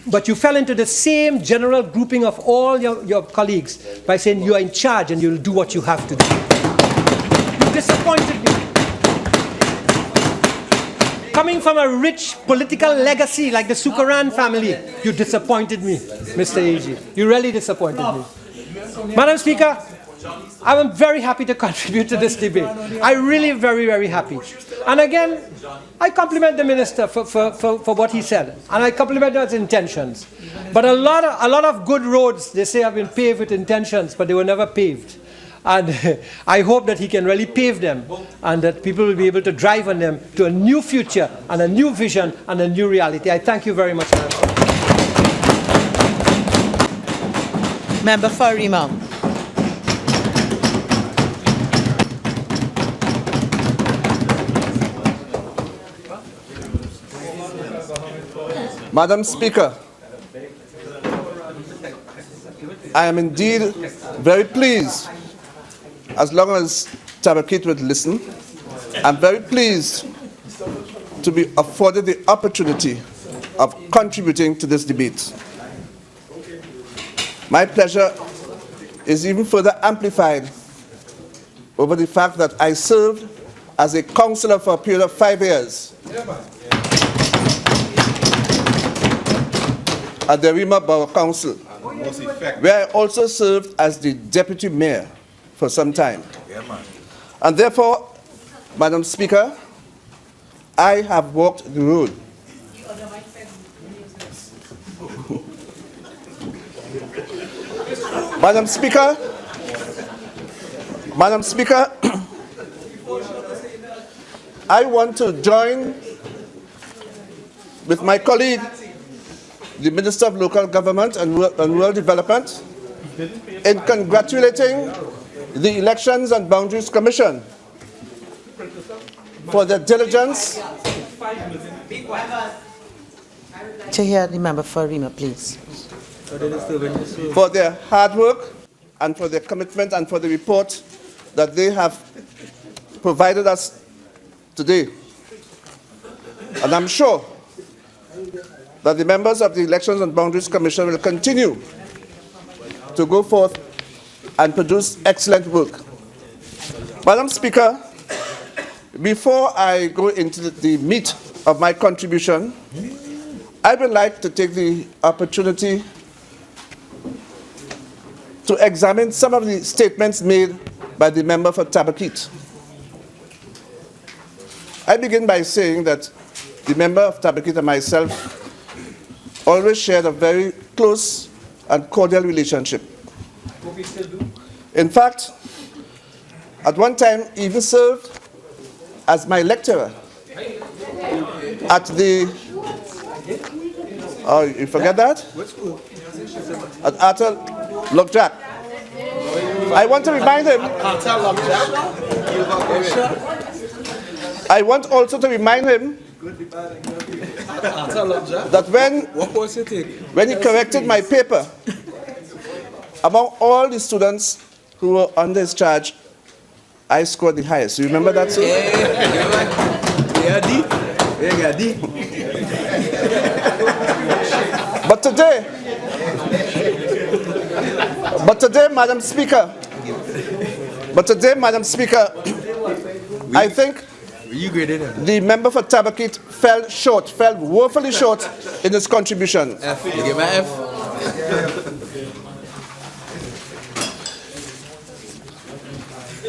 But you fell into the same general grouping of all your colleagues by saying you are in charge and you'll do what you have to do. You disappointed me. Coming from a rich political legacy like the Surujrattan family, you disappointed me, Mr. AG. You really disappointed me. Madam Speaker, I am very happy to contribute to this debate. I really am very, very happy. And again, I compliment the Minister for what he said. And I compliment his intentions. But a lot of good roads, they say, have been paved with intentions, but they were never paved. And I hope that he can really pave them and that people will be able to drive on them to a new future and a new vision and a new reality. I thank you very much, Madam. Member for Arima. Madam Speaker, I am indeed very pleased, as long as Tabaquite would listen, I'm very pleased to be afforded the opportunity of contributing to this debate. My pleasure is even further amplified over the fact that I served as a councillor for a period of 5 years at the Arima Borough Council, where I also served as the deputy mayor for some time. And therefore, Madam Speaker, I have walked the road. Madam Speaker, I want to join with my colleague, the Minister of Local Government and Rural Development, in congratulating the Elections and Boundaries Commission for their diligence. To hear the member for Arima, please. For their hard work and for their commitment and for the report that they have provided us today. And I'm sure that the members of the Elections and Boundaries Commission will continue to go forth and produce excellent work. Madam Speaker, before I go into the meat of my contribution, I would like to take the opportunity to examine some of the statements made by the member for Tabaquite. I begin by saying that the member of Tabaquite and myself always shared a very close and cordial relationship. In fact, at one time, he even served as my lecturer at the, oh, you forget that? At Arthur Lockjack. I want to remind him. I want also to remind him that when he corrected my paper, among all the students who were under his charge, I scored the highest. You remember that, sir? But today, Madam Speaker, I think the member for Tabaquite fell woefully short in his contribution. F. You give me an F.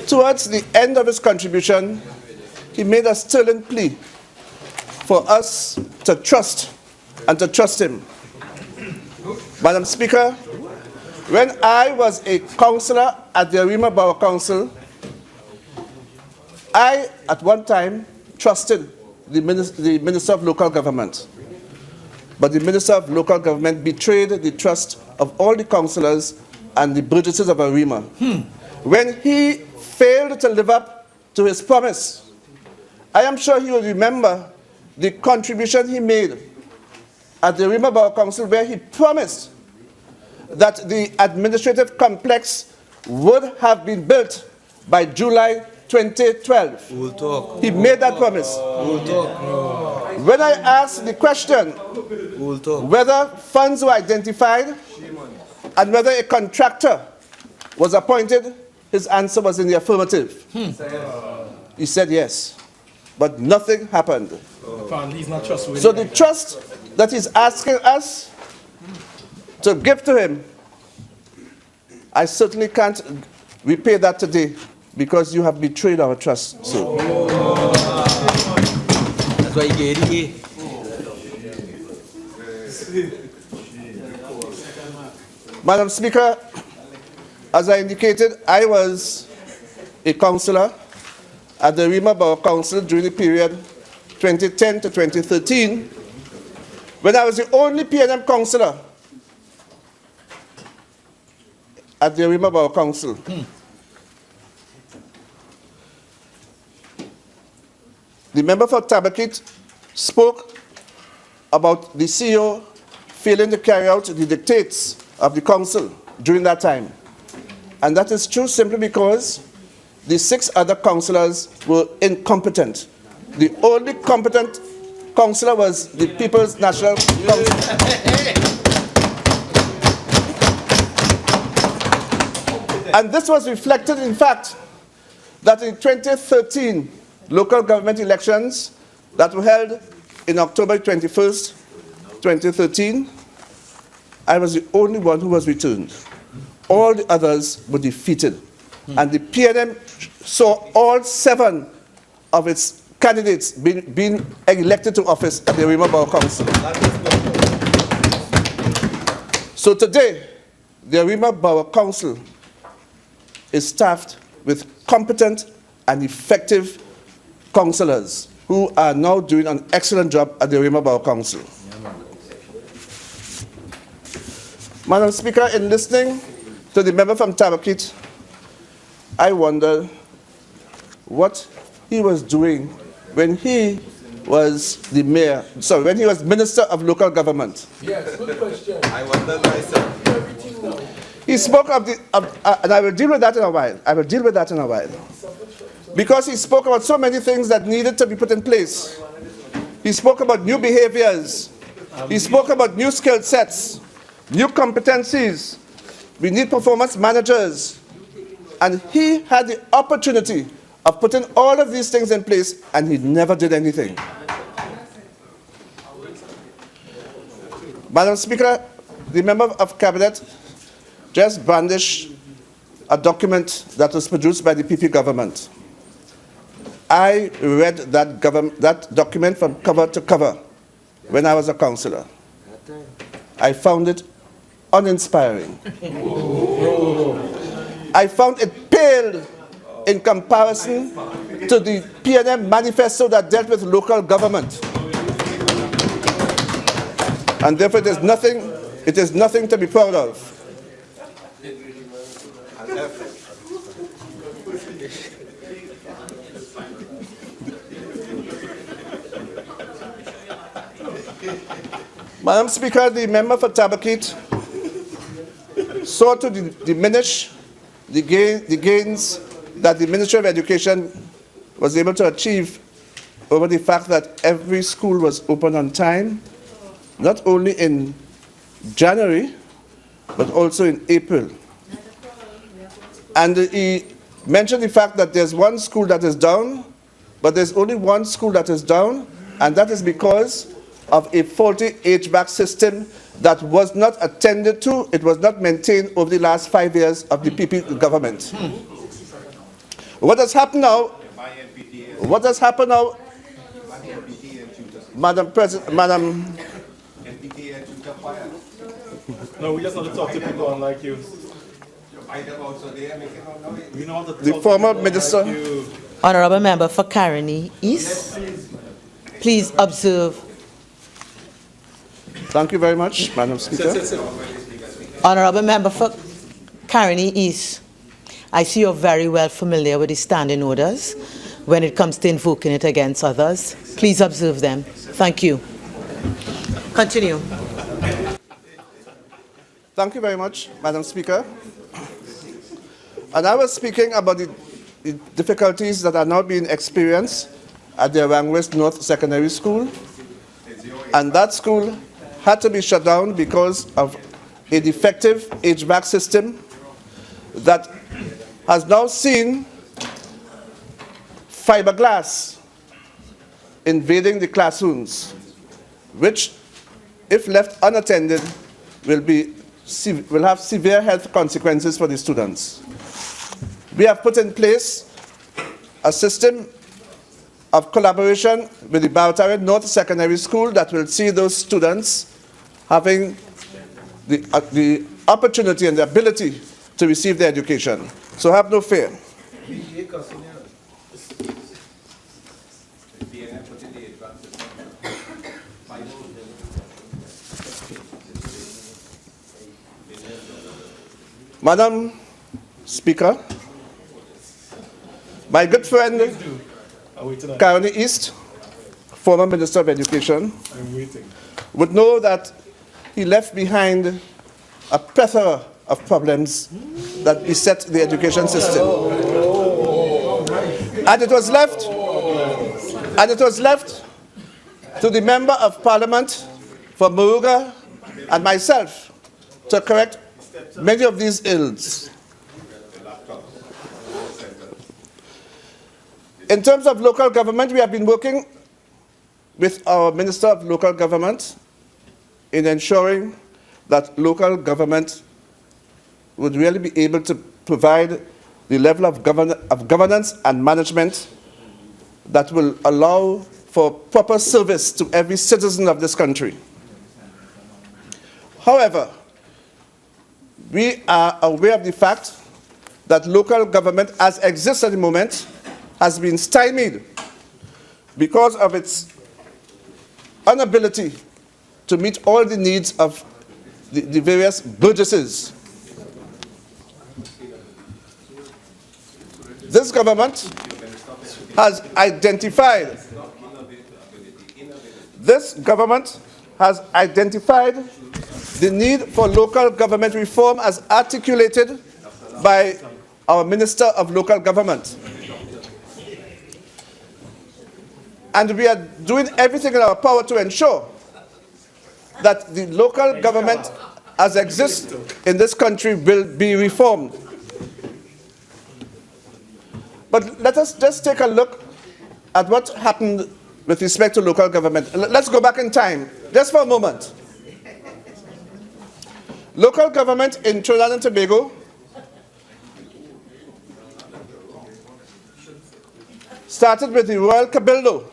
Towards the end of his contribution, he made a sterling plea for us to trust and to trust him. Madam Speaker, when I was a councillor at the Arima Borough Council, I, at one time, trusted the Minister of Local Government. But the Minister of Local Government betrayed the trust of all the councillors and the burgesses of Arima. When he failed to live up to his promise, I am sure he will remember the contribution he made at the Arima Borough Council, where he promised that the administrative complex would have been built by July 2012. We'll talk. He made that promise. We'll talk. No. When I asked the question whether funds were identified and whether a contractor was appointed, his answer was in the affirmative. He said yes, but nothing happened. He's not trustworthy. So the trust that he's asking us to give to him, I certainly can't repay that today, because you have betrayed our trust. So. That's why you get it. Madam Speaker, as I indicated, I was a councillor at the Arima Borough Council during the period 2010 to 2013, when I was the only PNM councillor at the Arima Borough Council. The member for Tabaquite spoke about the CEO failing to carry out the dictates of the council during that time. And that is true simply because the 6 other councillors were incompetent. The only competent councillor was the People's National Council. And this was reflected, in fact, that in 2013, local government elections that were held in October 21st, 2013, I was the only one who was returned. All the others were defeated. And the PNM saw all 7 of its candidates being elected to office at the Arima Borough Council. So today, the Arima Borough Council is staffed with competent and effective councillors who are now doing an excellent job at the Arima Borough Council. Madam Speaker, in listening to the member from Tabaquite, I wonder what he was doing when he was the mayor, sorry, when he was Minister of Local Government. Yes, good question. I wonder myself. He spoke of the, and I will deal with that in a while. Because he spoke about so many things that needed to be put in place. He spoke about new behaviors. He spoke about new skill sets, new competencies. We need performance managers. And he had the opportunity of putting all of these things in place, and he never did anything. Madam Speaker, the member of Cabinet just brandished a document that was produced by the PP government. I read that document from cover to cover when I was a councillor. I found it uninspiring. I found it paled in comparison to the PNM manifesto that dealt with local government. And therefore it is nothing to be proud of. Madam Speaker, the member for Tabaquite sought to diminish the gains that the Ministry of Education was able to achieve over the fact that every school was open on time, not only in January, but also in April. And he mentioned the fact that there's one school that is down, but there's only one school that is down, and that is because of a faulty HVAC system that was not attended to, it was not maintained over the last 5 years of the PP government. What has happened now? What has happened now, Madam President, Madam? No, we just want to talk to people unlike you. The former minister. Honorable Member for Caroni East, please observe. Thank you very much, Madam Speaker. Honorable Member for Caroni East, I see you're very well familiar with the standing orders when it comes to invoking it against others. Please observe them. Thank you. Continue. Thank you very much, Madam Speaker. And I was speaking about the difficulties that are now being experienced at the Arangwest North Secondary School. And that school had to be shut down because of a defective HVAC system that has now seen fiberglass invading the classrooms, which, if left unattended, will have severe health consequences for the students. We have put in place a system of collaboration with the Barataria North Secondary School that will see those students having the opportunity and the ability to receive their education. So have no fear. Madam Speaker, my good friend, Caroni East, former Minister of Education, would know that he left behind a plethora of problems that beset the education system. And it was left to the Member of Parliament for Muruga and myself to correct many of these ills. In terms of local government, we have been working with our Minister of Local Government in ensuring that local government would really be able to provide the level of governance and management that will allow for proper service to every citizen of this country. However, we are aware of the fact that local government, as exists at the moment, has been stymied because of its inability to meet all the needs of the various burgesses. This government has identified the need for local government reform as articulated by our Minister of Local Government. And we are doing everything in our power to ensure that the local government as exists in this country will be reformed. But let us just take a look at what happened with respect to local government. Let's go back in time, just for a moment. Local government in Trinidad and Tobago started with the Royal Cabildo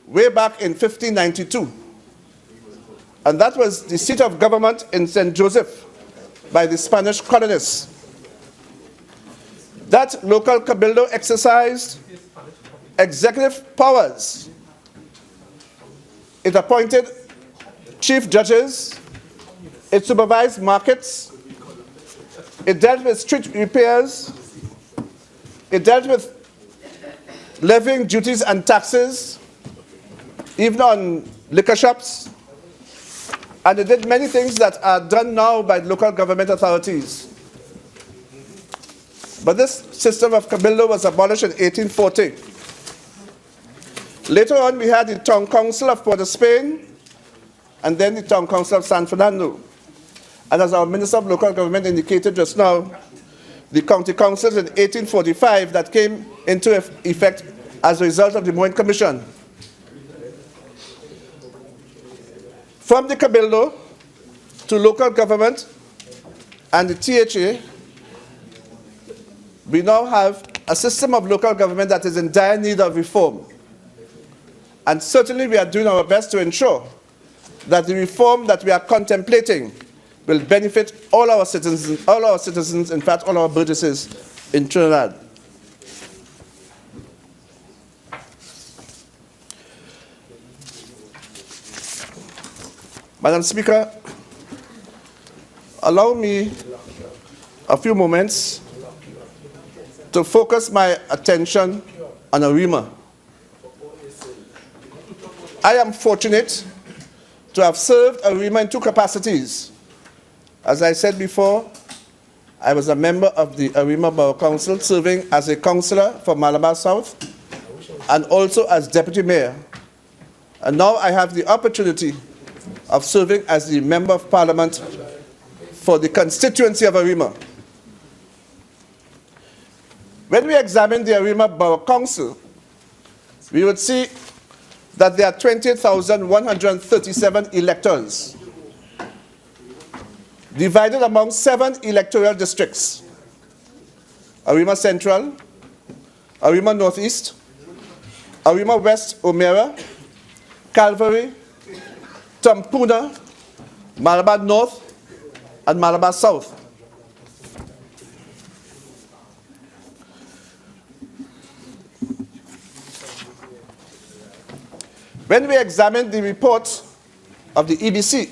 way back in 1592. And that was the seat of government in St. Joseph by the Spanish colonists. That local cabildo exercised executive powers. It appointed chief judges, it supervised markets, it dealt with street repairs, it dealt with levying duties and taxes, even on liquor shops, and they did many things that are done now by local government authorities. But this system of cabildo was abolished in 1840. Later on, we had the Town Council of Port of Spain, and then the Town Council of San Fernando. And as our Minister of Local Government indicated just now, the county councils in 1845 that came into effect as a result of the Moine Commission. From the cabildo to local government and the THA, we now have a system of local government that is in dire need of reform. And certainly we are doing our best to ensure that the reform that we are contemplating will benefit all our citizens, in fact, all our burgesses in Trinidad. Madam Speaker, allow me a few moments to focus my attention on Arima. I am fortunate to have served Arima in two capacities. As I said before, I was a member of the Arima Borough Council, serving as a councillor for Malabar South and also as deputy mayor. And now I have the opportunity of serving as the Member of Parliament for the constituency of Arima. When we examine the Arima Borough Council, we would see that there are 20,137 electors, divided among 7 electoral districts: Arima Central, Arima Northeast, Arima West Omera, Calvary, Tampuna, Malabar North, and Malabar South. When we examine the report of the EBC,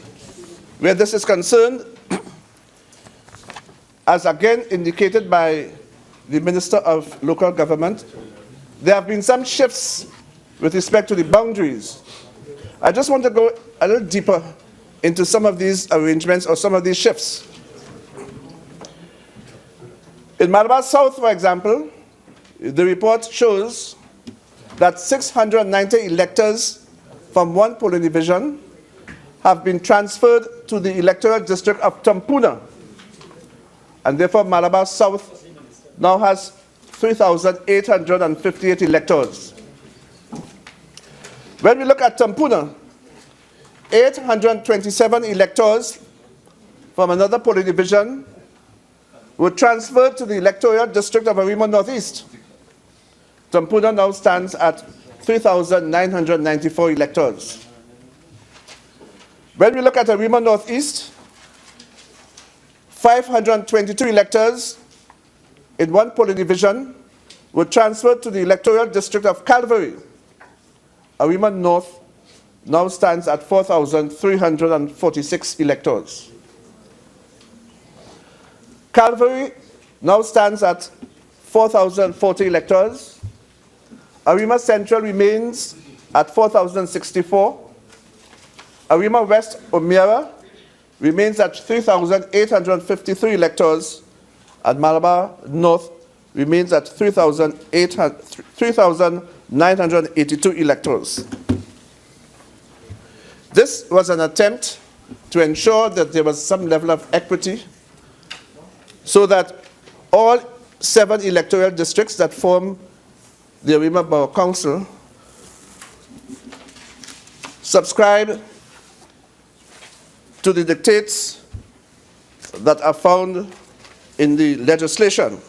where this is concerned, as again indicated by the Minister of Local Government, there have been some shifts with respect to the boundaries. I just want to go a little deeper into some of these arrangements or some of these shifts. In Malabar South, for example, the report shows that 690 electors from one polling division have been transferred to the electoral district of Tampuna, and therefore Malabar South now has 3,858 electors. When we look at Tampuna, 827 electors from another polling division were transferred to the electoral district of Arima Northeast. Tampuna now stands at 3,994 electors. When we look at Arima Northeast, 522 electors in one polling division were transferred to the electoral district of Calvary. Arima North now stands at 4,346 electors. Calvary now stands at 4,040 electors. Arima Central remains at 4,064. Arima West Omera remains at 3,853 electors, and Malabar North remains at 3,982 electors. This was an attempt to ensure that there was some level of equity so that all 7 electoral districts that form the Arima Borough Council subscribe to the dictates that are found in the legislation.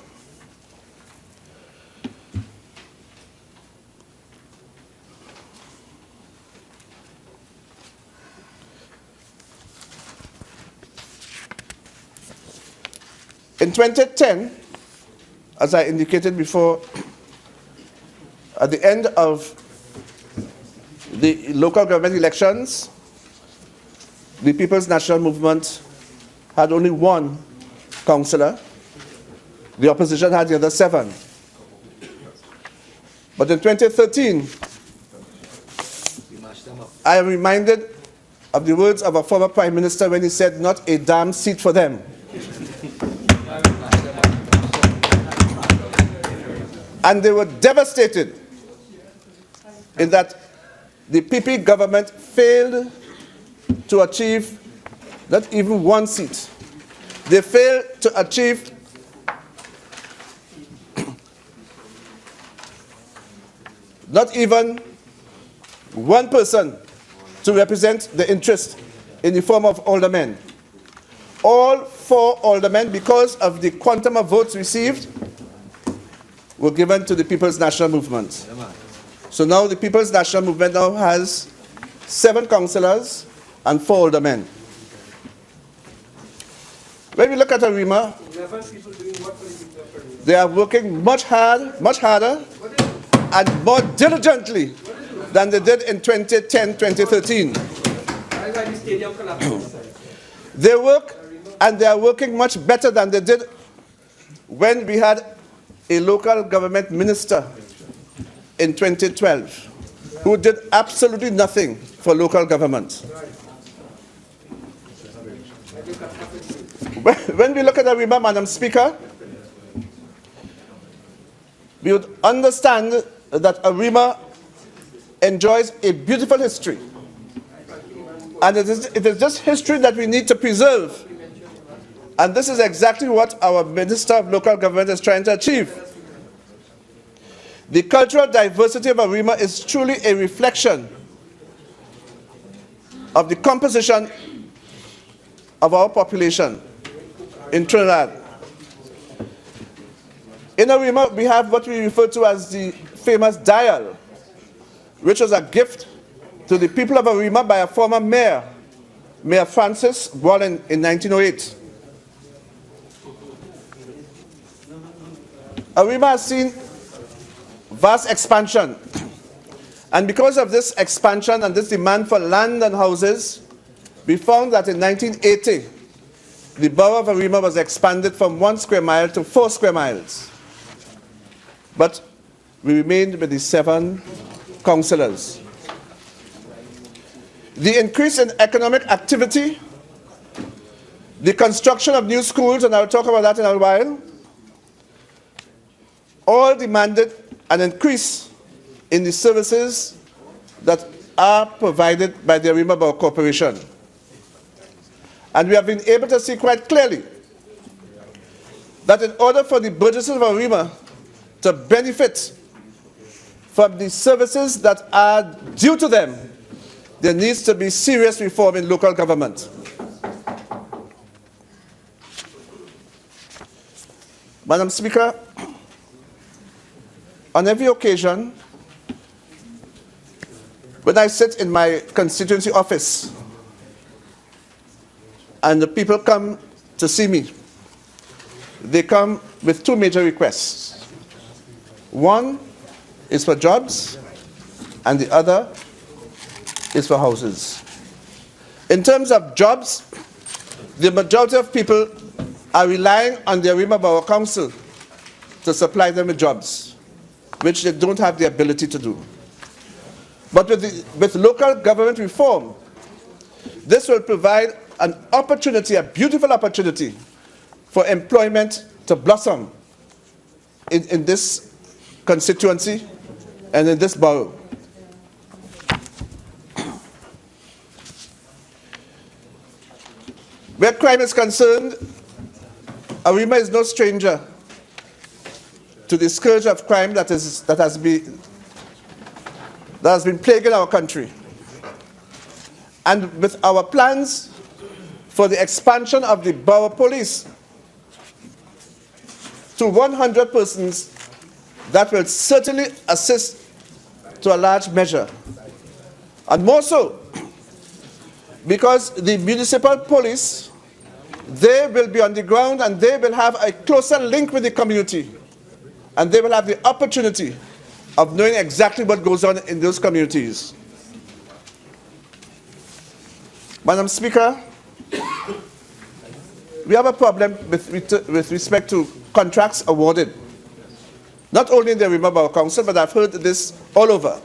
In 2010, as I indicated before, at the end of the local government elections, the People's National Movement had only 1 councillor. The opposition had the other 7. But in 2013, I am reminded of the words of a former Prime Minister when he said, "Not a damn seat for them." And they were devastated in that the PP government failed to achieve not even one seat. They failed to achieve not even one person to represent the interest in the form of aldermen. All 4 aldermen, because of the quantum of votes received, were given to the People's National Movement. So now the People's National Movement now has 7 councillors and 4 aldermen. When we look at Arima, they are working much harder, and more diligently than they did in 2010, 2013. They work, and they are working much better than they did when we had a local government minister in 2012 who did absolutely nothing for local government. When we look at Arima, Madam Speaker, we would understand that Arima enjoys a beautiful history. And it is this history that we need to preserve. And this is exactly what our Minister of Local Government is trying to achieve. The cultural diversity of Arima is truly a reflection of the composition of our population in Trinidad. In Arima, we have what we refer to as the famous dial, which was a gift to the people of Arima by a former mayor, Mayor Francis, born in 1908. Arima has seen vast expansion, and because of this expansion and this demand for land and houses, we found that in 1980, the borough of Arima was expanded from 1 square mile to 4 square miles. But we remained with the 7 councillors. The increase in economic activity, the construction of new schools, and I'll talk about that in a while, all demanded an increase in the services that are provided by the Arima Borough Corporation. And we have been able to see quite clearly that in order for the burgesses of Arima to benefit from the services that are due to them, there needs to be serious reform in local government. Madam Speaker, on every occasion, when I sit in my constituency office and the people come to see me, they come with 2 major requests. One is for jobs, and the other is for houses. In terms of jobs, the majority of people are relying on the Arima Borough Council to supply them with jobs, which they don't have the ability to do. But with local government reform, this will provide an opportunity, a beautiful opportunity, for employment to blossom in this constituency and in this borough. Where crime is concerned, Arima is no stranger to the scourge of crime that has been plaguing our country. And with our plans for the expansion of the borough police to 100 persons, that will certainly assist to a large measure. And more so, because the municipal police, they will be on the ground and they will have a closer link with the community. And they will have the opportunity of knowing exactly what goes on in those communities. Madam Speaker, we have a problem with respect to contracts awarded. Not only in the Arima Borough Council, but I've heard this all over.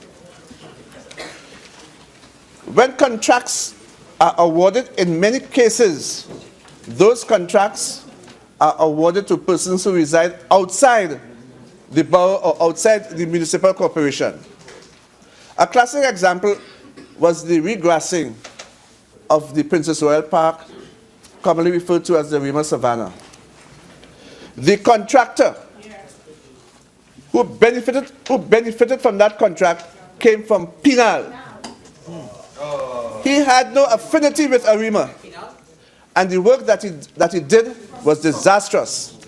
When contracts are awarded, in many cases, those contracts are awarded to persons who reside outside the borough or outside the municipal corporation. A classic example was the regrassing of the Princess Royal Park, commonly referred to as the Arima Savannah. The contractor who benefited from that contract came from Penal. He had no affinity with Arima, and the work that he did was disastrous.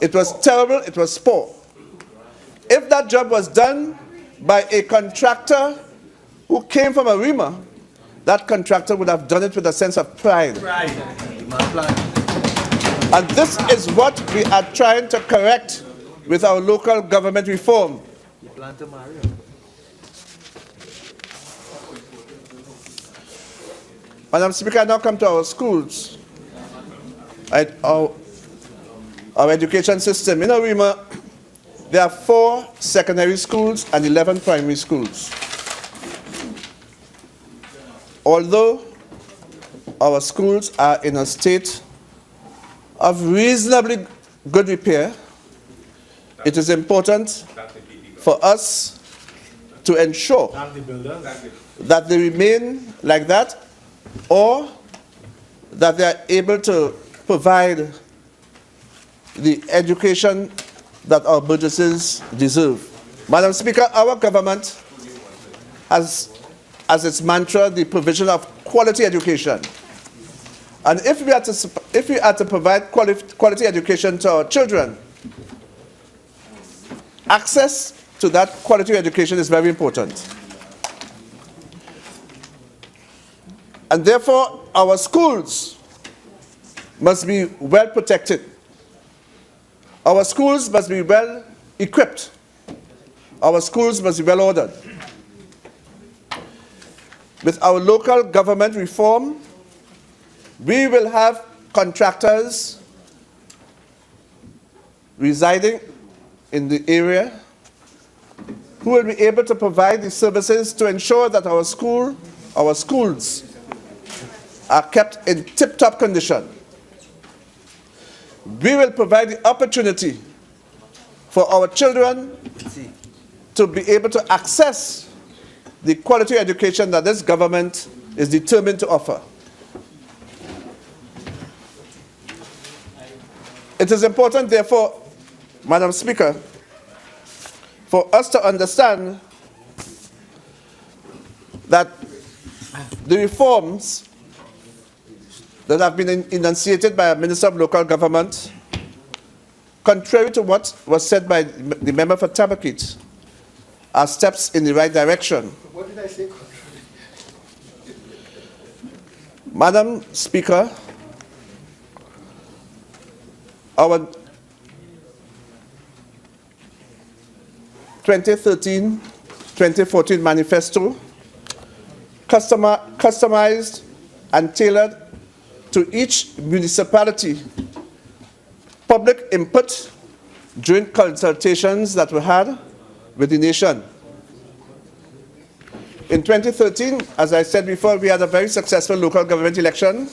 It was terrible, it was poor. If that job was done by a contractor who came from Arima, that contractor would have done it with a sense of pride. And this is what we are trying to correct with our local government reform. Madam Speaker, I now come to our schools. Our education system. In Arima, there are 4 secondary schools and 11 primary schools. Although our schools are in a state of reasonably good repair, it is important for us to ensure that they remain like that, or that they are able to provide the education that our burgesses deserve. Madam Speaker, our government has as its mantra the provision of quality education. And if we are to provide quality education to our children, access to that quality education is very important. And therefore, our schools must be well protected. Our schools must be well equipped. Our schools must be well ordered. With our local government reform, we will have contractors residing in the area who will be able to provide the services to ensure that our schools are kept in tip-top condition. We will provide the opportunity for our children to be able to access the quality education that this government is determined to offer. It is important, therefore, Madam Speaker, for us to understand that the reforms that have been enunciated by a Minister of Local Government, contrary to what was said by the member for Tabaquite, are steps in the right direction. What did I say? Madam Speaker, our 2013-2014 manifesto, customized and tailored to each municipality public input during consultations that were had with the nation. In 2013, as I said before, we had a very successful local government election.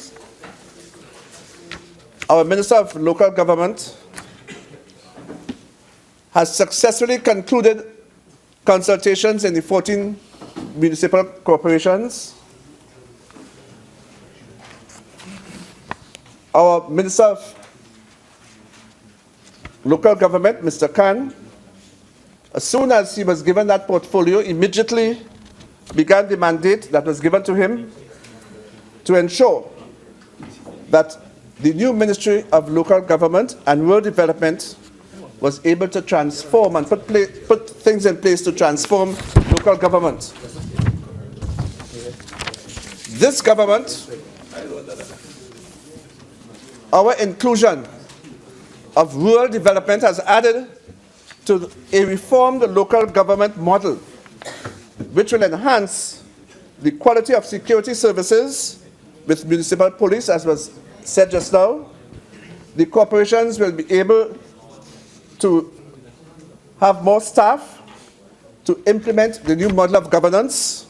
Our Minister of Local Government has successfully concluded consultations in the 14 municipal corporations. Our Minister of Local Government, Mr. Khan, as soon as he was given that portfolio, immediately began the mandate that was given to him to ensure that the new Ministry of Local Government and Rural Development was able to transform and put things in place to transform local government. This government, our inclusion of rural development has added to a reformed local government model, which will enhance the quality of security services with municipal police, as was said just now. The corporations will be able to have more staff to implement the new model of governance.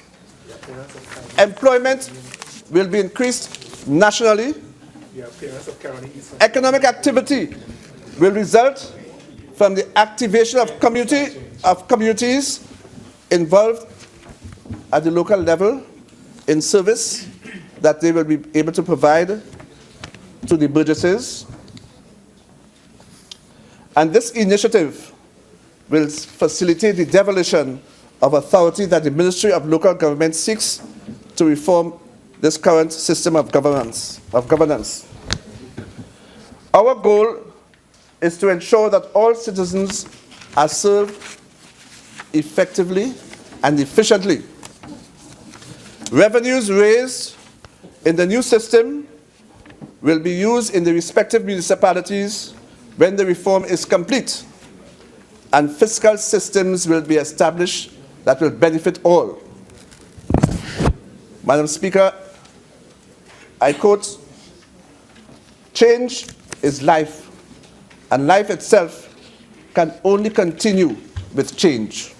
Employment will be increased nationally. Economic activity will result from the activation of communities involved at the local level in service that they will be able to provide to the burgesses. And this initiative will facilitate the devolution of authority that the Ministry of Local Government seeks to reform this current system of governance. Our goal is to ensure that all citizens are served effectively and efficiently. Revenues raised in the new system will be used in the respective municipalities when the reform is complete, and fiscal systems will be established that will benefit all. Madam Speaker, I quote, "Change is life, and life itself can only continue with change."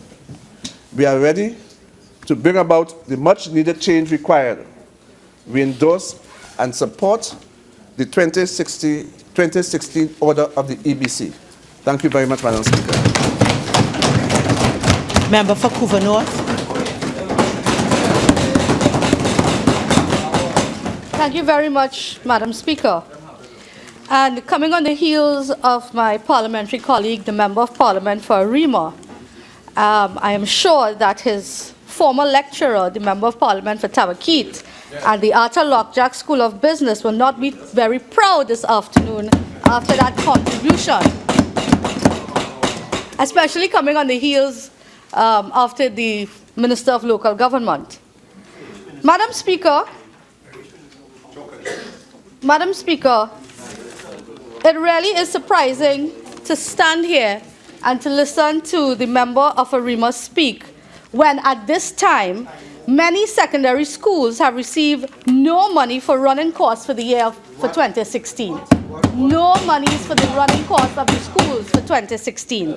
We are ready to bring about the much-needed change required. We endorse and support the 2016 order of the EBC. Thank you very much, Madam Speaker. Member for Couva North. Thank you very much, Madam Speaker. And coming on the heels of my parliamentary colleague, the Member of Parliament for Arima, I am sure that his former lecturer, the Member of Parliament for Tabaquite, and the Arthur Lockjack School of Business will not be very proud this afternoon after that contribution, especially coming on the heels after the Minister of Local Government. Madam Speaker, it really is surprising to stand here and to listen to the member of Arima speak when at this time many secondary schools have received no money for running costs for the year for 2016. No monies for the running costs of the schools for 2016.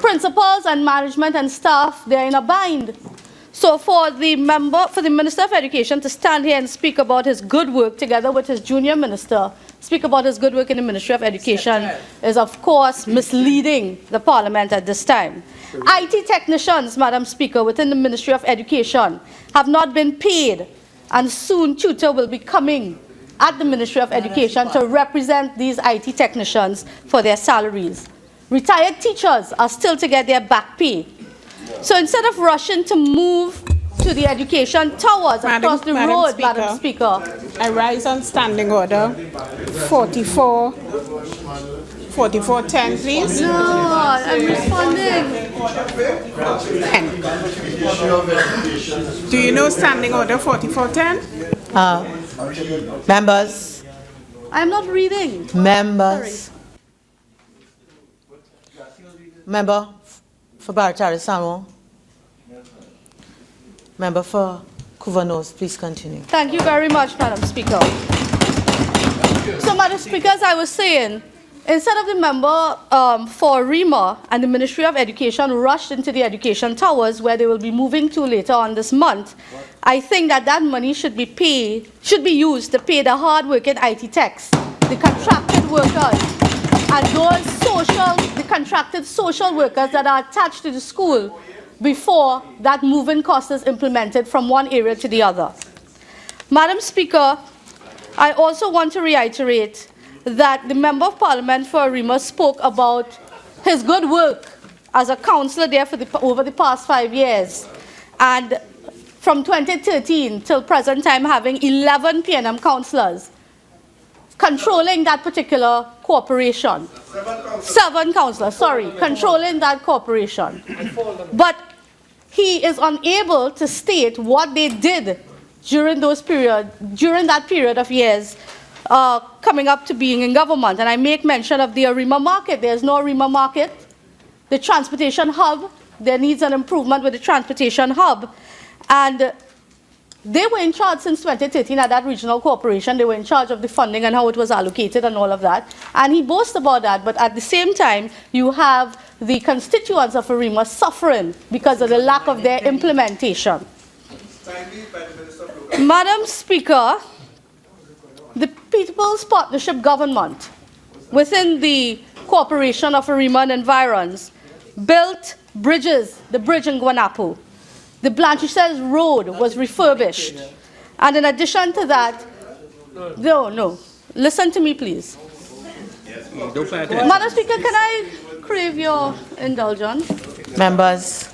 Principals and management and staff, they're in a bind. So for the Minister of Education to stand here and speak about his good work together with his junior minister, speak about his good work in the Ministry of Education is of course misleading the Parliament at this time. IT technicians, Madam Speaker, within the Ministry of Education have not been paid, and soon tutor will be coming at the Ministry of Education to represent these IT technicians for their salaries. Retired teachers are still to get their back pay. So instead of rushing to move to the education towers across the road, Madam Speaker, I rise on standing order 4410, please. No, I'm responding. Do you know standing order 4410? Members. I'm not reading. Members. Sorry. Member for Baratari Samo. Member for Couva North, please continue. Thank you very much, Madam Speaker. So, Madam Speaker, as I was saying, instead of the member for Arima and the Ministry of Education rushed into the education towers where they will be moving to later on this month, I think that that money should be used to pay the hard-working IT techs, the contracted workers, and the contracted social workers that are attached to the school before that moving cost is implemented from one area to the other. Madam Speaker, I also want to reiterate that the Member of Parliament for Arima spoke about his good work as a councillor there for over the past 5 years. And from 2013 till present time, having 11 PNM councillors controlling that particular corporation. 7 councillors, sorry, controlling that corporation. But he is unable to state what they did during that period of years coming up to being in government. And I make mention of the Arima market. There's no Arima market. The transportation hub, there needs an improvement with the transportation hub. And they were in charge since 2013 at that regional corporation. They were in charge of the funding and how it was allocated and all of that. And he boasts about that. But at the same time, you have the constituents of Arima suffering because of the lack of their implementation. Madam Speaker, the People's Partnership Government within the Corporation of Arima and Environs built bridges, the bridge in Guanapo. The Blanchisez Road was refurbished. And in addition to that, no, listen to me please. Madam Speaker, can I crave your indulgence? Members,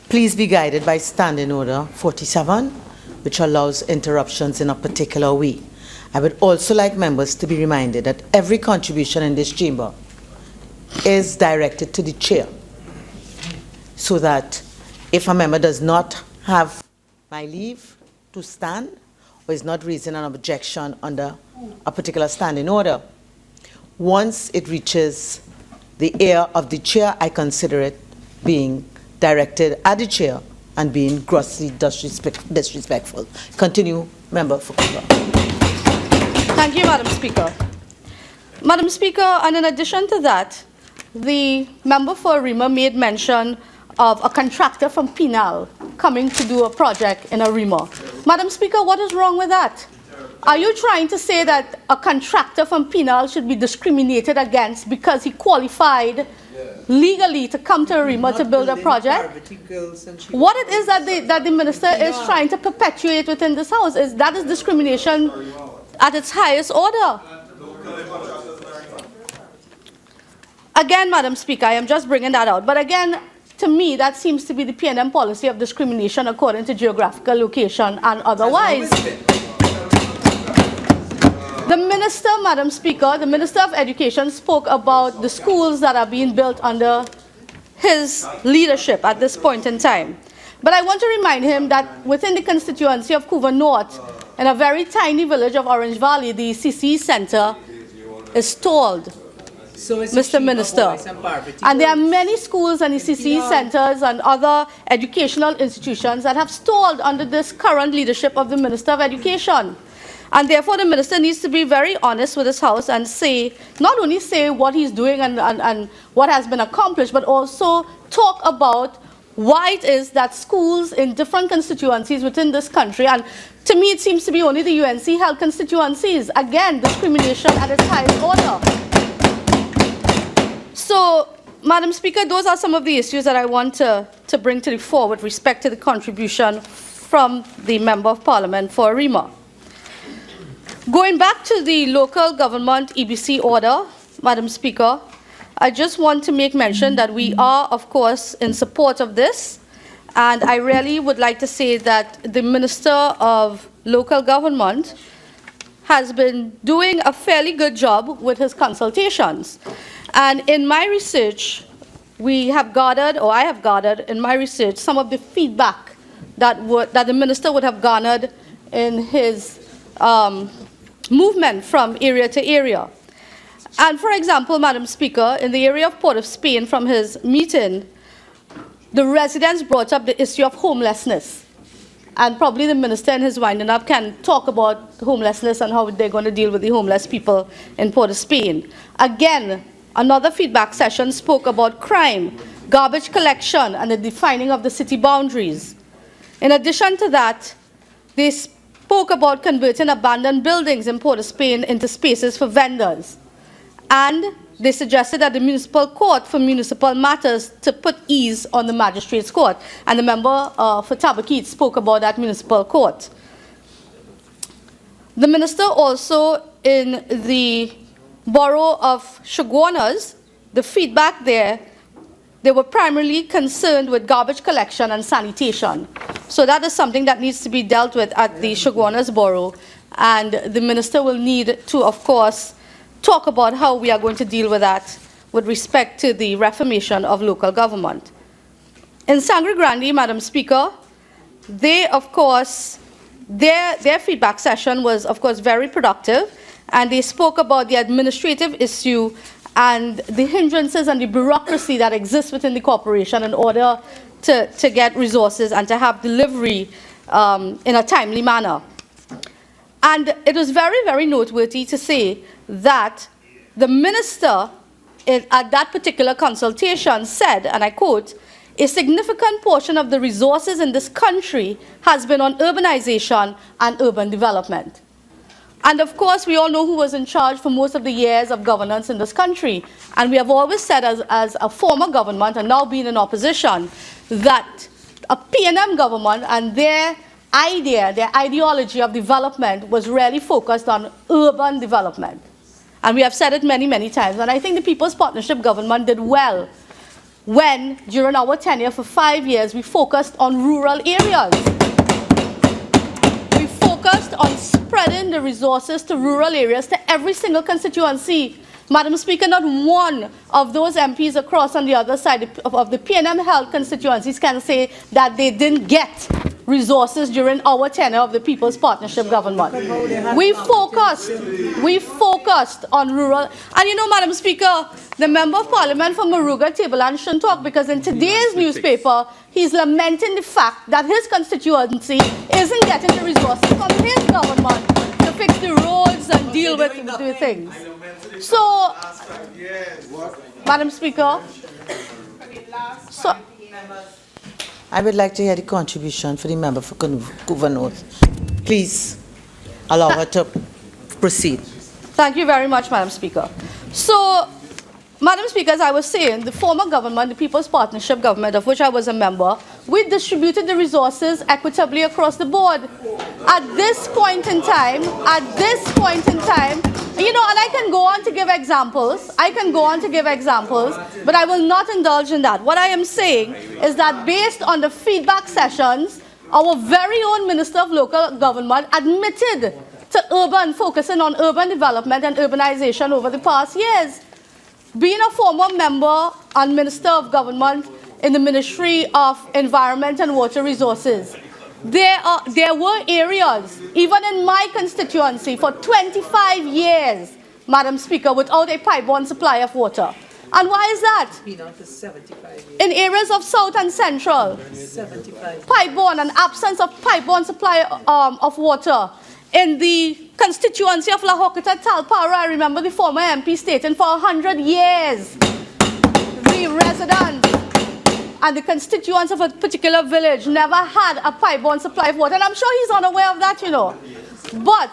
please be guided by Standing Order 47, which allows interruptions in a particular way. I would also like members to be reminded that every contribution in this chamber is directed to the chair, so that if a member does not have my leave to stand or is not raising an objection under a particular standing order, once it reaches the ear of the chair, I consider it being directed at the chair and being grossly disrespectful. Continue, Member for Couva. Thank you, Madam Speaker. Madam Speaker, and in addition to that, the member for Arima made mention of a contractor from Penal coming to do a project in Arima. Madam Speaker, what is wrong with that? Are you trying to say that a contractor from Penal should be discriminated against because he qualified legally to come to Arima to build a project? What it is that the minister is trying to perpetuate within this house is discrimination at its highest order. Again, Madam Speaker, I am just bringing that out. But again, to me, that seems to be the P&M policy of discrimination according to geographical location and otherwise. The minister, Madam Speaker, the Minister of Education spoke about the schools that are being built under his leadership at this point in time. But I want to remind him that within the constituency of Couva North, in a very tiny village of Orange Valley, the CCE Center is stalled, Mr. Minister. And there are many schools and CCE centers and other educational institutions that have stalled under this current leadership of the Minister of Education. And therefore, the minister needs to be very honest with this house and say, not only say what he's doing and what has been accomplished, but also talk about why it is that schools in different constituencies within this country, and to me it seems to be only the UNC held constituencies, again, discrimination at its highest order. So, Madam Speaker, those are some of the issues that I want to bring to the fore with respect to the contribution from the Member of Parliament for Arima. Going back to the local government EBC order, Madam Speaker, I just want to make mention that we are, of course, in support of this. And I really would like to say that the Minister of Local Government has been doing a fairly good job with his consultations. And in my research, we have gathered, or I have gathered in my research, some of the feedback that the Minister would have garnered in his movement from area to area. And for example, Madam Speaker, in the area of Port of Spain from his meeting, the residents brought up the issue of homelessness. And probably the minister in his winding up can talk about homelessness and how they're going to deal with the homeless people in Port of Spain. Again, another feedback session spoke about crime, garbage collection, and the defining of the city boundaries. In addition to that, they spoke about converting abandoned buildings in Port of Spain into spaces for vendors. And they suggested that the municipal court for municipal matters to put ease on the magistrate's court. And the member for Tabaquite spoke about that municipal court. The minister also, in the borough of Chaguanas, the feedback there, they were primarily concerned with garbage collection and sanitation. So that is something that needs to be dealt with at the Chaguanas borough. And the minister will need to, of course, talk about how we are going to deal with that with respect to the reformation of local government. In Sangre Grande, Madam Speaker, they, of course, their feedback session was, of course, very productive, and they spoke about the administrative issue and the hindrances and the bureaucracy that exists within the corporation in order to get resources and to have delivery in a timely manner. And it was very, very noteworthy to say that the minister at that particular consultation said, and I quote, a significant portion of the resources in this country has been on urbanization and urban development. And of course, we all know who was in charge for most of the years of governance in this country. And we have always said as a former government and now being in opposition, that a PNM government and their idea, their ideology of development was really focused on urban development. And we have said it many, many times. And I think the People's Partnership government did well when, during our tenure for 5 years, we focused on rural areas. We focused on spreading the resources to rural areas, to every single constituency. Madam Speaker, not one of those MPs across on the other side of the PNM held constituencies can say that they didn't get resources during our tenure of the People's Partnership government. We focused on rural, and you know, Madam Speaker, the Member of Parliament from Maruga Tableland shouldn't talk, because in today's newspaper, he's lamenting the fact that his constituency isn't getting the resources from his government to fix the roads and deal with things. So, Madam Speaker, I would like to hear the contribution for the member for Couva North. Please allow her to proceed. Thank you very much, Madam Speaker. So, Madam Speaker, as I was saying, the former government, the People's Partnership government, of which I was a member, we distributed the resources equitably across the board. At this point in time, you know, and I can go on to give examples, but I will not indulge in that. What I am saying is that based on the feedback sessions, our very own Minister of Local Government admitted to focusing on urban development and urbanization over the past years. Being a former member and Minister of Government in the Ministry of Environment and Water Resources, there were areas, even in my constituency, for 25 years, Madam Speaker, without a pipe-borne supply of water. And why is that? In areas of South and Central, pipe-borne and absence of pipe-borne supply of water. In the constituency of La Hokata Talpara, I remember the former MP stating for 100 years, the residents and the constituents of a particular village never had a pipe-borne supply of water. And I'm sure he's unaware of that, you know. But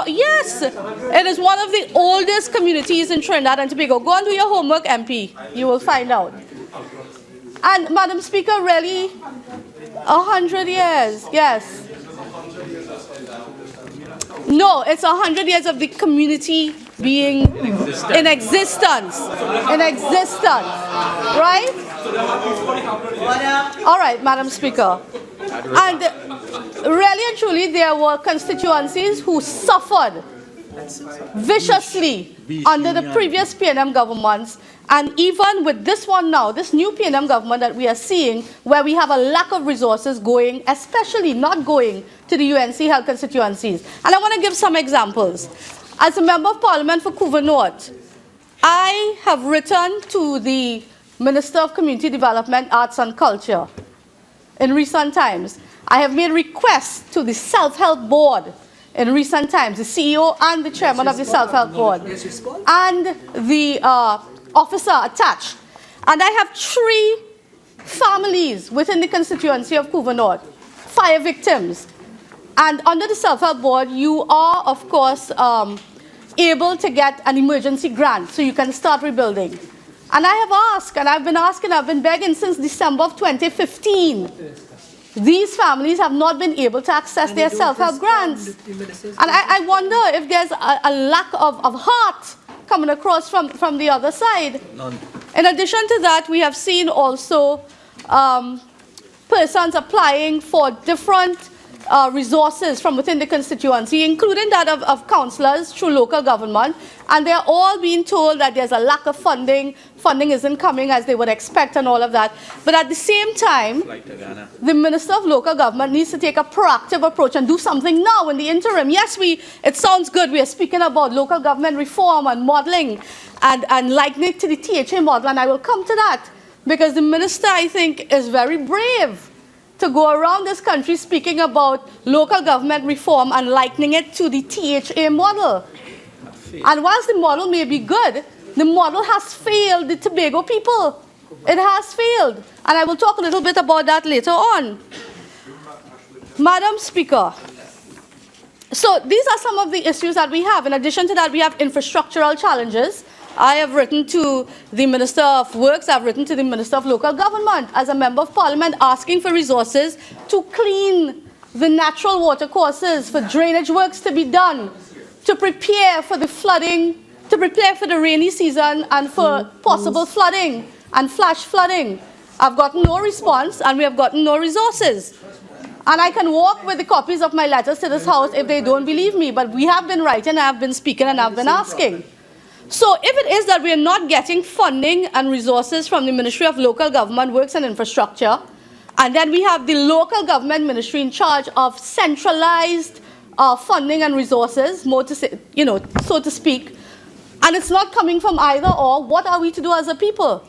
yes, it is one of the oldest communities in Trinidad and Tobago. Go and do your homework, MP. You will find out. And Madam Speaker, really, 100 years, yes. No, it's 100 years of the community being in existence, right? All right, Madam Speaker. And really and truly, there were constituencies who suffered viciously under the previous PNM governments. And even with this one now, this new PNM government that we are seeing, where we have a lack of resources going, especially not going to the UNC held constituencies. And I want to give some examples. As a Member of Parliament for Couva North, I have written to the Minister of Community Development, Arts and Culture in recent times. I have made requests to the Self-Help Board in recent times, the CEO and the Chairman of the Self-Help Board, and the officer attached. And I have 3 families within the constituency of Couva North, fire victims. And under the Self-Help Board, you are, of course, able to get an emergency grant so you can start rebuilding. And I have asked, and I've been begging since December of 2015. These families have not been able to access their self-help grants. And I wonder if there's a lack of heart coming across from the other side. None. In addition to that, we have seen also persons applying for different resources from within the constituency, including that of councillors through local government, and they're all being told that there's a lack of funding, funding isn't coming as they would expect and all of that. But at the same time, the Minister of Local Government needs to take a proactive approach and do something now in the interim. Yes, it sounds good, we are speaking about local government reform and modeling and likening it to the THA model, and I will come to that, because the Minister, I think, is very brave to go around this country speaking about local government reform and likening it to the THA model. And whilst the model may be good, the model has failed the Tobago people. It has failed. And I will talk a little bit about that later on. Madam Speaker, so these are some of the issues that we have. In addition to that, we have infrastructural challenges. I have written to the Minister of Works, I've written to the Minister of Local Government as a Member of Parliament asking for resources to clean the natural water courses, for drainage works to be done, to prepare for the flooding, to prepare for the rainy season and for possible flooding and flash flooding. I've gotten no response and we have gotten no resources. And I can walk with the copies of my letters to this House if they don't believe me, but we have been writing, I've been speaking, and I've been asking. So if it is that we are not getting funding and resources from the Ministry of Local Government, Works and Infrastructure, and then we have the local government ministry in charge of centralized funding and resources, more to say, so to speak, and it's not coming from either or, what are we to do as a people?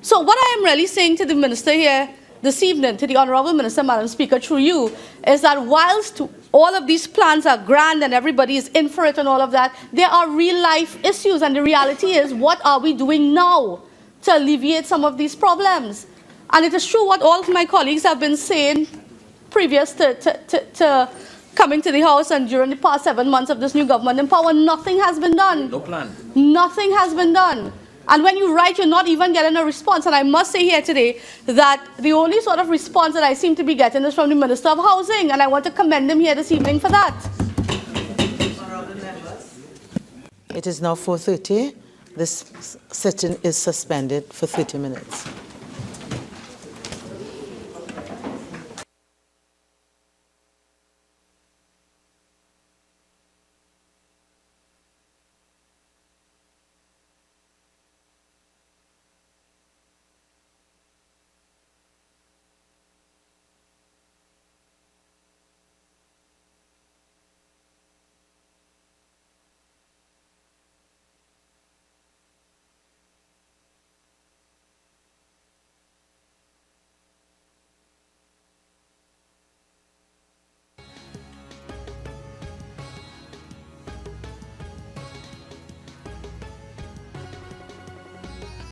So what I am really saying to the Minister here this evening, to the Honourable Minister, Madam Speaker, through you, is that whilst all of these plans are grand and everybody is in for it and all of that, there are real-life issues, and the reality is, what are we doing now to alleviate some of these problems? And it is true what all of my colleagues have been saying previous to coming to the House and during the past 7 months of this new government in power. Nothing has been done. No plan. Nothing has been done. And when you write, you're not even getting a response. And I must say here today that the only sort of response that I seem to be getting is from the Minister of Housing. And I want to commend him here this evening for that. It is now 4:30. This sitting is suspended for 30 minutes.